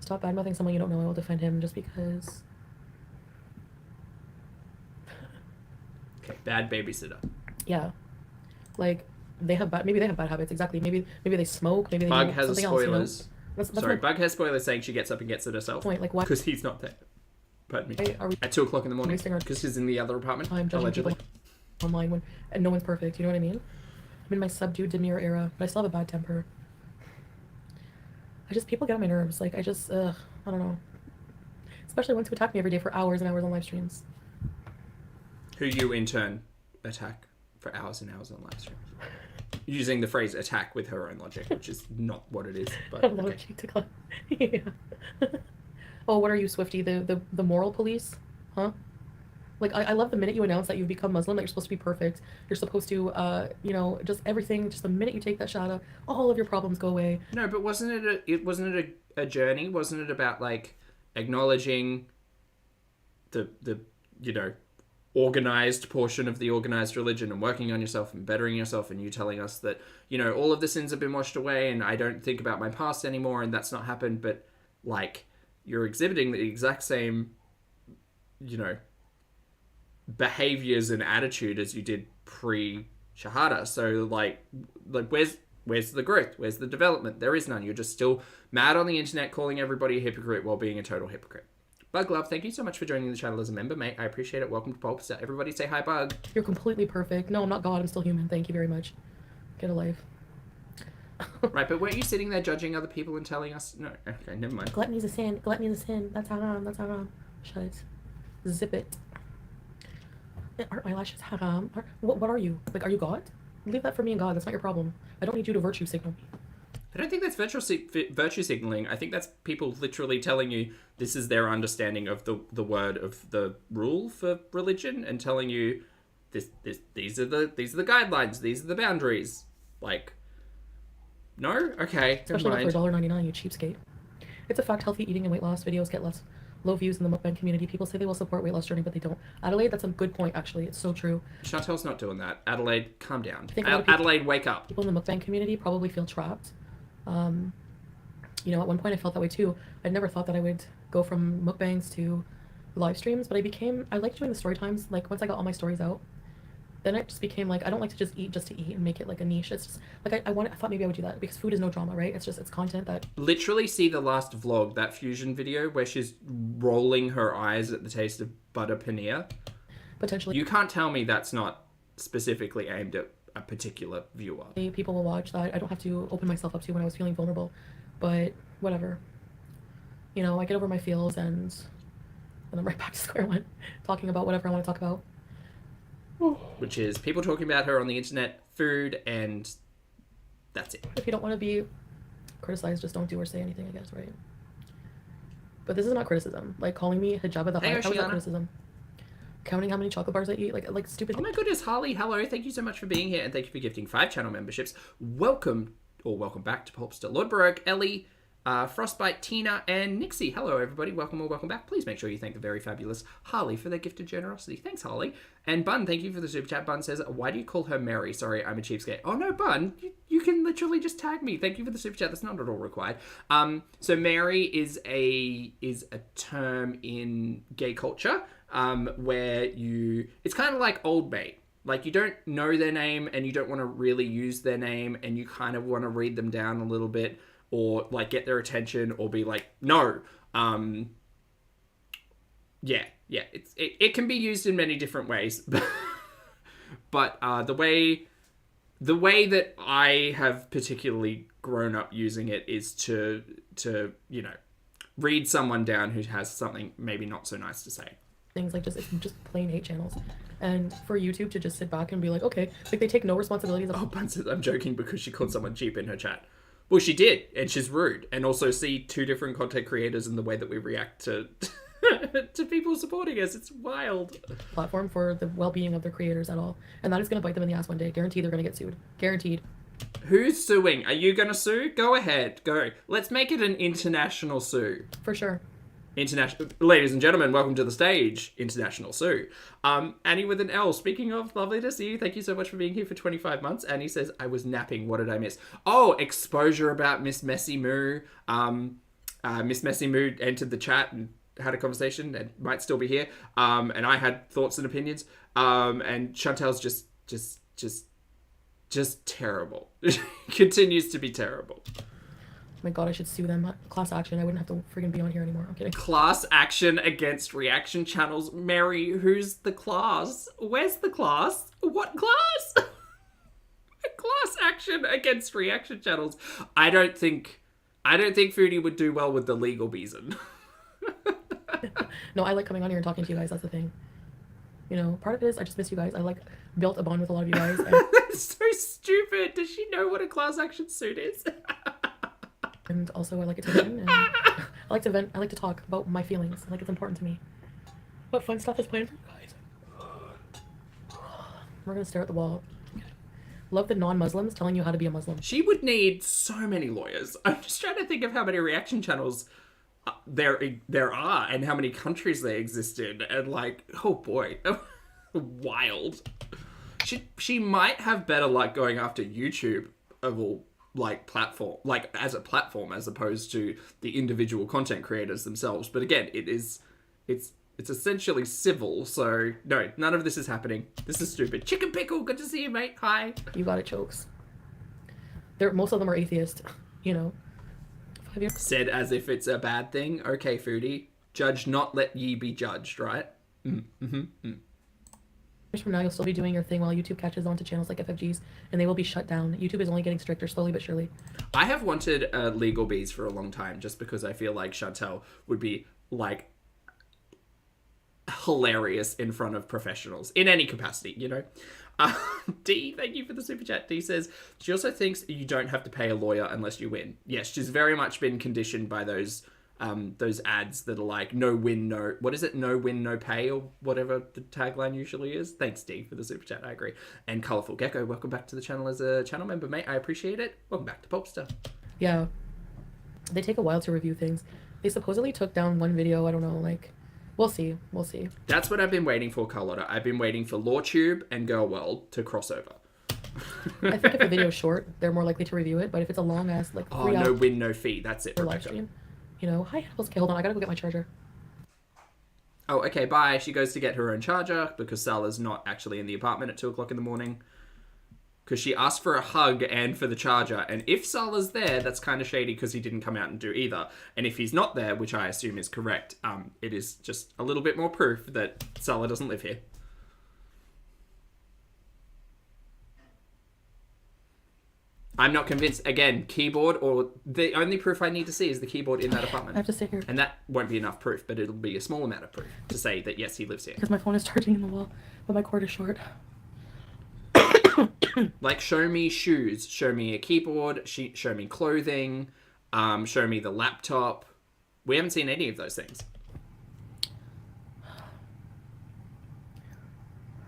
Speaker 2: Stop bad-mouthing someone you don't know. I will defend him just because.
Speaker 1: Okay, bad babysitter.
Speaker 2: Yeah. Like, they have bad, maybe they have bad habits. Exactly. Maybe they smoke. Maybe they
Speaker 1: Bug
Speaker 2: do
Speaker 1: has
Speaker 2: something
Speaker 1: spoilers.
Speaker 2: else. That's
Speaker 1: Sorry,
Speaker 2: my
Speaker 1: Bug has spoilers saying she gets up and gets it herself.
Speaker 2: point. Like, why
Speaker 1: Because he's not there. Pardon me.
Speaker 2: are we
Speaker 1: At 2 o'clock in the morning.
Speaker 2: wasting our
Speaker 1: Because he's in the other apartment,
Speaker 2: time judging
Speaker 1: allegedly.
Speaker 2: people online when and no one's perfect? You know what I mean? I'm in my subdued, demure era, but I still have a bad temper. People get on my nerves. Like, I don't know. Especially ones who attack me every day for hours and hours on live streams.
Speaker 1: Who you, in turn, attack for hours and hours on live streams. Using the phrase attack with her own logic, which is not what it is. But
Speaker 2: I'm
Speaker 1: okay.
Speaker 2: allergic to yeah. Oh, what are you, Swifty? The moral police? Huh? Like, I love the minute you announce that you've become Muslim, that you're supposed to be perfect. You're supposed to, just everything, just the minute you take that shahada, all of your problems go away.
Speaker 1: No, but wasn't it a journey? Wasn't it about, like, acknowledging the organized portion of the organized religion and working on yourself and bettering yourself, and you telling us that, all of the sins have been washed away and I don't think about my past anymore and that's not happened, but, like, you're exhibiting the exact same, behaviors and attitude as you did pre-Shahada. So, like where's the growth? Where's the development? There is none. You're just still mad on the internet calling everybody a hypocrite while being a total hypocrite. Bug Love, thank you so much for joining the channel as a member, mate. I appreciate it. Welcome to Pulpy. Everybody say hi, Bug.
Speaker 2: You're completely perfect. No, I'm not God. I'm still human. Thank you very much. Get a life.
Speaker 1: Right, but weren't you sitting there judging other people and telling us... No, okay, never mind.
Speaker 2: Gluttony's a sin. Gluttony's a sin. That's haram. That's haram. Shut it. Zip it. Aren't eyelashes haram? What are you? Like, are you God? Leave that for me and God. That's not your problem. I don't need you to virtue signal me.
Speaker 1: I don't think that's virtue signaling. I think that's people literally telling you this is their understanding of the word of the rule for religion and telling you these are the guidelines, these are the boundaries. Like, no? Okay,
Speaker 2: especially not for $1.99, you cheapskate. It's a fact healthy eating and weight loss videos get less low views in the mukbang community. People say they will support weight loss journey, but they don't. Adelaide, that's a good point, actually. It's so true.
Speaker 1: Chantel's not doing that. Adelaide, calm down.
Speaker 2: I think
Speaker 1: Adelaide, wake up.
Speaker 2: People in the mukbang community probably feel trapped. At one point I felt that way too. I never thought that I would go from mukbangs to live streams, but I liked doing the story times. Like, once I got all my stories out, then it just became like, I don't like to just eat to eat and make it like a niche. It's just like, I thought maybe I would do that because food is no drama, right? It's content that...
Speaker 1: Literally see the last vlog, that fusion video where she's rolling her eyes at the taste of butter paneer.
Speaker 2: Potentially.
Speaker 1: You can't tell me that's not specifically aimed at a particular viewer.
Speaker 2: People will watch that I don't have to open myself up to when I was feeling vulnerable, but whatever. I get over my feels and I'm right back to square one, talking about whatever I want to talk about.
Speaker 1: Which is people talking about her on the internet, food, and that's it.
Speaker 2: If you don't want to be criticized, just don't do or say anything, I guess, right? But this is not criticism. Like, calling me hijab the high, how is that criticism? Counting how many chocolate bars I eat, like stupid.
Speaker 1: Oh my goodness, Harley, hello. Thank you so much for being here, and thank you for gifting 5 channel memberships. Welcome back to Pulpster. Lord Baroque, Ellie, Frostbite, Tina, and Nixie. Hello, everybody. Welcome back. Please make sure you thank the very fabulous Harley for their gifted generosity. Thanks, Harley. And Bun, thank you for the super chat. Bun says, why do you call her Mary? Sorry, I'm a cheapskate. Oh, no, Bun. You can literally just tag me. Thank you for the super chat. That's not at all required. So Mary is a term in gay culture where it's kind of like old mate. Like, you don't know their name and you don't want to really use their name and you kind of want to read them down a little bit or, like, get their attention or be like, no. It can be used in many different ways. But the way that I have particularly grown up using it is to read someone down who has something maybe not so nice to say.
Speaker 2: Things like just plain hate channels, and for YouTube to just sit back and be like, okay, like they take no responsibilities.
Speaker 1: Oh, Bun says I'm joking because she called someone cheap in her chat. Well, she did, and she's rude. And also see 2 different content creators in the way that we react to to people supporting us. It's wild.
Speaker 2: Platform for the well-being of their creators at all, and that is going to bite them in the ass one day. Guaranteed, they're going to get sued. Guaranteed.
Speaker 1: Who's suing? Are you going to sue? Go ahead. Go. Let's make it an international sue.
Speaker 2: For sure.
Speaker 1: Ladies and gentlemen, welcome to the stage, International Sue. Annie with an L, speaking of, lovely to see you. Thank you so much for being here for 25 months. Annie says, I was napping. What did I miss? Oh, exposure about Miss Messy Moo. Miss Messy Moo entered the chat and had a conversation and might still be here. And I had thoughts and opinions. And Chantel's just just terrible. Continues to be terrible.
Speaker 2: Oh my god, I should sue them. Class action. I wouldn't have to freaking be on here anymore. I'm kidding.
Speaker 1: Class action against reaction channels. Mary, who's the class? Where's the class? What class? Class action against reaction channels. I don't think Foodie would do well with the legal reason.
Speaker 2: No, I like coming on here and talking to you guys. That's the thing. You know, part of it is I just miss you guys. I like built a bond with a lot of you guys. And,
Speaker 1: That's so stupid. Does she know what a class action suit is?
Speaker 2: and also I like it to vent. And I like to vent. I like to talk about my feelings. Like, it's important to me. What fun stuff is planned for you guys? We're gonna stare at the wall. Love the non-Muslims telling you how to be a Muslim.
Speaker 1: She would need so many lawyers. I'm just trying to think of how many reaction channels there are and how many countries they exist in, and like, oh boy, wild. She might have better luck going after YouTube of all like platform, like as a platform, as opposed to the individual content creators themselves. But again, it's essentially civil, so no, none of this is happening. This is stupid. Chicken Pickle, good to see you, mate. Hi.
Speaker 2: You got it, Chokes. Most of them are atheist, you know.
Speaker 1: Said as if it's a bad thing. Okay, Foodie. Judge not, let ye be judged, right?
Speaker 2: Years from now, you'll still be doing your thing while YouTube catches on to channels like FFG's, and they will be shut down. YouTube is only getting stricter, slowly but surely.
Speaker 1: I have wanted legal bees for a long time, just because I feel like Chantel would be, like, hilarious in front of professionals in any capacity, you know. D, thank you for the super chat. D says she also thinks you don't have to pay a lawyer unless you win. Yes, she's very much been conditioned by those ads that are like no win, no, what is it, no win, no pay, or whatever the tagline usually is. Thanks, D, for the super chat. I agree. And Colourful Gecko, welcome back to the channel as a channel member, mate. I appreciate it. Welcome back to Pulpster.
Speaker 2: Yeah, they take a while to review things. They supposedly took down one video. I don't know, like. We'll see. We'll see.
Speaker 1: That's what I've been waiting for, Carlotta. I've been waiting for LawTube and Girl World to cross over.
Speaker 2: I think if a video's short, they're more likely to review it. But if it's a long ass, like,
Speaker 1: oh, no win, no fee. That's it,
Speaker 2: live stream, you know. Hi, okay, hold on. I gotta go get my charger.
Speaker 1: Oh, okay, bye. She goes to get her own charger because Sala's not actually in the apartment at 2 o'clock in the morning. Because she asked for a hug and for the charger. And if Sala's there, that's kind of shady because he didn't come out and do either. And if he's not there, which I assume is correct, it is just a little bit more proof that Sala doesn't live here. I'm not convinced. Again, keyboard, or the only proof I need to see is the keyboard in that apartment.
Speaker 2: I have to sit here.
Speaker 1: And that won't be enough proof, but it'll be a small amount of proof to say that, yes, he lives here.
Speaker 2: Because my phone is charging in the wall, but my cord is short.
Speaker 1: Like, show me shoes, show me a keyboard, show me clothing, show me the laptop. We haven't seen any of those things.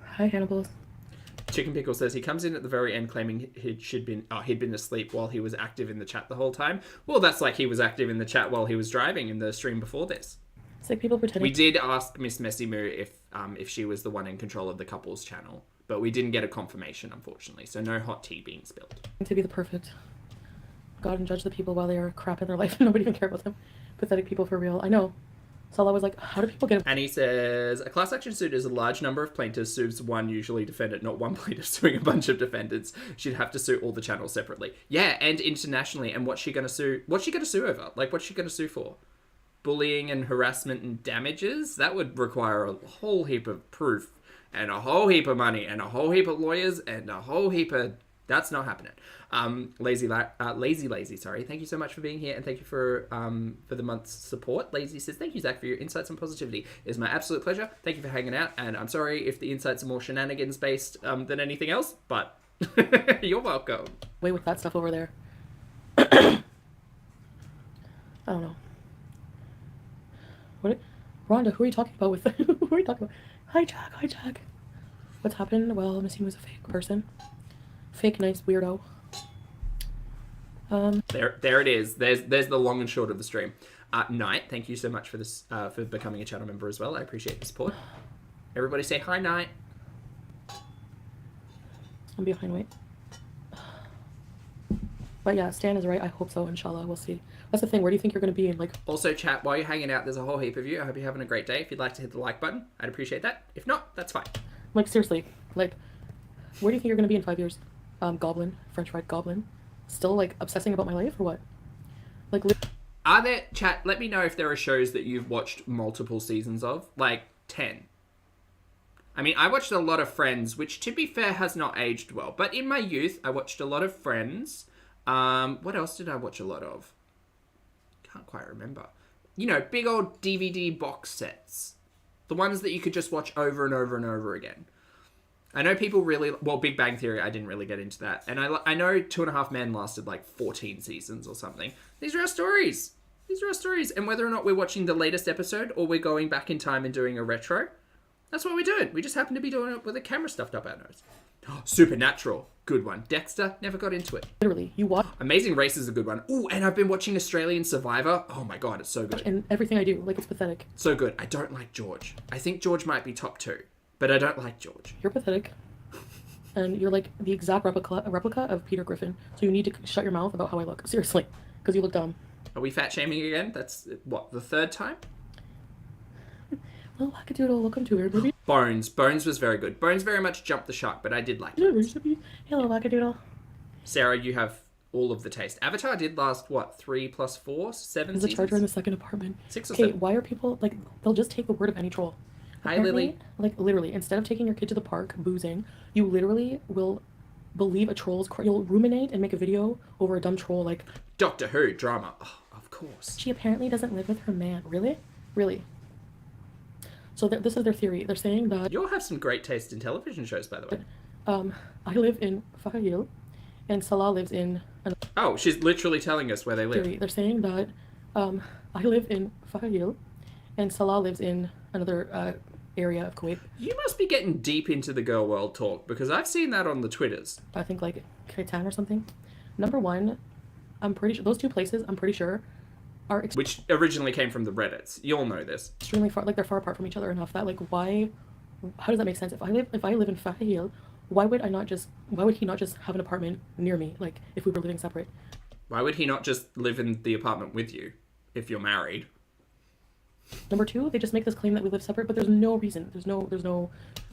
Speaker 2: Hi, Hannibal.
Speaker 1: Chicken Pickle says he comes in at the very end claiming he'd been asleep while he was active in the chat the whole time. Well, that's like he was active in the chat while he was driving in the stream before this.
Speaker 2: It's like people pretending.
Speaker 1: We did ask Miss Messy Moo if she was the one in control of the couples channel, but we didn't get a confirmation, unfortunately. So no hot tea being spilled.
Speaker 2: To be the perfect God and judge the people while they are crap in their life and nobody even cares about them. Pathetic people for real. I know. So I was like, how do people get...
Speaker 1: And he says, a class action suit is a large number of plaintiffs sues one usually defendant, not one plaintiff suing a bunch of defendants. She'd have to sue all the channels separately. Yeah, and internationally. And what's she going to sue? What's she going to sue over? Like, what's she going to sue for? Bullying and harassment and damages? That would require a whole heap of proof and a whole heap of money and a whole heap of lawyers and a whole heap of... That's not happening. Lazy, sorry. Thank you so much for being here, and thank you for the month's support. Lazy says, thank you, Zach, for your insights and positivity. It is my absolute pleasure. Thank you for hanging out, and I'm sorry if the insights are more shenanigans-based than anything else, but you're welcome.
Speaker 2: Way with that stuff over there. I don't know. Rhonda, who are you talking about with... Who are you talking about? Hi, Jack. What's happened? Well, Missy was a fake person. Fake nice weirdo.
Speaker 1: There it is. There's the long and short of the stream. Knight, thank you so much for this for becoming a channel member as well. I appreciate the support. Everybody say hi, Knight.
Speaker 2: I'm behind, wait. But yeah, Stan is right. I hope so, inshallah. We'll see. That's the thing. Where do you think you're going to be in, like...
Speaker 1: Also, chat, while you're hanging out, there's a whole heap of you. I hope you're having a great day. If you'd like to hit the like button, I'd appreciate that. If not, that's fine.
Speaker 2: Like, seriously. Like, where do you think you're going to be in 5 years? Goblin, French fried Goblin, still like obsessing about my life or what? Like,
Speaker 1: Are there, chat, let me know if there are shows that you've watched multiple seasons of, like 10. I mean, I watched a lot of Friends, which to be fair has not aged well, but in my youth I watched a lot of Friends. What else did I watch a lot of? Can't quite remember. You know, big old DVD box sets. The ones that you could just watch over and over and over again. I know people really... Well, Big Bang Theory, I didn't really get into that. And I know 2.5 Men lasted like 14 seasons or something. These are our stories. These are our stories. And whether or not we're watching the latest episode or we're going back in time and doing a retro, that's what we're doing. We just happen to be doing it with a camera stuffed up our nose. Supernatural. Good one. Dexter, never got into it.
Speaker 2: literally, you watch
Speaker 1: Amazing Race is a good one. Ooh, and I've been watching Australian Survivor. Oh my god, it's so good.
Speaker 2: and everything I do, like, it's pathetic.
Speaker 1: So good. I don't like George. I think George might be top 2, but I don't like George.
Speaker 2: You're pathetic. And you're like the exact replica of Peter Griffin. So you need to shut your mouth about how I look. Seriously. Because you look dumb.
Speaker 1: Are we fat shaming again? That's, what, the 3rd time?
Speaker 2: Well, wackadoodle, welcome to Weird Movie.
Speaker 1: Bones. Bones was very good. Bones very much jumped the shark, but I did like it.
Speaker 2: Hello, wackadoodle.
Speaker 1: Sarah, you have all of the taste. Avatar did last, what, 3 plus 4? 7
Speaker 2: There's a
Speaker 1: seasons?
Speaker 2: charger in the second apartment.
Speaker 1: 6 or
Speaker 2: Okay,
Speaker 1: 7.
Speaker 2: why are people, like, they'll just take the word of any troll.
Speaker 1: Hi,
Speaker 2: Apparently,
Speaker 1: Lily.
Speaker 2: Like, literally, instead of taking your kid to the park, boozing, you literally will believe a troll's... You'll ruminate and make a video over a dumb troll, like...
Speaker 1: Doctor Who, drama. Oh, of course.
Speaker 2: She apparently doesn't live with her man. Really? Really? So this is their theory. They're saying that...
Speaker 1: You'll have some great taste in television shows, by the way.
Speaker 2: I live in Fahayil, and Salah lives in...
Speaker 1: Oh, she's literally telling us where they live.
Speaker 2: Theory. They're saying that I live in Fahayil, and Salah lives in another area of Kuwait.
Speaker 1: You must be getting deep into the girl world talk, because I've seen that on the Twitters.
Speaker 2: I think like Kaitan or something. Number one, I'm pretty sure... Those two places, I'm pretty sure, are
Speaker 1: Which originally came from the Reddits. You'll know this.
Speaker 2: extremely far... Like, they're far apart from each other enough that, like, why... How does that make sense? If I live in Fahayil, why would he not just have an apartment near me, like, if we were living separate?
Speaker 1: Why would he not just live in the apartment with you, if you're married?
Speaker 2: Number two, they just make this claim that we live separate, but there's no reason. There's no...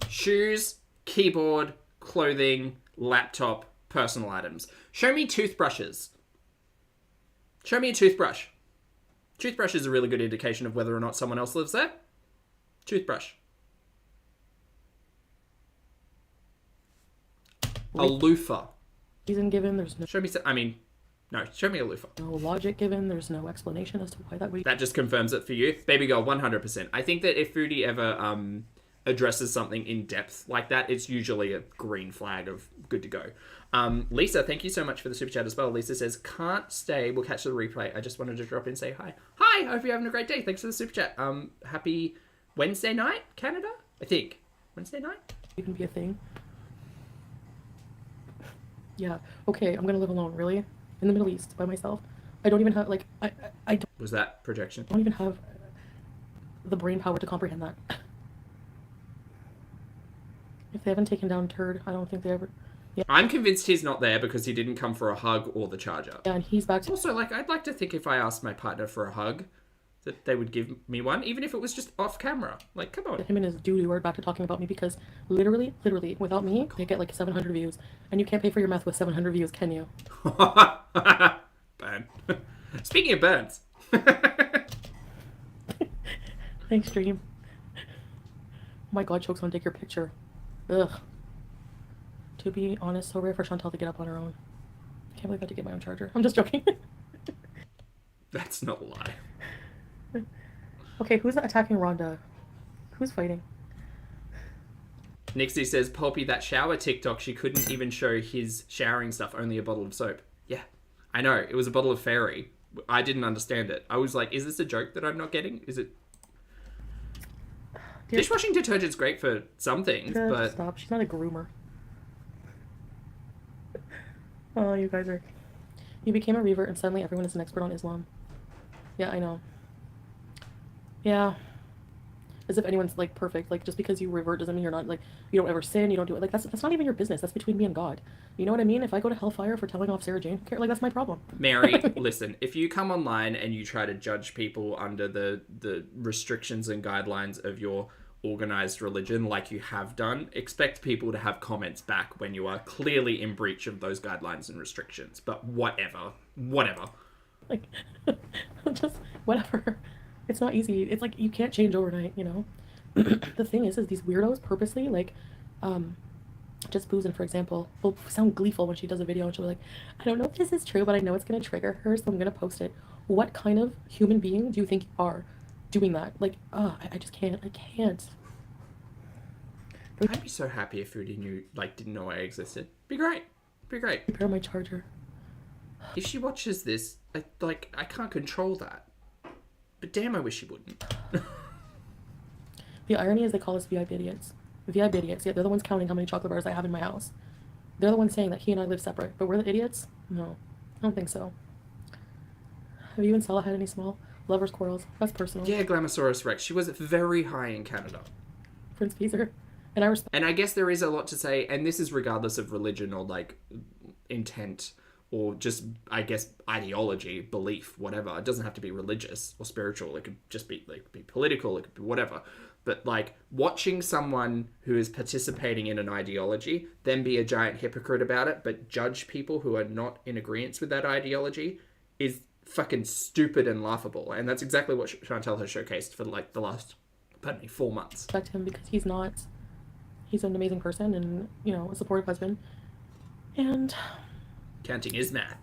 Speaker 1: Shoes, keyboard, clothing, laptop, personal items. Show me toothbrushes. Show me a toothbrush. Toothbrush is a really good indication of whether or not someone else lives there. Toothbrush. A loofah.
Speaker 2: reason given. There's
Speaker 1: Show me show me a loofah.
Speaker 2: no logic given. There's no explanation as to why that would...
Speaker 1: That just confirms it for you. Baby girl, 100%. I think that if Foodie ever addresses something in depth like that, it's usually a green flag of good to go. Lisa, thank you so much for the super chat as well. Lisa says, can't stay. We'll catch the replay. I just wanted to drop in and say hi. Hi, hope you're having a great day. Thanks for the super chat. Happy Wednesday night, Canada? I think. Wednesday night?
Speaker 2: even be a thing. Yeah. Okay, I'm gonna live alone, really? In the Middle East by myself. I don't even have, like, I
Speaker 1: Was that projection?
Speaker 2: don't even have the brain power to comprehend that. If they haven't taken down Turd, I don't think they ever... Yeah,
Speaker 1: I'm convinced he's not there because he didn't come for a hug or the charger.
Speaker 2: and he's back to...
Speaker 1: Also, like, I'd like to think if I asked my partner for a hug, that they would give me one, even if it was just off camera. Like, come on.
Speaker 2: Him and his doo-doo are back to talking about me because literally, without me, they get like 700 views. And you can't pay for your meth with 700 views, can you?
Speaker 1: Burn. Speaking of burns.
Speaker 2: Thanks, Dream. Oh my god, Chokes on take your picture. Ugh. To be honest, so rare for Chantal to get up on her own. I can't believe I had to get my own charger. I'm just joking.
Speaker 1: That's not a lie.
Speaker 2: Okay, who's attacking Rhonda? Who's fighting?
Speaker 1: Nixie says, Pulpy, that shower TikTok, she couldn't even show his showering stuff, only a bottle of soap. Yeah, I know. It was a bottle of Fairy. I didn't understand it. I was like, is this a joke that I'm not getting? Is it... Dishwashing detergent's great for some things, but...
Speaker 2: Stop. She's not a groomer. Oh, you guys are... You became a revert and suddenly everyone is an expert on Islam. Yeah, I know. Yeah. As if anyone's, like, perfect. Like, just because you revert doesn't mean you're not, like, you don't ever sin, you don't do it. Like, that's not even your business. That's between me and God. You know what I mean? If I go to hellfire for telling off Sarah Jane, like, that's my problem.
Speaker 1: Mary, listen, if you come online and you try to judge people under the restrictions and guidelines of your organized religion like you have done, expect people to have comments back when you are clearly in breach of those guidelines and restrictions. But whatever.
Speaker 2: Like, just whatever. It's not easy. It's like you can't change overnight, you know? The thing is these weirdos purposely, like, just Boozin, for example, will sound gleeful when she does a video and she'll be like, I don't know if this is true, but I know it's going to trigger her, so I'm going to post it. What kind of human being do you think you are doing that? Like, I just can't. I can't.
Speaker 1: I'd be so happy if Foodie knew, like, didn't know I existed. Be great.
Speaker 2: Repair my charger.
Speaker 1: If she watches this, I can't control that. But damn, I wish she wouldn't.
Speaker 2: The irony is they call us VIP idiots. VIP idiots. Yeah, they're the ones counting how many chocolate bars I have in my house. They're the ones saying that he and I live separate. But we're the idiots? No, I don't think so. Have you and Stella had any small lovers' quarrels? That's personal.
Speaker 1: Yeah, Glamosaurus Rex. She was very high in Canada.
Speaker 2: Prince Peter. And I respect.
Speaker 1: And I guess there is a lot to say, and this is regardless of religion or, like, intent or just, I guess, ideology, belief, whatever. It doesn't have to be religious or spiritual. It could just be, like, be political. It could be whatever. But, like, watching someone who is participating in an ideology then be a giant hypocrite about it, but judge people who are not in agreement with that ideology is fucking stupid and laughable. And that's exactly what Chantal has showcased for, like, the last, 4 months.
Speaker 2: Respect him because he's an amazing person and, you know, a supportive husband. And
Speaker 1: Counting is math.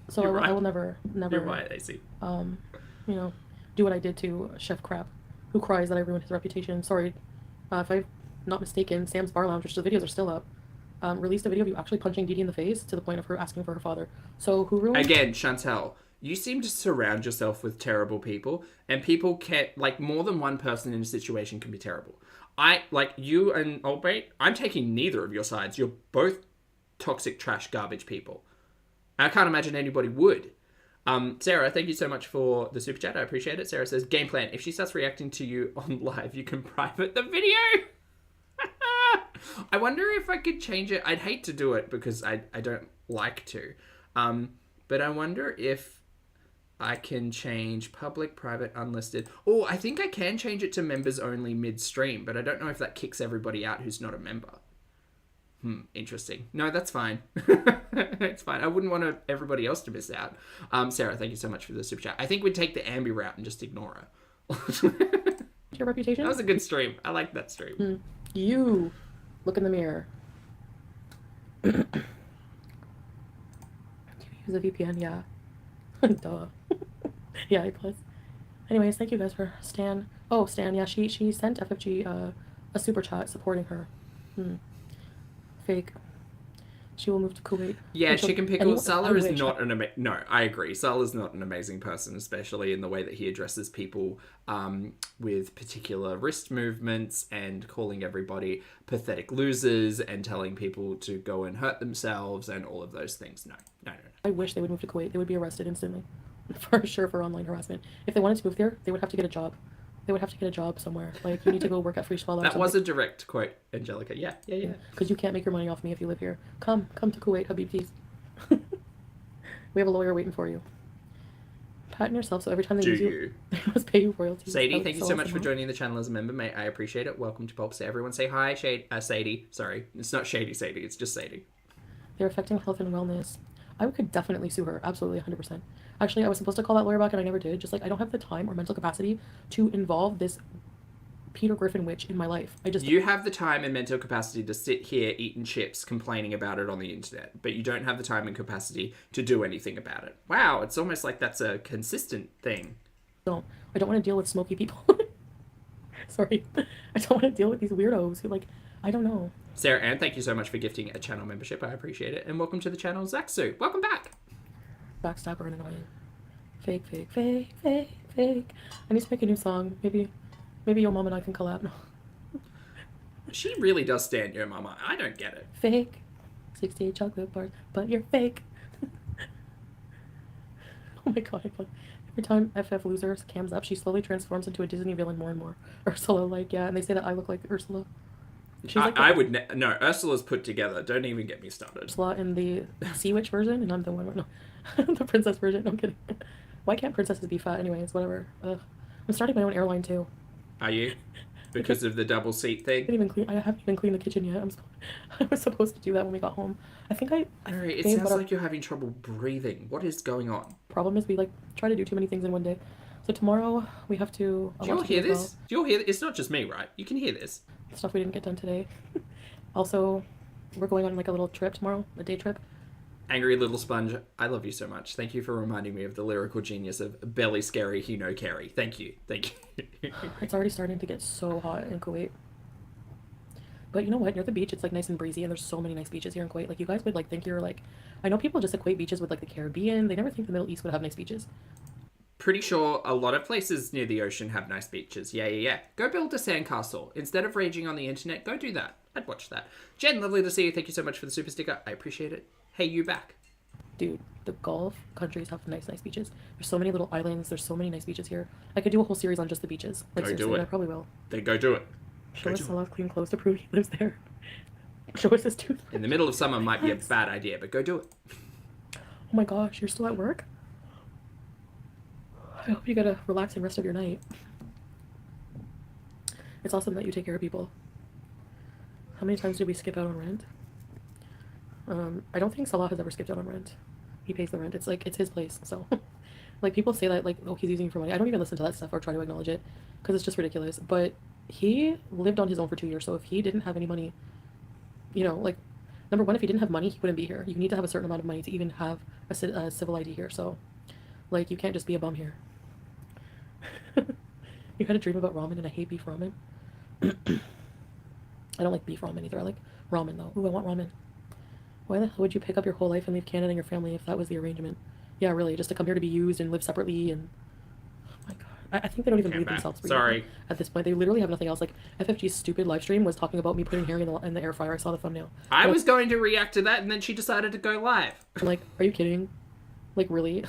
Speaker 2: so I will never
Speaker 1: You're right, AC.
Speaker 2: you know, do what I did to Chef Crap, who cries that I ruined his reputation. Sorry, if I'm not mistaken, Sam's Bar Lounge, which the videos are still up, released a video of you actually punching Dee Dee in the face to the point of her asking for her father. So who ruined?
Speaker 1: Again, Chantal, you seem to surround yourself with terrible people, and people can't, like, more than one person in a situation can be terrible. You and Old Mate, I'm taking neither of your sides. You're both toxic, trash, garbage people. I can't imagine anybody would. Sarah, thank you so much for the super chat. I appreciate it. Sarah says, game plan. If she starts reacting to you on live, you can private the video. I wonder if I could change it. I'd hate to do it because I don't like to. But I wonder if I can change public, private, unlisted. Oh, I think I can change it to members only midstream, but I don't know if that kicks everybody out who's not a member. Interesting. No, that's fine. It's fine. I wouldn't want everybody else to miss out. Sarah, thank you so much for the super chat. I think we'd take the Ambi route and just ignore her.
Speaker 2: Your reputation?
Speaker 1: That was a good stream. I like that stream.
Speaker 2: You look in the mirror. Do you use a VPN? Yeah. Duh. Yeah, A+. Anyways, thank you guys for Stan. Oh, Stan, yeah, she sent FFG a super chat supporting her. Fake. She will move to Kuwait.
Speaker 1: Yeah, Chicken Pickle. Salah is not No, I agree. Salah's not an amazing person, especially in the way that he addresses people with particular wrist movements and calling everybody pathetic losers and telling people to go and hurt themselves and all of those things. No.
Speaker 2: I wish they would move to Kuwait. They would be arrested instantly. For sure, for online harassment. If they wanted to move there, they would have to get a job. They would have to get a job somewhere. Like, you need to go work at Free Swallow.
Speaker 1: That was a direct quote, Angelica. Yeah.
Speaker 2: Because you can't make your money off me if you live here. Come to Kuwait, Habibtis. We have a lawyer waiting for you. Patent yourself so every time they use you, they must pay you royalties.
Speaker 1: Sadie, thank you so much for joining the channel as a member, mate. I appreciate it. Welcome to Pulpy. Everyone say hi, Sadie. Sorry, it's not Shady Sadie. It's just Sadie.
Speaker 2: They're affecting health and wellness. I could definitely sue her. Absolutely, 100%. Actually, I was supposed to call that lawyer back and I never did. Just like, I don't have the time or mental capacity to involve this Peter Griffin witch in my life.
Speaker 1: You have the time and mental capacity to sit here eating chips complaining about it on the internet, but you don't have the time and capacity to do anything about it. Wow, it's almost like that's a consistent thing.
Speaker 2: I don't want to deal with smoky people. Sorry. I don't want to deal with these weirdos who, like, I don't know.
Speaker 1: Sarah Ann, thank you so much for gifting a channel membership. I appreciate it. And welcome to the channel, Zaxu. Welcome back.
Speaker 2: Backstabber and annoying. Fake. I need to make a new song. Maybe your mom and I can collab. No.
Speaker 1: She really does stand your mama. I don't get it.
Speaker 2: Fake. 68 chocolate bars, but you're fake. Oh my god, every time FF Losers cams up, she slowly transforms into a Disney villain more and more. Ursula, like, yeah, and they say that I look like Ursula. She's like
Speaker 1: no, Ursula's put together. Don't even get me started.
Speaker 2: Ursula in the Sea Witch version, and I'm the one, no, the princess version. No, I'm kidding. Why can't princesses be fat anyways? Whatever. Ugh. I'm starting my own airline too.
Speaker 1: Are you? because of the double seat thing.
Speaker 2: I haven't even cleaned the kitchen yet. I was supposed to do that when we got home. I think
Speaker 1: Mary, it sounds like you're having trouble breathing. What is going on?
Speaker 2: Problem is we like try to do too many things in one day. So tomorrow we have to.
Speaker 1: Do you all hear this? Do you all hear this? It's not just me, right? You can hear this.
Speaker 2: Stuff we didn't get done today. Also, we're going on like a little trip tomorrow, a day trip.
Speaker 1: Angry Little Sponge, I love you so much. Thank you for reminding me of the lyrical genius of Belly Scary, He No Carry. Thank you. Thank you.
Speaker 2: It's already starting to get so hot in Kuwait. But you know what? Near the beach, it's like nice and breezy, and there's so many nice beaches here in Kuwait. Like, you guys would like think you're like, I know people just equate beaches with like the Caribbean. They never think the Middle East would have nice beaches.
Speaker 1: Pretty sure a lot of places near the ocean have nice beaches. Yeah. Go build a sandcastle. Instead of raging on the internet, go do that. I'd watch that. Jen, lovely to see you. Thank you so much for the super sticker. I appreciate it. Hey, you back.
Speaker 2: Dude, the Gulf countries have nice beaches. There's so many little islands. There's so many nice beaches here. I could do a whole series on just the beaches. Like,
Speaker 1: go do it.
Speaker 2: I probably will.
Speaker 1: Then go do it.
Speaker 2: Show us Salah's clean clothes to prove he lives there. Show us his toothbrush.
Speaker 1: In the middle of summer might be a bad idea, but go do it.
Speaker 2: Oh my gosh, you're still at work? I hope you get a relaxing rest of your night. It's awesome that you take care of people. How many times did we skip out on rent? I don't think Salah has ever skipped out on rent. He pays the rent. It's like, it's his place, so. Like, people say that, like, oh, he's using it for money. I don't even listen to that stuff or try to acknowledge it, because it's just ridiculous. But he lived on his own for 2 years, so if he didn't have any money, you know, like, number one, if he didn't have money, he wouldn't be here. You need to have a certain amount of money to even have a civil ID here, so, like, you can't just be a bum here. You had a dream about ramen, and I hate beef ramen. I don't like beef ramen either. I like ramen, though. Ooh, I want ramen. Why the hell would you pick up your whole life and leave Canada and your family if that was the arrangement? Yeah, really, just to come here to be used and live separately and... Oh my god. I think they don't even believe themselves.
Speaker 1: Sorry.
Speaker 2: At this point, they literally have nothing else. Like, FFG's stupid live stream was talking about me putting Harry in the air fryer. I saw the thumbnail.
Speaker 1: I was going to react to that, and then she decided to go live.
Speaker 2: I'm like, are you kidding? Like, really?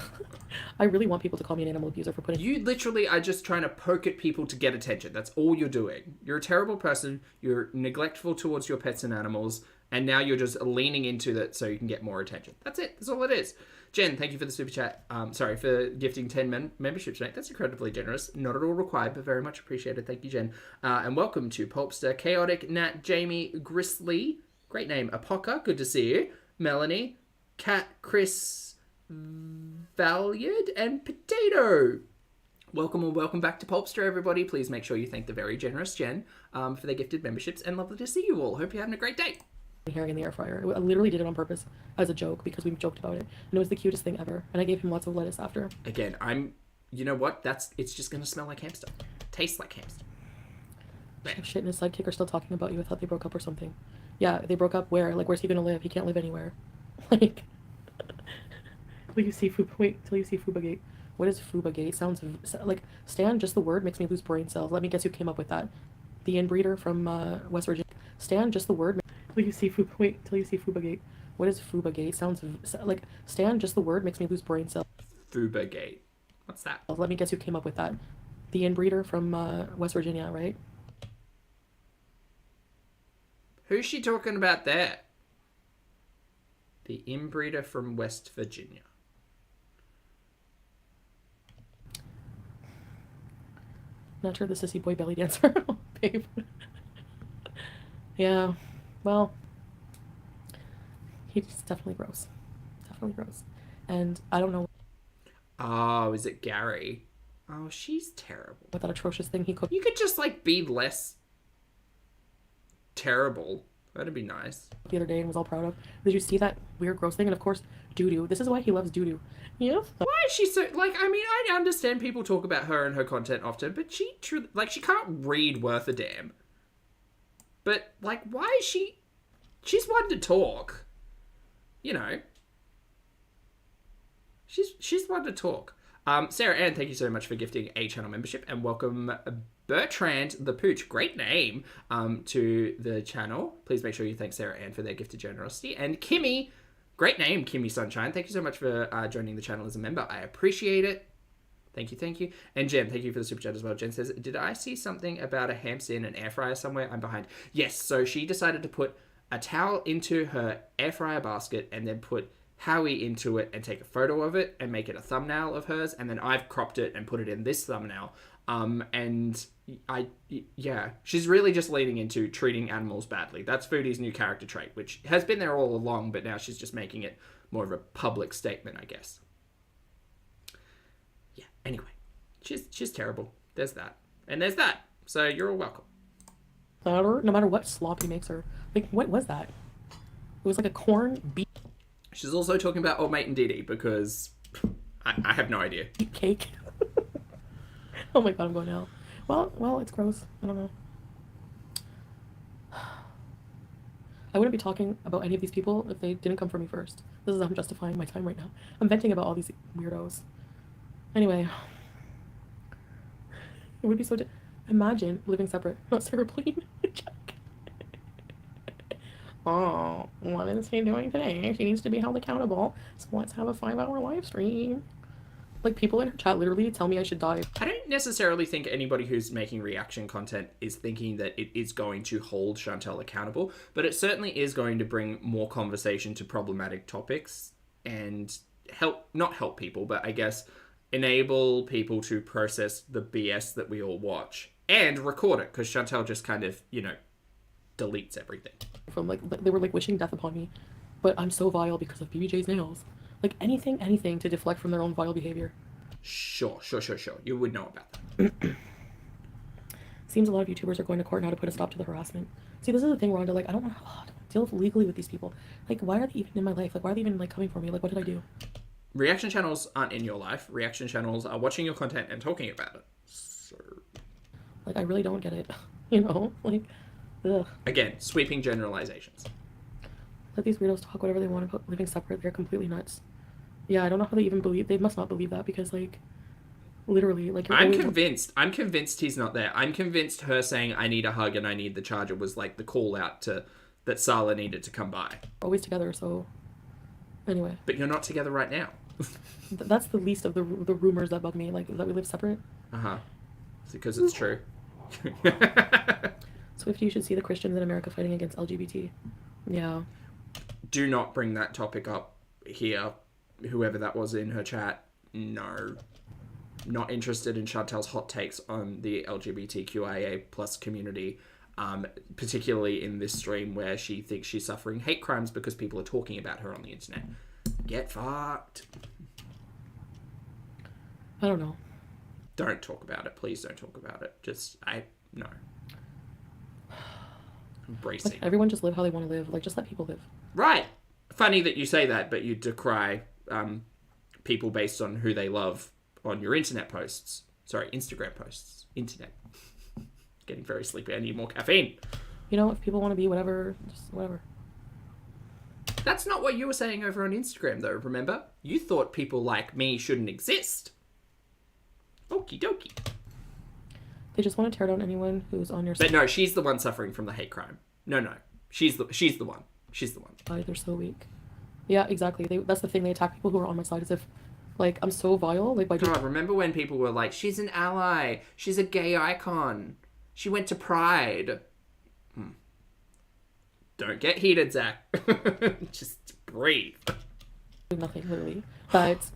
Speaker 2: I really want people to call me an animal abuser for putting...
Speaker 1: You literally are just trying to poke at people to get attention. That's all you're doing. You're a terrible person. You're neglectful towards your pets and animals. And now you're just leaning into that so you can get more attention. That's it. That's all it is. Jen, thank you for the super chat. Sorry, for gifting 10 memberships, mate. That's incredibly generous. Not at all required, but very much appreciated. Thank you, Jen. And welcome to Pulpster, Chaotic, Nat, Jamie, Grizzly. Great name. Apoca, good to see you. Melanie, Kat, Chris, Valyard, and Potato. Welcome or welcome back to Pulpster, everybody. Please make sure you thank the very generous Jen for their gifted memberships, and lovely to see you all. Hope you're having a great day.
Speaker 2: Harry in the air fryer. I literally did it on purpose as a joke because we joked about it, and it was the cutest thing ever. And I gave him lots of lettuce after.
Speaker 1: Again, you know what? It's just gonna smell like hamster. Tastes like hamster.
Speaker 2: Shit, and his sidekick are still talking about you. I thought they broke up or something. Yeah, they broke up where? Like, where's he gonna live? He can't live anywhere. Like, till you see Fubagate. What is Fubagate? Sounds like, Stan, just the word makes me lose brain cells. Let me guess who came up with that. The inbreeder from West Virginia. Stan, just the word. Till you see Fubagate. What is Fubagate? Sounds like, Stan, just the word makes me lose brain cells.
Speaker 1: Fubagate. What's that?
Speaker 2: Let me guess who came up with that. The inbreeder from West Virginia, right?
Speaker 1: Who's she talking about there? The inbreeder from West Virginia.
Speaker 2: Not sure the sissy boy belly dancer. Oh, babe. Yeah. Well, he's definitely gross. Definitely gross. And I don't know
Speaker 1: Oh, is it Gary? Oh, she's terrible.
Speaker 2: what that atrocious thing he cooked.
Speaker 1: You could just, like, be less terrible. That'd be nice.
Speaker 2: The other day and was all proud of. Did you see that weird gross thing? And of course, doo-doo. This is why he loves doo-doo. Yeah.
Speaker 1: Why is she so, like, I mean, I understand people talk about her and her content often, but she truly, like, she can't read worth a damn. But, like, why is she's one to talk. You know. She's one to talk. Sarah Ann, thank you so much for gifting a channel membership, and welcome Bertrand the Pooch, great name, to the channel. Please make sure you thank Sarah Ann for their gifted generosity. And Kimmy, great name, Kimmy Sunshine. Thank you so much for joining the channel as a member. I appreciate it. Thank you, thank you. And Jen, thank you for the super chat as well. Jen says, did I see something about a hamster in an air fryer somewhere? I'm behind. Yes, so she decided to put a towel into her air fryer basket and then put Howie into it and take a photo of it and make it a thumbnail of hers. And then I've cropped it and put it in this thumbnail. And Yeah, she's really just leaning into treating animals badly. That's Foodie's new character trait, which has been there all along, but now she's just making it more of a public statement, I guess. Yeah, anyway, she's terrible. There's that. And there's that. So you're all welcome.
Speaker 2: No matter what slop he makes her. Like, what was that? It was like a corn beef
Speaker 1: She's also talking about Old Mate and Dee Dee because I have no idea.
Speaker 2: cake. Oh my god, I'm going to hell. Well, it's gross. I don't know. I wouldn't be talking about any of these people if they didn't come for me first. This is how I'm justifying my time right now. I'm venting about all these weirdos. Anyway. It would be so... Imagine living separate. Not Sarah Plein. Oh, what is she doing today? She needs to be held accountable. So let's have a 5-hour live stream. Like, people in her chat literally tell me I should die.
Speaker 1: I don't necessarily think anybody who's making reaction content is thinking that it is going to hold Chantal accountable, but it certainly is going to bring more conversation to problematic topics and not help people, but I guess enable people to process the BS that we all watch and record it, because Chantal just kind of, deletes everything.
Speaker 2: From, like, they were, like, wishing death upon me, but I'm so vile because of BBJ's nails. Like, anything to deflect from their own vile behavior.
Speaker 1: Sure. You would know about that.
Speaker 2: Seems a lot of YouTubers are going to court now to put a stop to the harassment. See, this is the thing, Rhonda. Like, I don't want to deal legally with these people. Like, why are they even in my life? Like, why are they even, like, coming for me? Like, what did I do?
Speaker 1: Reaction channels aren't in your life. Reaction channels are watching your content and talking about it. So...
Speaker 2: Like, I really don't get it. Like, ugh.
Speaker 1: Again, sweeping generalizations.
Speaker 2: Let these weirdos talk whatever they want about living separate. They're completely nuts. Yeah, I don't know how they even believe. They must not believe that because, like, literally, like...
Speaker 1: I'm convinced. I'm convinced he's not there. I'm convinced her saying, I need a hug and I need the charger was, like, the call out to that Sala needed to come by.
Speaker 2: Always together, so... Anyway.
Speaker 1: But you're not together right now.
Speaker 2: That's the least of the rumors that bug me, like, that we live separate.
Speaker 1: Uh-huh. It's because it's true.
Speaker 2: Swifty, you should see the Christians in America fighting against LGBT. Yeah.
Speaker 1: Do not bring that topic up here. Whoever that was in her chat, no. Not interested in Chantal's hot takes on the LGBTQIA plus community, particularly in this stream where she thinks she's suffering hate crimes because people are talking about her on the internet. Get fucked.
Speaker 2: I don't know.
Speaker 1: Don't talk about it. Please don't talk about it. No. Embracing.
Speaker 2: Like, everyone just live how they want to live. Like, just let people live.
Speaker 1: Right. Funny that you say that, but you decry people based on who they love on your internet posts. Sorry, Instagram posts. Internet. Getting very sleepy. I need more caffeine.
Speaker 2: If people want to be whatever, just whatever.
Speaker 1: That's not what you were saying over on Instagram, though, remember? You thought people like me shouldn't exist. Okie dokie.
Speaker 2: They just want to tear down anyone who's on your side.
Speaker 1: But no, she's the one suffering from the hate crime. No. She's the one. She's the one.
Speaker 2: They're so weak. Yeah, exactly. That's the thing. They attack people who are on my side as if, like, I'm so vile. Like, by
Speaker 1: God, remember when people were like, she's an ally. She's a gay icon. She went to Pride. Don't get heated, Zach. Just breathe.
Speaker 2: Nothing, literally. But,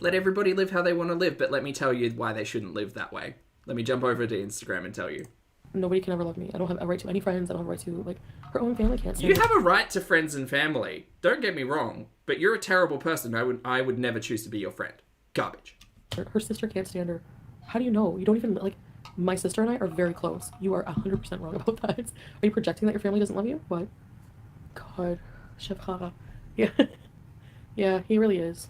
Speaker 1: let everybody live how they want to live, but let me tell you why they shouldn't live that way. Let me jump over to Instagram and tell you.
Speaker 2: Nobody can ever love me. I don't have a right to any friends. I don't have a right to, like, her own family can't stand
Speaker 1: You have a right to friends and family. Don't get me wrong, but you're a terrible person. I would never choose to be your friend. Garbage.
Speaker 2: Her sister can't stand her. How do you know? You don't even, like, my sister and I are very close. You are 100% wrong about that. Are you projecting that your family doesn't love you? What? God. Chef Hara. Yeah. Yeah, he really is.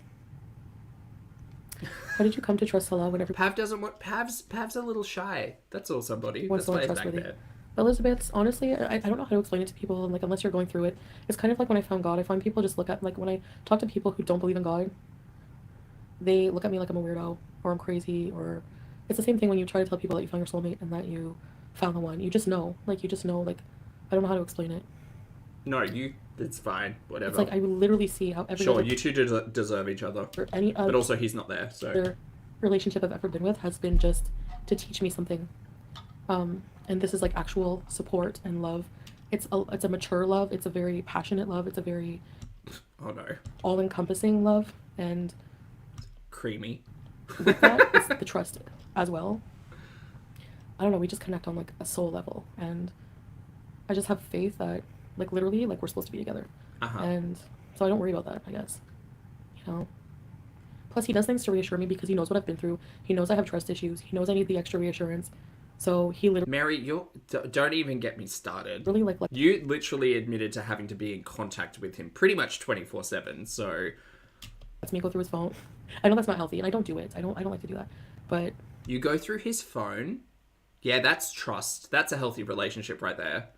Speaker 2: How did you come to trust Salah whenever...
Speaker 1: Pav doesn't want... Pav's a little shy. That's all, somebody.
Speaker 2: That's
Speaker 1: why
Speaker 2: not
Speaker 1: he's back
Speaker 2: trustworthy.
Speaker 1: there.
Speaker 2: Elizabeth's, honestly, I don't know how to explain it to people, and, like, unless you're going through it. It's kind of like when I found God. I find people just look at, like, when I talk to people who don't believe in God, they look at me like I'm a weirdo, or I'm crazy, or... It's the same thing when you try to tell people that you found your soulmate and that you found the one. You just know. Like, I don't know how to explain it.
Speaker 1: No, it's fine. Whatever.
Speaker 2: It's like, I literally see how every
Speaker 1: Sure,
Speaker 2: other...
Speaker 1: you two deserve each other.
Speaker 2: Or any other...
Speaker 1: But also, he's not there, so...
Speaker 2: Their relationship I've ever been with has been just to teach me something. And this is, like, actual support and love. It's a mature love. It's a very passionate love. It's a very...
Speaker 1: Oh, no.
Speaker 2: All-encompassing love. And...
Speaker 1: Creamy.
Speaker 2: With that, it's the trust as well. I don't know, we just connect on like a soul level, and I just have faith that like literally like we're supposed to be together. And so I don't worry about that, I guess. You know. Plus he does things to reassure me because he knows what I've been through. He knows I have trust issues. He knows I need the extra reassurance. So he literally...
Speaker 1: Mary, don't even get me started.
Speaker 2: Really like
Speaker 1: you literally admitted to having to be in contact with him pretty much 24/7. So
Speaker 2: lets me go through his phone. I know that's not healthy, and I don't do it. I don't like to do that. But
Speaker 1: you go through his phone. Yeah, that's trust. That's a healthy relationship right there.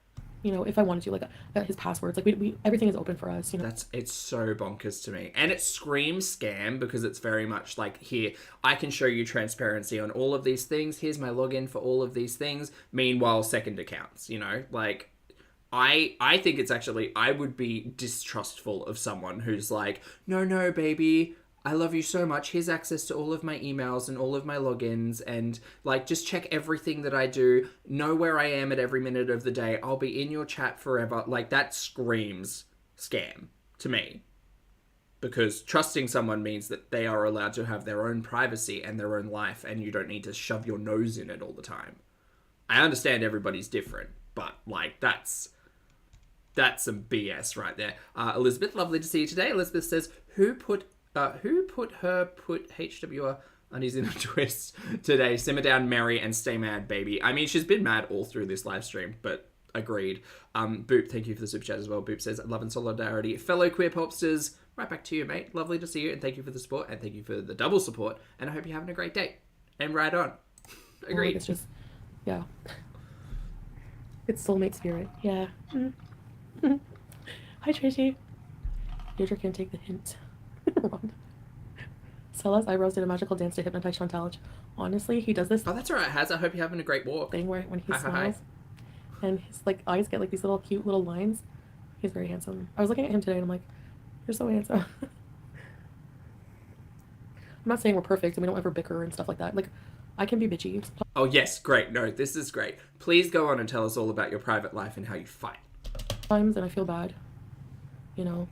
Speaker 2: You know, if I wanted to, like, his passwords, like, we everything is open for us, you know.
Speaker 1: It's so bonkers to me. And it screams scam because it's very much like, here, I can show you transparency on all of these things. Here's my login for all of these things. Meanwhile, second accounts, you know? Like, I think it's actually, I would be distrustful of someone who's like, no, baby, I love you so much. Here's access to all of my emails and all of my logins, and like just check everything that I do. Know where I am at every minute of the day. I'll be in your chat forever. Like that screams scam to me. Because trusting someone means that they are allowed to have their own privacy and their own life, and you don't need to shove your nose in it all the time. I understand everybody's different, but like that's some BS right there. Elizabeth, lovely to see you today. Elizabeth says, who put HWR on his inner twist today? Simmer down, Mary, and stay mad, baby. I mean, she's been mad all through this live stream, but agreed. Boop, thank you for the super chat as well. Boop says, love and solidarity. Fellow queer popsters, right back to you, mate. Lovely to see you, and thank you for the support, and thank you for the double support, and I hope you're having a great day. And right on. Agreed.
Speaker 2: It's just, yeah. It's soulmate spirit. Yeah. Hi, Tracy. Deirdre can take the hint. Stella's eyebrows did a magical dance to hypnotize Chantal. Honestly, he does this.
Speaker 1: Oh, that's alright, Haz. I hope you're having a great walk.
Speaker 2: Thing where when he smiles, and his like eyes get like these little cute little lines. He's very handsome. I was looking at him today, and I'm like, you're so handsome. I'm not saying we're perfect and we don't ever bicker and stuff like that. Like, I can be bitchy.
Speaker 1: Oh yes, great. No, this is great. Please go on and tell us all about your private life and how you fight.
Speaker 2: Times, and I feel bad. You know.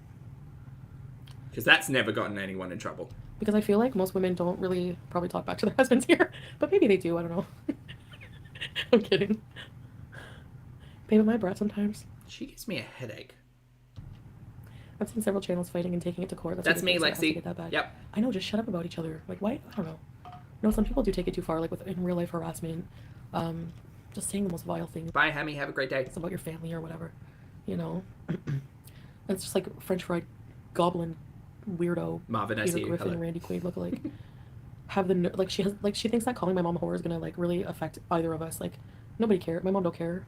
Speaker 1: Because that's never gotten anyone in trouble.
Speaker 2: Because I feel like most women don't really probably talk back to their husbands here. But maybe they do, I don't know. I'm kidding. Babe, am I a brat sometimes?
Speaker 1: She gives me a headache.
Speaker 2: I've seen several channels fighting and taking it to court.
Speaker 1: That's me, Lexi.
Speaker 2: That bad.
Speaker 1: Yep.
Speaker 2: I know, just shut up about each other. Like, why? I don't know. No, some people do take it too far, like with in real life harassment. Just saying the most vile things.
Speaker 1: Bye, Hammy. Have a great day.
Speaker 2: It's about your family or whatever. You know? It's just like French fried goblin weirdo
Speaker 1: Marvin, I
Speaker 2: Peter
Speaker 1: see you.
Speaker 2: Griffin,
Speaker 1: Hello.
Speaker 2: Randy Quaid look alike. Have the like she has like she thinks that calling my mom a whore is gonna like really affect either of us. Like nobody cares. My mom don't care.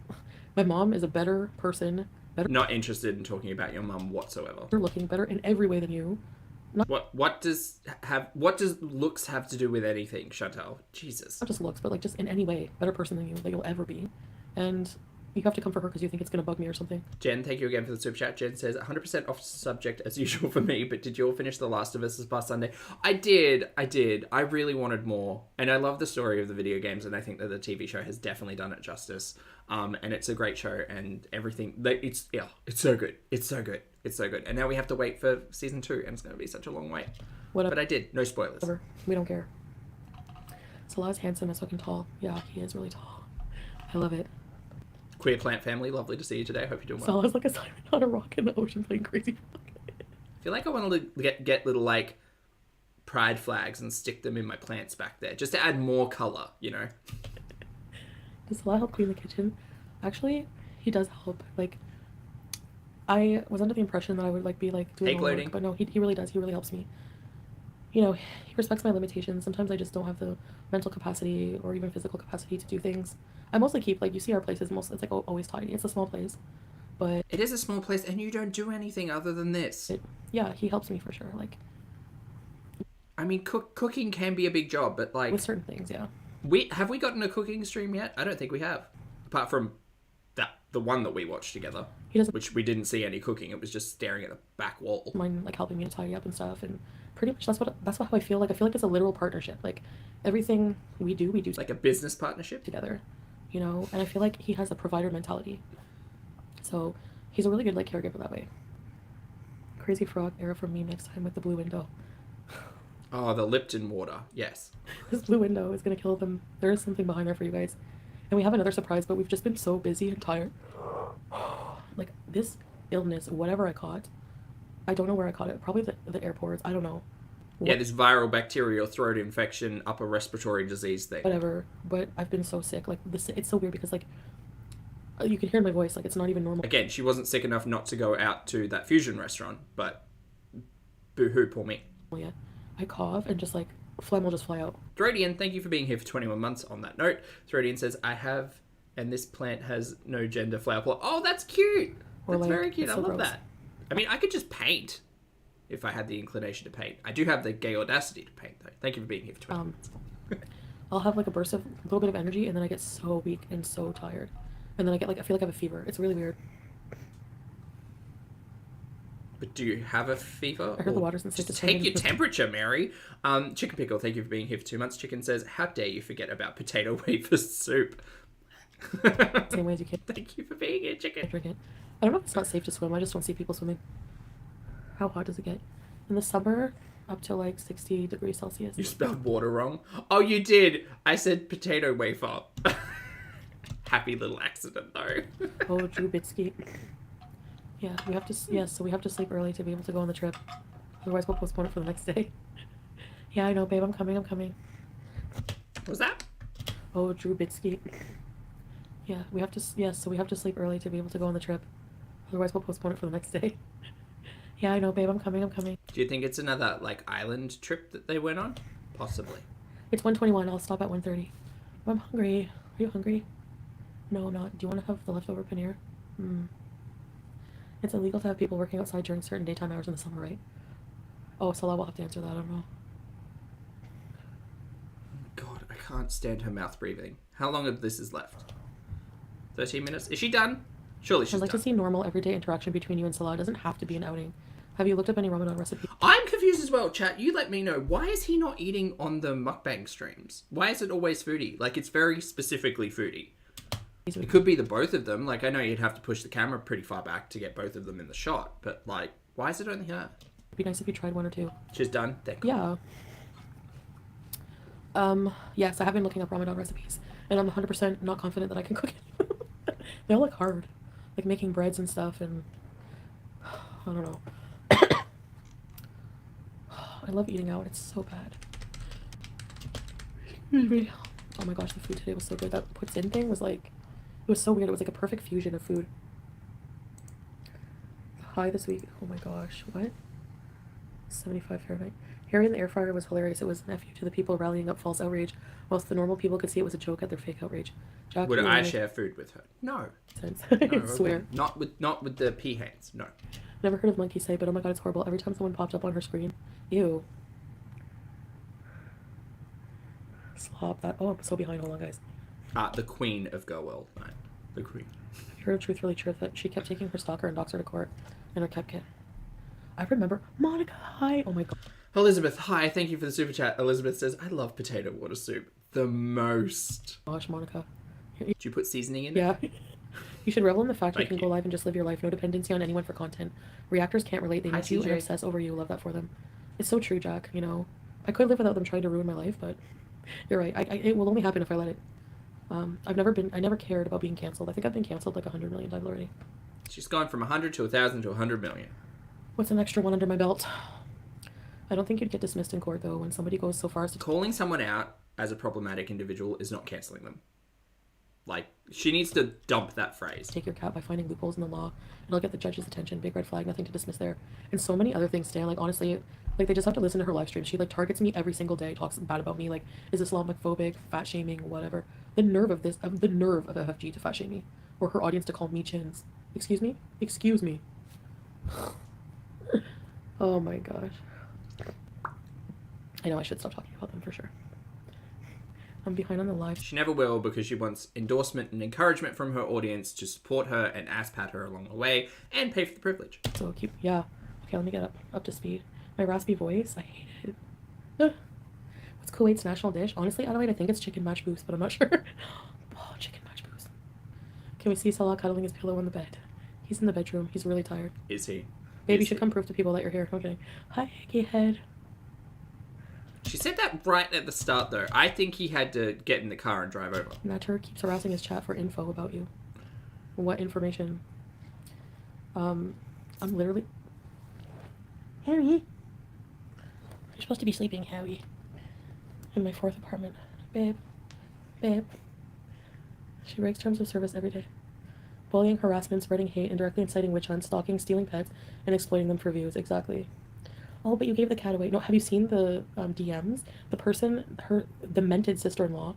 Speaker 2: My mom is a better person.
Speaker 1: Not interested in talking about your mum whatsoever.
Speaker 2: Better looking, better in every way than you.
Speaker 1: What does looks have to do with anything, Chantal? Jesus.
Speaker 2: Not just looks, but like just in any way, better person than you that you'll ever be. And you have to come for her because you think it's going to bug me or something.
Speaker 1: Jen, thank you again for the super chat. Jen says, 100% off subject as usual for me, but did you all finish The Last of Us this past Sunday? I did. I really wanted more. And I love the story of the video games, and I think that the TV show has definitely done it justice. And it's a great show, and everything. It's so good. It's so good. It's so good. And now we have to wait for season 2, and it's going to be such a long wait. But I did. No spoilers.
Speaker 2: Whatever. We don't care. Salah's handsome as fucking tall. Yeah, he is really tall. I love it.
Speaker 1: Queer plant family, lovely to see you today. Hope you're doing well.
Speaker 2: Salah's like a Simon on a rock in the ocean playing crazy.
Speaker 1: I feel like I want to get little like pride flags and stick them in my plants back there, just to add more color, you know.
Speaker 2: Does Salah help clean the kitchen? Actually, he does help. Like, I was under the impression that I would like be like doing all the work, but no, he really does. He really helps me. You know, he respects my limitations. Sometimes I just don't have the mental capacity or even physical capacity to do things. I mostly keep, like, you see our place is mostly, it's like always tidy. It's a small place, but
Speaker 1: it is a small place, and you don't do anything other than this.
Speaker 2: Yeah, he helps me for sure. Like,
Speaker 1: I mean, cooking can be a big job, but like
Speaker 2: with certain things, yeah.
Speaker 1: Have we gotten a cooking stream yet? I don't think we have, apart from the one that we watched together.
Speaker 2: He doesn't,
Speaker 1: which we didn't see any cooking. It was just staring at the back wall.
Speaker 2: Mind like helping me to tidy up and stuff, and pretty much that's how I feel. Like I feel like it's a literal partnership. Like everything we do
Speaker 1: like a business partnership
Speaker 2: together. You know, and I feel like he has a provider mentality. So he's a really good like caregiver that way. Crazy frog era from me next time with the blue window.
Speaker 1: Oh, the Lipton water. Yes.
Speaker 2: This blue window is gonna kill them. There is something behind there for you guys. And we have another surprise, but we've just been so busy and tired. Like, this illness, whatever I caught, I don't know where I caught it. Probably the airports. I don't know.
Speaker 1: Yeah, this viral bacterial throat infection, upper respiratory disease thing.
Speaker 2: Whatever. But I've been so sick. Like, it's so weird because, like, you can hear in my voice. Like, it's not even normal.
Speaker 1: Again, she wasn't sick enough not to go out to that fusion restaurant, but boo-hoo, poor me.
Speaker 2: Yeah. I cough and just, like, phlegm will just fly out.
Speaker 1: Throdian, thank you for being here for 21 months on that note. Throdian says, I have, and this plant has no gender flower pot. Oh, that's cute. That's like, very cute. I love that. I mean, I could just paint if I had the inclination to paint. I do have the gay audacity to paint, though. Thank you for being here for 20 minutes.
Speaker 2: I'll have, like, a burst of a little bit of energy, and then I get so weak and so tired. And then I get, like, I feel like I have a fever. It's really weird.
Speaker 1: But do you have a fever?
Speaker 2: I heard the water's in
Speaker 1: just take your temperature, Mary. Chicken Pickle, thank you for being here for 2 months. Chicken says, how dare you forget about potato wafer soup?
Speaker 2: Same way as you can.
Speaker 1: Thank you for being here, Chicken.
Speaker 2: Drink it. I don't know if it's not safe to swim. I just don't see people swimming. How hot does it get? In the summer, up to like 60 degrees Celsius.
Speaker 1: You spelled water wrong. Oh, you did. I said potato wafer. Happy little accident, though.
Speaker 2: Oh, Drew Bitsky. Yeah, we have to. Yes, so we have to sleep early to be able to go on the trip. Otherwise, we'll postpone it for the next day. Yeah, I know, babe. I'm coming.
Speaker 1: What was that?
Speaker 2: Oh, Drew Bitsky. Yeah, we have to. Yes, so we have to sleep early to be able to go on the trip. Otherwise, we'll postpone it for the next day. Yeah, I know, babe. I'm coming.
Speaker 1: Do you think it's another like island trip that they went on? Possibly.
Speaker 2: It's 1:21. I'll stop at 1:30. I'm hungry. Are you hungry? No, I'm not. Do you want to have the leftover paneer? It's illegal to have people working outside during certain daytime hours in the summer, right? Oh, Salah will have to answer that. I don't know.
Speaker 1: God, I can't stand her mouth breathing. How long of this is left? 13 minutes? Is she done? Surely she's done.
Speaker 2: I'd like to see normal, everyday interaction between you and Salah. It doesn't have to be an outing. Have you looked up any Ramadan recipes?
Speaker 1: I'm confused as well, chat. You let me know. Why is he not eating on the mukbang streams? Why is it always foodie? Like, it's very specifically foodie. It could be the both of them. Like, I know you'd have to push the camera pretty far back to get both of them in the shot. But, like, why is it only her?
Speaker 2: It'd be nice if you tried one or two.
Speaker 1: She's done? Thank you.
Speaker 2: Yeah. Yes, I have been looking up Ramadan recipes. And I'm 100% not confident that I can cook it. They all look hard. Like, making breads and stuff and... I don't know. I love eating out. It's so bad. Excuse me. Oh my gosh, the food today was so good. That puts in thing was like... It was so weird. It was like a perfect fusion of food. High this week. Oh my gosh. What? 75 Fahrenheit. Harry in the air fryer was hilarious. It was an FU to the people rallying up false outrage, whilst the normal people could see it was a joke at their fake outrage. Jack,
Speaker 1: would I share food with her? No.
Speaker 2: I swear.
Speaker 1: Not with the pea hands. No.
Speaker 2: Never heard of monkey say, but oh my god, it's horrible. Every time someone popped up on her screen. Ew. Slop that. Oh, I'm so behind. Hold on, guys.
Speaker 1: The queen of Girl World. Right. The queen.
Speaker 2: Have you heard of Truth Really Truth that she kept taking her stalker and doxer to court in her kept kit? I remember. Monica, hi. Oh my god.
Speaker 1: Elizabeth, hi. Thank you for the super chat. Elizabeth says, I love potato water soup. The most.
Speaker 2: Gosh, Monica.
Speaker 1: Did you put seasoning in it?
Speaker 2: Yeah. You should revel in the fact you can go live and just live your life. No dependency on anyone for content. Reactors can't relate. They need you and obsess over you. Love that for them. It's so true, Jack. You know, I could live without them trying to ruin my life, but you're right. It will only happen if I let it. I never cared about being canceled. I think I've been canceled like 100 million times already.
Speaker 1: She's gone from 100 to 1,000 to 100 million.
Speaker 2: What's an extra one under my belt? I don't think you'd get dismissed in court, though, when somebody goes so far as to...
Speaker 1: Calling someone out as a problematic individual is not cancelling them. Like, she needs to dump that phrase.
Speaker 2: Take your cat by finding loopholes in the law. It'll get the judge's attention. Big red flag, nothing to dismiss there. And so many other things, Stan. Like, honestly, like, they just have to listen to her live stream. She, like, targets me every single day, talks bad about me, like, is Islamophobic, fat shaming, whatever. The nerve of FFG to fat shame me. Or her audience to call me chins. Excuse me? Excuse me. Oh my gosh. I know I should stop talking about them for sure. I'm behind on the live.
Speaker 1: She never will because she wants endorsement and encouragement from her audience to support her and ass pat her along the way and pay for the privilege.
Speaker 2: So keep, yeah. Okay, let me get up to speed. My raspy voice, I hate it. What's Kuwait's national dish? Honestly, Adelaide, I think it's chicken MACHBOOS, but I'm not sure. Oh, chicken MACHBOOS. Can we see Salah cuddling his pillow on the bed? He's in the bedroom. He's really tired.
Speaker 1: Is he?
Speaker 2: Babe, you should come prove to people that you're here. Okay. Hi, Eggy Head.
Speaker 1: She said that right at the start, though. I think he had to get in the car and drive over.
Speaker 2: Natur keeps harassing his chat for info about you. What information? I'm literally... Harry? You're supposed to be sleeping, Harry. In my 4th apartment. Babe. Babe. She breaks terms of service every day. Bullying, harassment, spreading hate, indirectly inciting witch hunts, stalking, stealing pets, and exploiting them for views. Exactly. Oh, but you gave the cat away. No, have you seen the DMs? The person, her demented sister-in-law...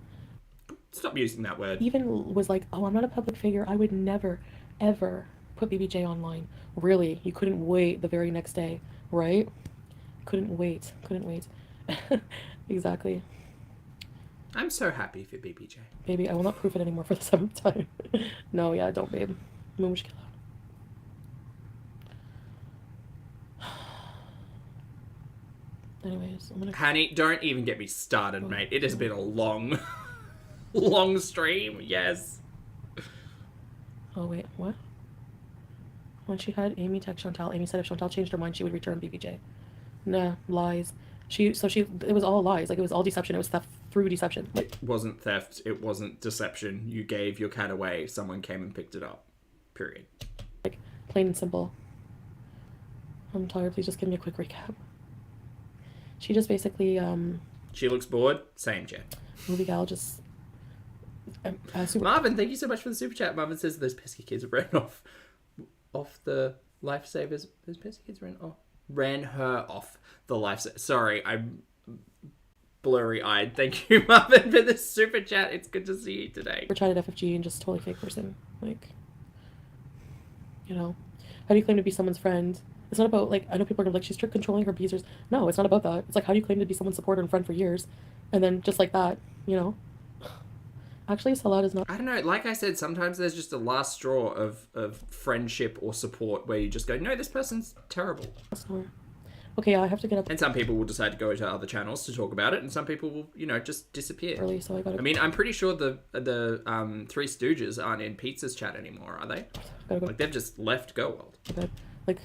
Speaker 1: Stop using that word.
Speaker 2: Even was like, oh, I'm not a public figure. I would never, ever put BBJ online. Really? You couldn't wait the very next day, right? Couldn't wait. Couldn't wait. Exactly.
Speaker 1: I'm so happy for BBJ.
Speaker 2: Baby, I will not proof it anymore for the 7th time. No, yeah, don't, babe. Mumushkila. Anyways, I'm gonna...
Speaker 1: Honey, don't even get me started, mate. It has been a long, long stream. Yes.
Speaker 2: Oh, wait, what? When she had Amy text Chantal, Amy said if Chantal changed her mind, she would return BBJ. Nah, lies. It was all lies. Like, it was all deception. It was theft through deception. Like,
Speaker 1: it wasn't theft. It wasn't deception. You gave your cat away. Someone came and picked it up. Period.
Speaker 2: Like, plain and simple. I'm tired. Please just give me a quick recap. She just basically,
Speaker 1: She looks bored. Same, Jen.
Speaker 2: movie gal just...
Speaker 1: Marvin, thank you so much for the super chat. Marvin says those pesky kids ran off the lifesavers. Those pesky kids ran her off the lifesavers. Sorry, I'm blurry-eyed. Thank you, Marvin, for the super chat. It's good to see you today.
Speaker 2: Or chatted FFG and just totally fake person. Like, you know, how do you claim to be someone's friend? It's not about, like, I know people are gonna be like, she's controlling her abusers. No, it's not about that. It's like, how do you claim to be someone's supporter and friend for years? And then just like that, you know? Actually, Salah is not...
Speaker 1: I don't know. Like I said, sometimes there's just a last straw of friendship or support where you just go, no, this person's terrible.
Speaker 2: Okay, yeah, I have to get up
Speaker 1: And some people will decide to go to other channels to talk about it, and some people will, you know, just disappear.
Speaker 2: early, so I gotta...
Speaker 1: I mean, I'm pretty sure the Three Stooges aren't in Pizza's chat anymore, are they?
Speaker 2: Gotta go.
Speaker 1: Like, they've just left Go World.
Speaker 2: Okay. Like,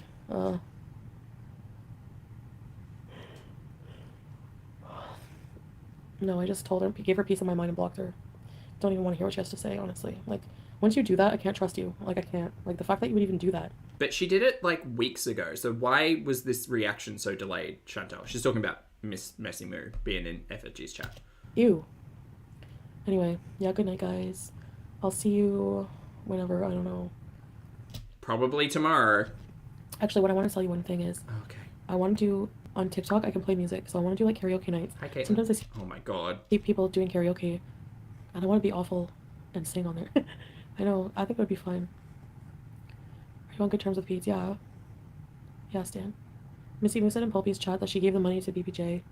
Speaker 2: No, I just told her, gave her peace of my mind and blocked her. Don't even want to hear what she has to say, honestly. Like, once you do that, I can't trust you. Like, I can't. Like, the fact that you would even do that.
Speaker 1: But she did it, like, weeks ago, so why was this reaction so delayed, Chantal? She's talking about Miss Messy Moo being in FFG's chat.
Speaker 2: Ew. Anyway, yeah, good night, guys. I'll see you whenever, I don't know.
Speaker 1: Probably tomorrow.
Speaker 2: Actually, what I want to tell you one thing is...
Speaker 1: Okay.
Speaker 2: I want to do... On TikTok, I can play music, so I want to do, like, karaoke nights.
Speaker 1: Hi, Caitlin.
Speaker 2: Sometimes I see
Speaker 1: Oh my god.
Speaker 2: people doing karaoke, and I want to be awful and sing on there. I know, I think it would be fun. Are you on good terms with Pete? Yeah. Yeah, Stan. Missy Moo said in Pulpy's chat that she gave the money to BBJ.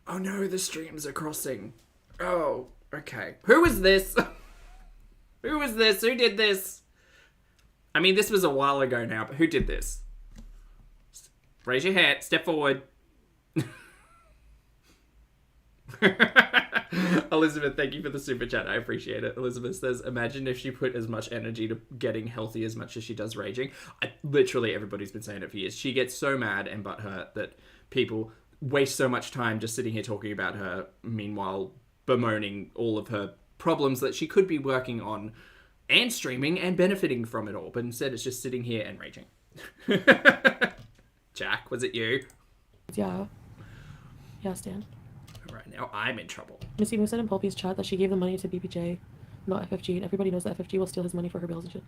Speaker 1: Oh no, the streams are crossing. Oh, okay. Who is this? Who is this? Who did this? I mean, this was a while ago now, but who did this? Raise your hand. Step forward. Elizabeth, thank you for the super chat. I appreciate it. Elizabeth says, imagine if she put as much energy to getting healthy as much as she does raging. Literally, everybody's been saying it for years. She gets so mad and butthurt that people waste so much time just sitting here talking about her, meanwhile bemoaning all of her problems that she could be working on and streaming and benefiting from it all. But instead, it's just sitting here and raging. Jack, was it you?
Speaker 2: Yeah. Yeah, Stan.
Speaker 1: Alright, now I'm in trouble.
Speaker 2: Missy Moo said in Pulpy's chat that she gave the money to BBJ, not FFG, and everybody knows that FFG will steal his money for her bills and shit.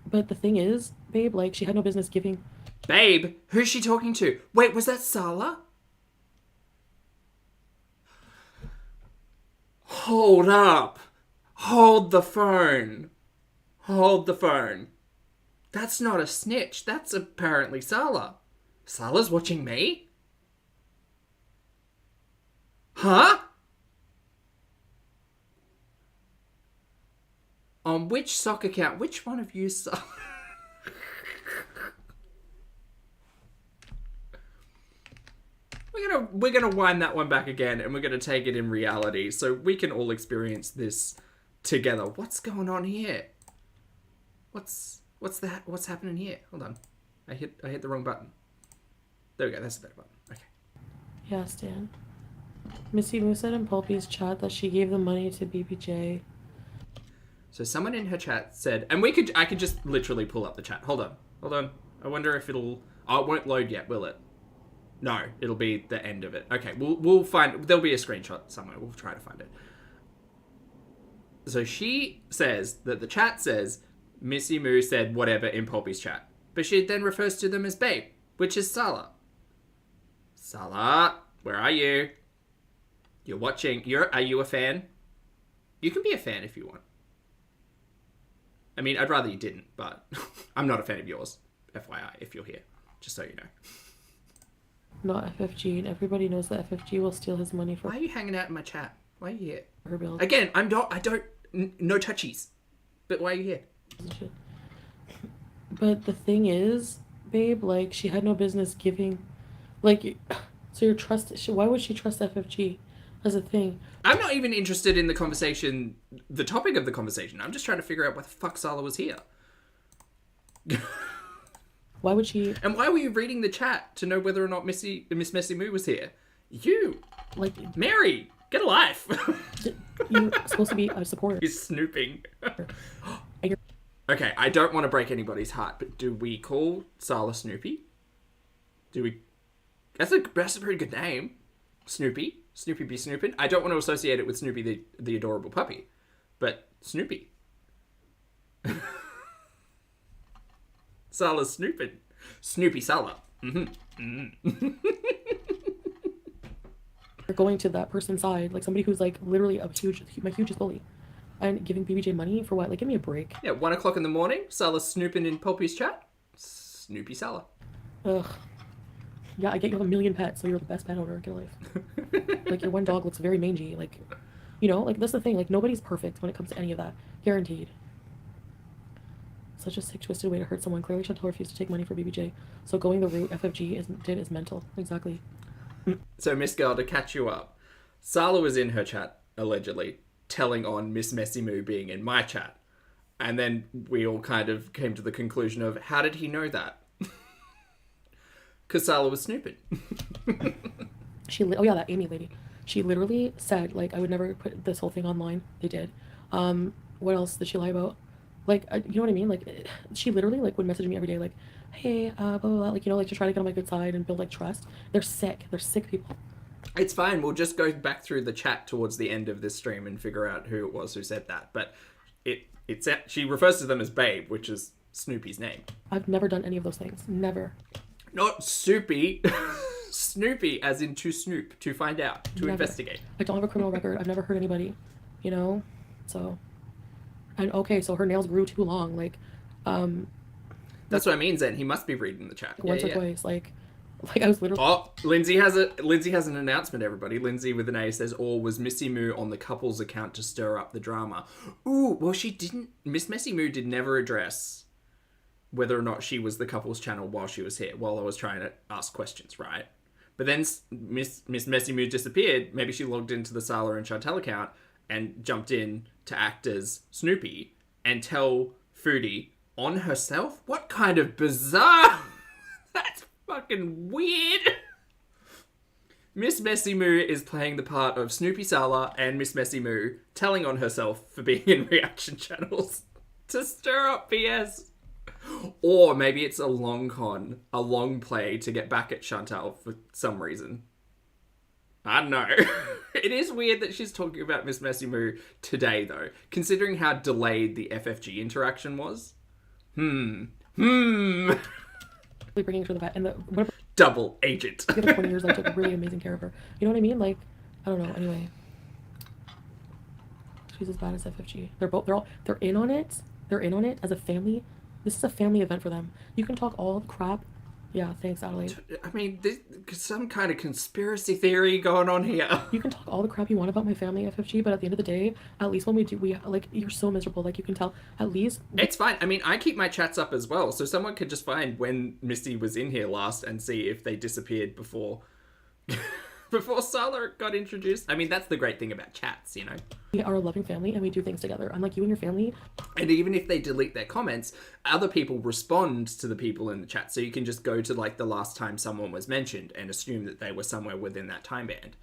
Speaker 2: But the thing is, babe, like, she had no business giving...
Speaker 1: Babe? Who's she talking to? Wait, was that Sala? Hold up. Hold the phone. Hold the phone. That's not a snitch. That's apparently Sala. Sala's watching me? Huh? On which sock account? Which one of you We're gonna wind that one back again, and we're gonna take it in reality, so we can all experience this together. What's going on here? What's that? What's happening here? Hold on. I hit the wrong button. There we go. That's a better button. Okay.
Speaker 2: Yeah, Stan. Missy Moo said in Pulpy's chat that she gave the money to BBJ.
Speaker 1: So someone in her chat said, and I could just literally pull up the chat. Hold on. I wonder if it'll, oh, it won't load yet, will it? No, it'll be the end of it. Okay, we'll find, there'll be a screenshot somewhere. We'll try to find it. So she says that the chat says, Missy Moo said whatever in Pulpy's chat. But she then refers to them as babe, which is Salah. Salah, where are you? You're watching. Are you a fan? You can be a fan if you want. I mean, I'd rather you didn't, but I'm not a fan of yours. FYI, if you're here. Just so you know.
Speaker 2: Not FFG, and everybody knows that FFG will steal his money for...
Speaker 1: Why are you hanging out in my chat? Why are you here?
Speaker 2: Her build.
Speaker 1: Again, no touchies. But why are you here?
Speaker 2: But the thing is, babe, like, she had no business giving... Like, so your trust... Why would she trust FFG as a thing?
Speaker 1: I'm not even interested in the conversation, the topic of the conversation. I'm just trying to figure out why the fuck Salah was here.
Speaker 2: Why would she...
Speaker 1: And why were you reading the chat to know whether or not Miss Messy Moo was here? You!
Speaker 2: Like...
Speaker 1: Mary! Get a life!
Speaker 2: You're supposed to be a supporter.
Speaker 1: You're snooping. Okay, I don't want to break anybody's heart, but do we call Salah Snoopy? Do we... That's a pretty good name. Snoopy. Snoopy be snooping. I don't want to associate it with Snoopy the adorable puppy, but Snoopy. Salah's snooping. Snoopy Salah.
Speaker 2: You're going to that person's side, like somebody who's like literally my hugest bully, and giving BBJ money for what? Like, give me a break.
Speaker 1: Yeah, 1 o'clock in the morning, Salah's snooping in Pulpy's chat. Snoopy Salah.
Speaker 2: Ugh. Yeah, I get you have a million pets, so you're the best pet owner in your life. Like, your one dog looks very mangy. Like, you know, like, that's the thing. Like, nobody's perfect when it comes to any of that. Guaranteed. Such a sick, twisted way to hurt someone. Clearly, Chantal refused to take money for BBJ. So going the route FFG did is mental. Exactly.
Speaker 1: So, Miss Girl, to catch you up, Salah was in her chat, allegedly, telling on Miss Messy Moo being in my chat. And then we all kind of came to the conclusion of, how did he know that? Because Salah was snooping.
Speaker 2: Oh yeah, that Amy lady. She literally said, like, I would never put this whole thing online. They did. What else did she lie about? Like, you know what I mean? Like, she literally, like, would message me every day, like, hey, blah, blah, blah. Like, you know, like, to try to get on my good side and build, like, trust. They're sick. They're sick people.
Speaker 1: It's fine. We'll just go back through the chat towards the end of this stream and figure out who it was who said that. But she refers to them as Babe, which is Snoopy's name.
Speaker 2: I've never done any of those things. Never.
Speaker 1: Not Soupy. Snoopy, as in to snoop, to find out, to
Speaker 2: Never.
Speaker 1: investigate.
Speaker 2: I don't have a criminal record. I've never hurt anybody, you know? So, and okay, so her nails grew too long, like,
Speaker 1: That's what I mean, Zen. He must be reading the chat.
Speaker 2: once or twice, like I was literally...
Speaker 1: Oh, Lindsay has an announcement, everybody. Lindsay with an A says, or was Missy Moo on the couple's account to stir up the drama? Ooh, well, she didn't... Miss Messy Moo did never address whether or not she was the couple's channel while she was here, while I was trying to ask questions, right? But then Miss Messy Moo disappeared. Maybe she logged into the Salah and Chantal account and jumped in to act as Snoopy and tell Foodie on herself? What kind of bizarre... That's fucking weird. Miss Messy Moo is playing the part of Snoopy Salah and Miss Messy Moo telling on herself for being in reaction channels to stir up BS. Or maybe it's a long play to get back at Chantal for some reason. I don't know. It is weird that she's talking about Miss Messy Moo today, though, considering how delayed the FFG interaction was.
Speaker 2: bringing her to the vet, and whatever
Speaker 1: Double agent.
Speaker 2: the other 20 years I took really amazing care of her. You know what I mean? Like, I don't know. Anyway, she's as bad as FFG. They're in on it. They're in on it as a family. This is a family event for them. You can talk all the crap. Yeah, thanks, Adelaide.
Speaker 1: I mean, there's some kind of conspiracy theory going on here.
Speaker 2: You can talk all the crap you want about my family, FFG, but at the end of the day, at least when we like, you're so miserable. Like, you can tell, at least...
Speaker 1: It's fine. I mean, I keep my chats up as well, so someone could just find when Misty was in here last and see if they disappeared before before Sala got introduced. I mean, that's the great thing about chats, you know?
Speaker 2: We are a loving family and we do things together. Unlike you and your family.
Speaker 1: And even if they delete their comments, other people respond to the people in the chat. So you can just go to like the last time someone was mentioned and assume that they were somewhere within that time band.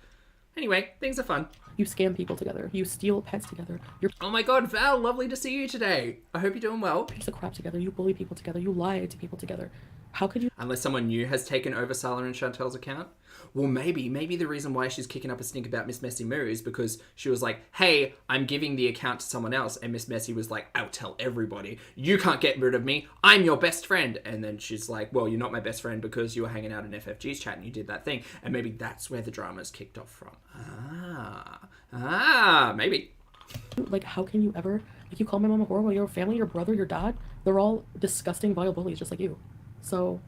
Speaker 1: Anyway, things are fun.
Speaker 2: You scam people together. You steal pets together. You're
Speaker 1: Oh my god, Val, lovely to see you today. I hope you're doing well.
Speaker 2: piece of crap together. You bully people together. You lie to people together. How could you?
Speaker 1: Unless someone new has taken over Sala and Chantel's account. Well, maybe the reason why she's kicking up a stink about Miss Messy Moo is because she was like, hey, I'm giving the account to someone else. And Miss Messy was like, I'll tell everybody. You can't get rid of me. I'm your best friend. And then she's like, well, you're not my best friend because you were hanging out in FFG's chat and you did that thing. And maybe that's where the drama's kicked off from. Maybe.
Speaker 2: Like, how can you ever? Like, you call my mom a whore? Well, your family, your brother, your dad, they're all disgusting, vile bullies just like you. So...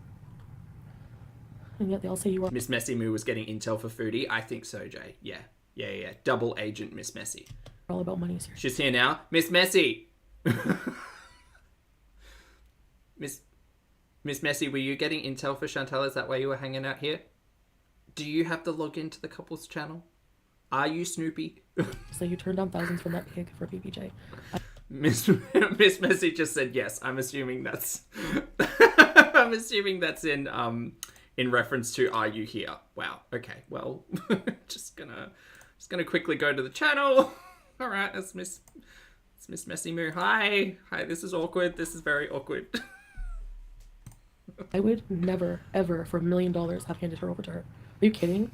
Speaker 2: And yet they all say you are.
Speaker 1: Miss Messy Moo was getting intel for Foodie. I think so, Jay. Yeah. Double agent Miss Messy.
Speaker 2: All about money. Here.
Speaker 1: She's here now. Miss Messy. Miss Messy, were you getting intel for Chantel? Is that why you were hanging out here? Do you have the login to the couples channel? Are you Snoopy?
Speaker 2: So you turned down thousands from that pig for BBJ.
Speaker 1: Miss Messy just said yes. I'm assuming that's in reference to Are You Here? Wow. Okay. Well, just gonna quickly go to the channel. All right. It's Miss Messy Moo. Hi. This is awkward. This is very awkward.
Speaker 2: I would never, ever, for $1 million, have handed her over to her. Are you kidding?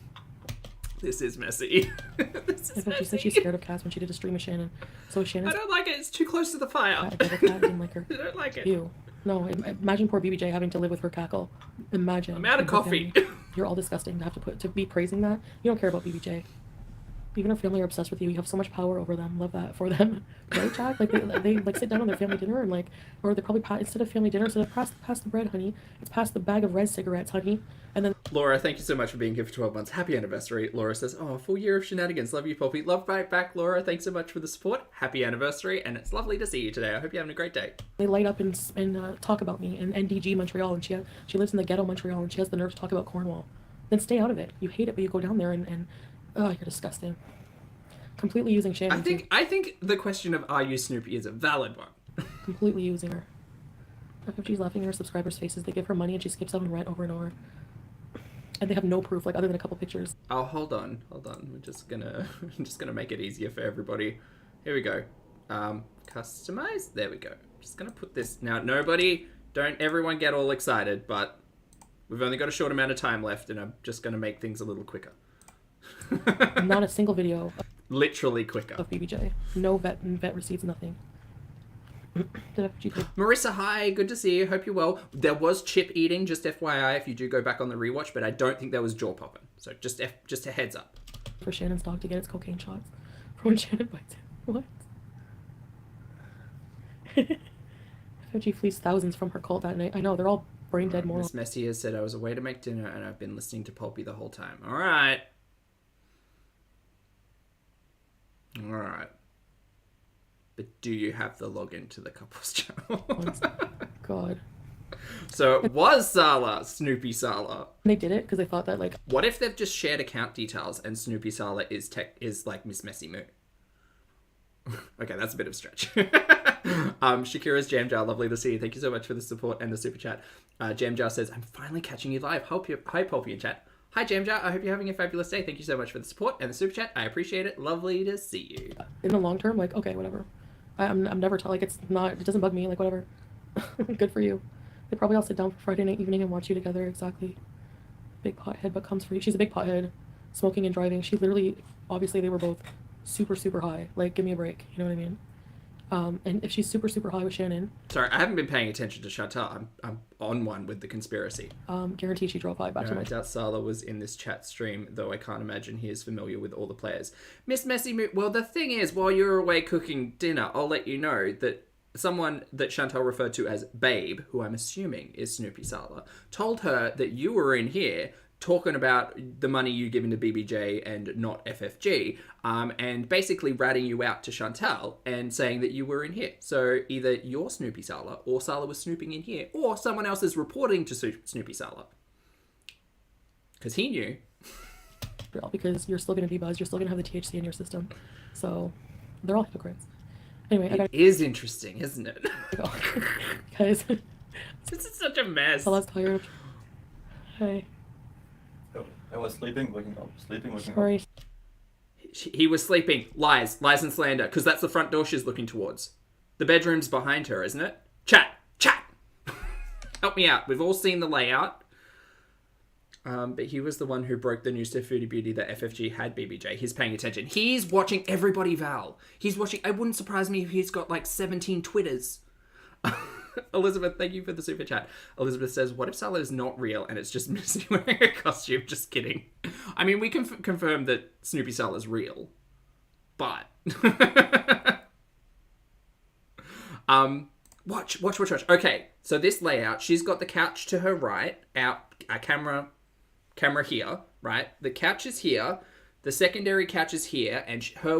Speaker 1: This is messy. This is messy.
Speaker 2: She said she's scared of cats when she did a stream with Shannon. So Shannon.
Speaker 1: I don't like it. It's too close to the fire.
Speaker 2: I didn't like her.
Speaker 1: I don't like it.
Speaker 2: Ew. No, imagine poor BBJ having to live with her cackle. Imagine.
Speaker 1: I'm out of coffee.
Speaker 2: You're all disgusting to be praising that. You don't care about BBJ. Even her family are obsessed with you. You have so much power over them. Love that for them. Right, Jack? Like they like sit down on their family dinner and like, or they probably instead of family dinner, instead of pass the bread, honey, it's pass the bag of red cigarettes, honey. And then
Speaker 1: Laura, thank you so much for being here for 12 months. Happy anniversary. Laura says, oh, a full year of shenanigans. Love you, Pulpy. Love right back, Laura. Thanks so much for the support. Happy anniversary, and it's lovely to see you today. I hope you're having a great day.
Speaker 2: they light up and talk about me in NDG Montreal, and she lives in the ghetto Montreal, and she has the nerve to talk about Cornwall. Then stay out of it. You hate it, but you go down there and oh, you're disgusting. Completely using Shannon.
Speaker 1: I think the question of Are You Snoopy is a valid one.
Speaker 2: Completely using her. If she's laughing in her subscribers' faces, they give her money and she skips out on rent over and over. And they have no proof, like other than a couple pictures.
Speaker 1: Oh, hold on. We're just gonna make it easier for everybody. Here we go. Customize. There we go. Just gonna put this now. Don't everyone get all excited, but we've only got a short amount of time left, and I'm just gonna make things a little quicker.
Speaker 2: Not a single video.
Speaker 1: Literally quicker.
Speaker 2: Of BBJ. No vet receipts, nothing.
Speaker 1: Marissa, hi, good to see you. Hope you're well. There was chip eating, just FYI, if you do go back on the rewatch, but I don't think there was jaw popping. So just a heads up.
Speaker 2: For Shannon's dog to get its cocaine shots. For when Shannon bites it. What? She flees thousands from her cult that night. I know, they're all brain dead morons.
Speaker 1: Miss Messy has said, I was away to make dinner and I've been listening to Pulpy the whole time. Alright. But do you have the login to the couples channel?
Speaker 2: God.
Speaker 1: So it was Sala, Snoopy Sala.
Speaker 2: They did it because they thought that, like...
Speaker 1: What if they've just shared account details and Snoopy Sala is like Miss Messy Moo? Okay, that's a bit of a stretch. Shakira's Jam Jar, lovely to see you. Thank you so much for the support and the super chat. Jam Jar says, I'm finally catching you live. Hi, Pulpy in chat. Hi, Jam Jar. I hope you're having a fabulous day. Thank you so much for the support and the super chat. I appreciate it. Lovely to see you.
Speaker 2: In the long term, like, okay, whatever. I'm never like, it doesn't bug me, like, whatever. Good for you. They probably all sit down for Friday night evening and watch you together, exactly. Big pothead, but comes for you. She's a big pothead, smoking and driving. She literally, obviously, they were both super, super high. Like, give me a break, you know what I mean? And if she's super, super high with Shannon...
Speaker 1: Sorry, I haven't been paying attention to Chantal. I'm on one with the conspiracy.
Speaker 2: Guarantee she drove high back to my...
Speaker 1: I doubt Sala was in this chat stream, though I can't imagine he is familiar with all the players. Miss Messy Moo... Well, the thing is, while you're away cooking dinner, I'll let you know that someone that Chantal referred to as Babe, who I'm assuming is Snoopy Sala, told her that you were in here talking about the money you given to BBJ and not FFG, and basically ratting you out to Chantal and saying that you were in here. So either you're Snoopy Sala, or Sala was snooping in here, or someone else is reporting to Snoopy Sala. Because he knew.
Speaker 2: real because you're still gonna be buzzed. You're still gonna have the THC in your system. So they're all hypocrites. Anyway, I
Speaker 1: It
Speaker 2: gotta
Speaker 1: is interesting, isn't it?
Speaker 2: go. Guys,
Speaker 1: This is such a mess.
Speaker 2: Stella's tired. Hi.
Speaker 3: I was sleeping, waking up, sleeping, waking up.
Speaker 2: Sorry.
Speaker 1: He was sleeping. Lies and slander, because that's the front door she's looking towards. The bedroom's behind her, isn't it? Chat. Help me out. We've all seen the layout. But he was the one who broke the news to Foodie Beauty that FFG had BBJ. He's paying attention. He's watching everybody, Val. He's watching. It wouldn't surprise me if he's got like 17 Twitters. Elizabeth, thank you for the super chat. Elizabeth says, what if Salah is not real and it's just Missy wearing a costume? Just kidding. I mean, we can confirm that Snoopy Salah is real. But... Watch. Okay, so this layout, she's got the couch to her right, a camera here, right? The couch is here, the secondary couch is here, and her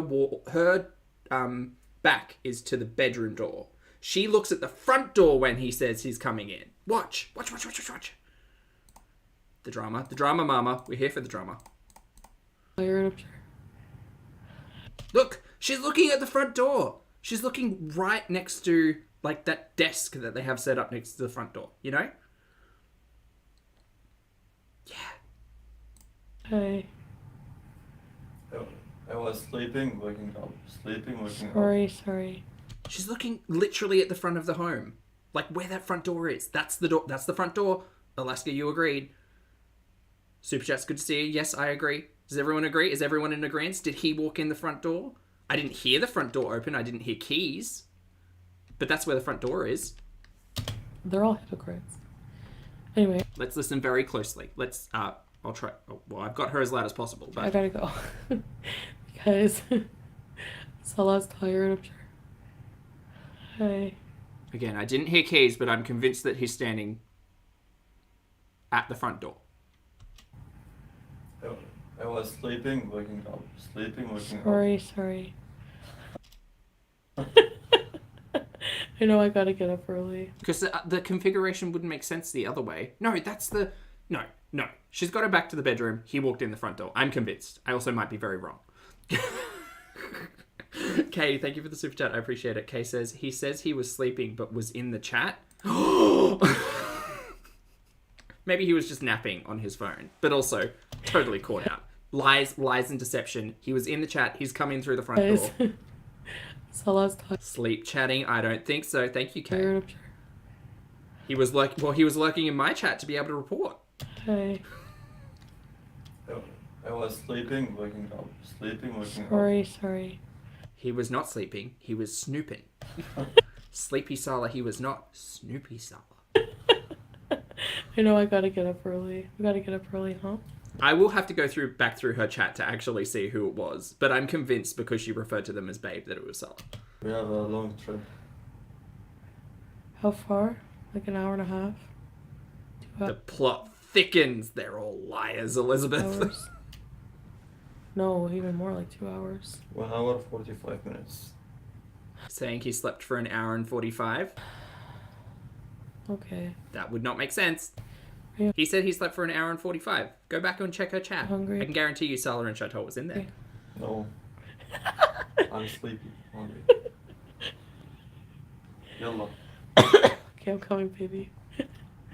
Speaker 1: back is to the bedroom door. She looks at the front door when he says he's coming in. Watch. The drama, mama. We're here for the drama. Look, she's looking at the front door. She's looking right next to, like, that desk that they have set up next to the front door, you know? Yeah.
Speaker 2: Hi.
Speaker 3: I was sleeping, waking up, sleeping, waking up.
Speaker 2: Sorry.
Speaker 1: She's looking literally at the front of the home. Like, where that front door is. That's the door. That's the front door. Alaska, you agreed. Super Chat's good to see you. Yes, I agree. Does everyone agree? Is everyone in agreement? Did he walk in the front door? I didn't hear the front door open. I didn't hear keys. But that's where the front door is.
Speaker 2: They're all hypocrites. Anyway.
Speaker 1: Let's listen very closely. I'll try. Oh, well, I've got her as loud as possible, but...
Speaker 2: I gotta go. Because Salah's tired, I'm sure. Hi.
Speaker 1: Again, I didn't hear keys, but I'm convinced that he's standing at the front door.
Speaker 3: I was sleeping, waking up, sleeping, waking up.
Speaker 2: Sorry. I know I gotta get up early.
Speaker 1: Because the configuration wouldn't make sense the other way. No, that's the... No. She's got her back to the bedroom. He walked in the front door. I'm convinced. I also might be very wrong. Kay, thank you for the super chat. I appreciate it. Kay says, he says he was sleeping but was in the chat. Maybe he was just napping on his phone, but also totally caught out. Lies and deception. He was in the chat. He's come in through the front door.
Speaker 2: Salah's tired.
Speaker 1: Sleep chatting? I don't think so. Thank you, Kay.
Speaker 2: I'm sure.
Speaker 1: He was lurking in my chat to be able to report.
Speaker 2: Hi.
Speaker 3: I was sleeping, waking up, sleeping, waking up.
Speaker 2: Sorry.
Speaker 1: He was not sleeping. He was snooping. Sleepy Salah. He was not Snoopy Salah.
Speaker 2: I know I gotta get up early. We gotta get up early, huh?
Speaker 1: I will have to go back through her chat to actually see who it was, but I'm convinced because she referred to them as babe that it was Salah.
Speaker 3: We have a long trip.
Speaker 2: How far? Like an hour and a half? 2 hours?
Speaker 1: The plot thickens. They're all liars, Elizabeth.
Speaker 2: Hours? No, even more, like 2 hours.
Speaker 3: 1 hour, 45 minutes.
Speaker 1: Saying he slept for an hour and 45.
Speaker 2: Okay.
Speaker 1: That would not make sense.
Speaker 2: Yeah.
Speaker 1: He said he slept for an hour and 45. Go back and check her chat.
Speaker 2: Hungry.
Speaker 1: I can guarantee you Salah and Chateau was in there.
Speaker 2: Okay.
Speaker 3: No. I'm sleepy, hungry. Yalla.
Speaker 2: Okay, I'm coming, baby.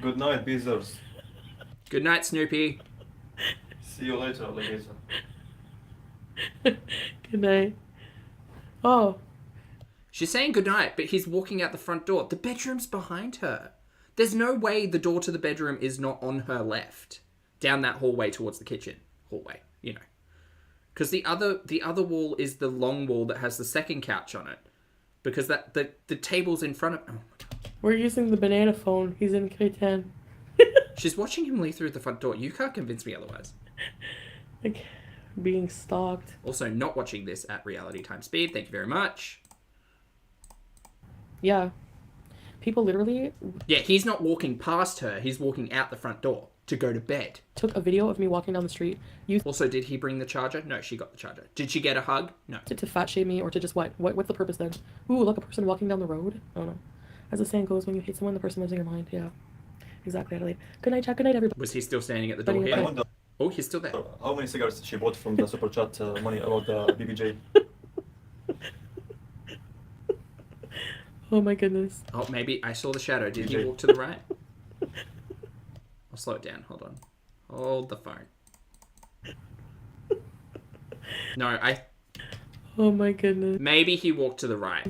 Speaker 3: Good night, Beezers.
Speaker 1: Good night, Snoopy.
Speaker 3: See you later, alligator.
Speaker 2: Good night. Oh.
Speaker 1: She's saying goodnight, but he's walking out the front door. The bedroom's behind her. There's no way the door to the bedroom is not on her left. Down that hallway towards the kitchen. Hallway, you know. Because the other wall is the long wall that has the second couch on it. Because the table's in front of... Oh my God.
Speaker 2: We're using the banana phone. He's in K10.
Speaker 1: She's watching him leave through the front door. You can't convince me otherwise.
Speaker 2: Like, being stalked.
Speaker 1: Also, not watching this at reality time speed. Thank you very much.
Speaker 2: Yeah. People literally...
Speaker 1: Yeah, he's not walking past her. He's walking out the front door to go to bed.
Speaker 2: took a video of me walking down the street.
Speaker 1: Also, did he bring the charger? No, she got the charger. Did she get a hug? No.
Speaker 2: To fat shame me or to just what? What's the purpose then? Ooh, like a person walking down the road? I don't know. As the saying goes, when you hate someone, the person lives in your mind. Yeah. Exactly, Adelaide. Good night, Jack. Good night, everybody.
Speaker 1: Was he still standing at the door
Speaker 2: Okay.
Speaker 1: here? Oh, he's still there.
Speaker 3: How many cigarettes she bought from the super chat money about the BBJ?
Speaker 2: Oh my goodness.
Speaker 1: Oh, maybe I saw the shadow. Did he walk to the right? I'll slow it down. Hold on. Hold the phone. No,
Speaker 2: Oh my goodness.
Speaker 1: maybe he walked to the right.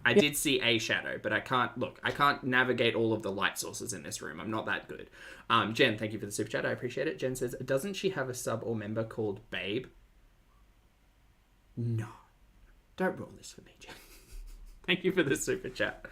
Speaker 1: I did see a shadow, but I can't navigate all of the light sources in this room. I'm not that good. Jen, thank you for the super chat. I appreciate it. Jen says, doesn't she have a sub or member called Babe? No. Don't ruin this for me, Jen. Thank you for the super chat.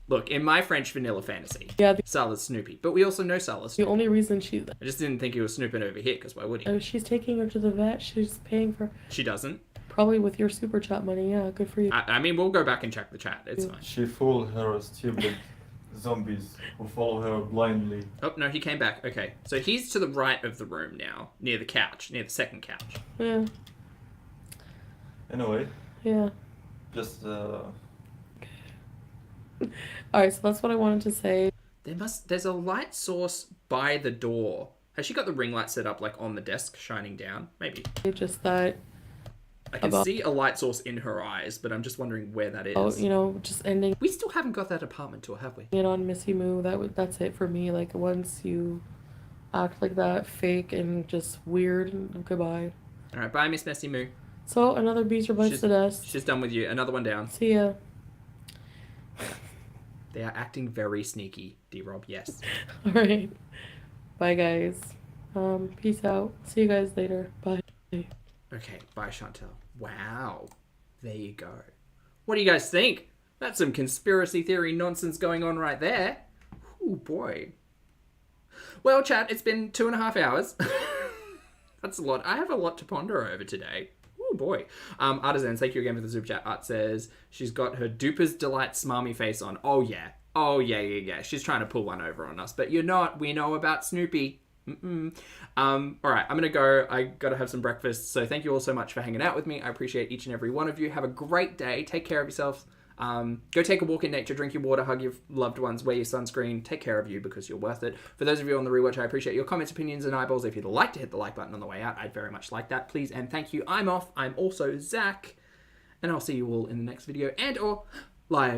Speaker 1: Look, in my French vanilla fantasy,
Speaker 2: Yeah,
Speaker 1: Sala's Snoopy. But we also know Sala's
Speaker 2: the
Speaker 1: Snoopy.
Speaker 2: only reason she...
Speaker 1: I just didn't think he was snooping over here, because why would he?
Speaker 2: She's taking her to the vet. She's paying for...
Speaker 1: She doesn't.
Speaker 2: Probably with your super chat money. Yeah, good for you.
Speaker 1: I mean, we'll go back and check the chat. It's fine.
Speaker 3: She fooled her stupid zombies who follow her blindly.
Speaker 1: Oh, no, he came back. Okay. So he's to the right of the room now, near the couch, near the second couch.
Speaker 2: Yeah.
Speaker 3: Anyway,
Speaker 2: Yeah.
Speaker 3: just
Speaker 2: Alright, so that's what I wanted to say.
Speaker 1: There's a light source by the door. Has she got the ring light set up, like, on the desk, shining down? Maybe.
Speaker 2: Just that...
Speaker 1: I can see a light source in her eyes, but I'm just wondering where that is.
Speaker 2: Oh, you know, just ending
Speaker 1: We still haven't got that apartment tour, have we?
Speaker 2: it on Missy Moo. That's it for me. Like, once you act like that, fake and just weird, goodbye.
Speaker 1: Alright, bye, Miss Messy Moo.
Speaker 2: So, another Beezer bites the dust.
Speaker 1: She's done with you. Another one down.
Speaker 2: See ya.
Speaker 1: They are acting very sneaky, D-Rob, yes.
Speaker 2: Alright. Bye, guys. Peace out. See you guys later. Bye.
Speaker 1: Okay, bye, Chantel. Wow. There you go. What do you guys think? That's some conspiracy theory nonsense going on right there. Oh boy. Well, chat, it's been 2.5 hours. That's a lot. I have a lot to ponder over today. Oh boy. Artisans, thank you again for the super chat. Art says she's got her Duper's Delight smarmy face on. Oh yeah. Oh yeah. She's trying to pull one over on us, but you're not. We know about Snoopy. All right, I'm gonna go. I gotta have some breakfast. So thank you all so much for hanging out with me. I appreciate each and every one of you. Have a great day. Take care of yourselves. Go take a walk in nature, drink your water, hug your loved ones, wear your sunscreen. Take care of you because you're worth it. For those of you on the rewatch, I appreciate your comments, opinions, and eyeballs. If you'd like to hit the like button on the way out, I'd very much like that. Please and thank you. I'm off. I'm also Zach, and I'll see you all in the next video and or live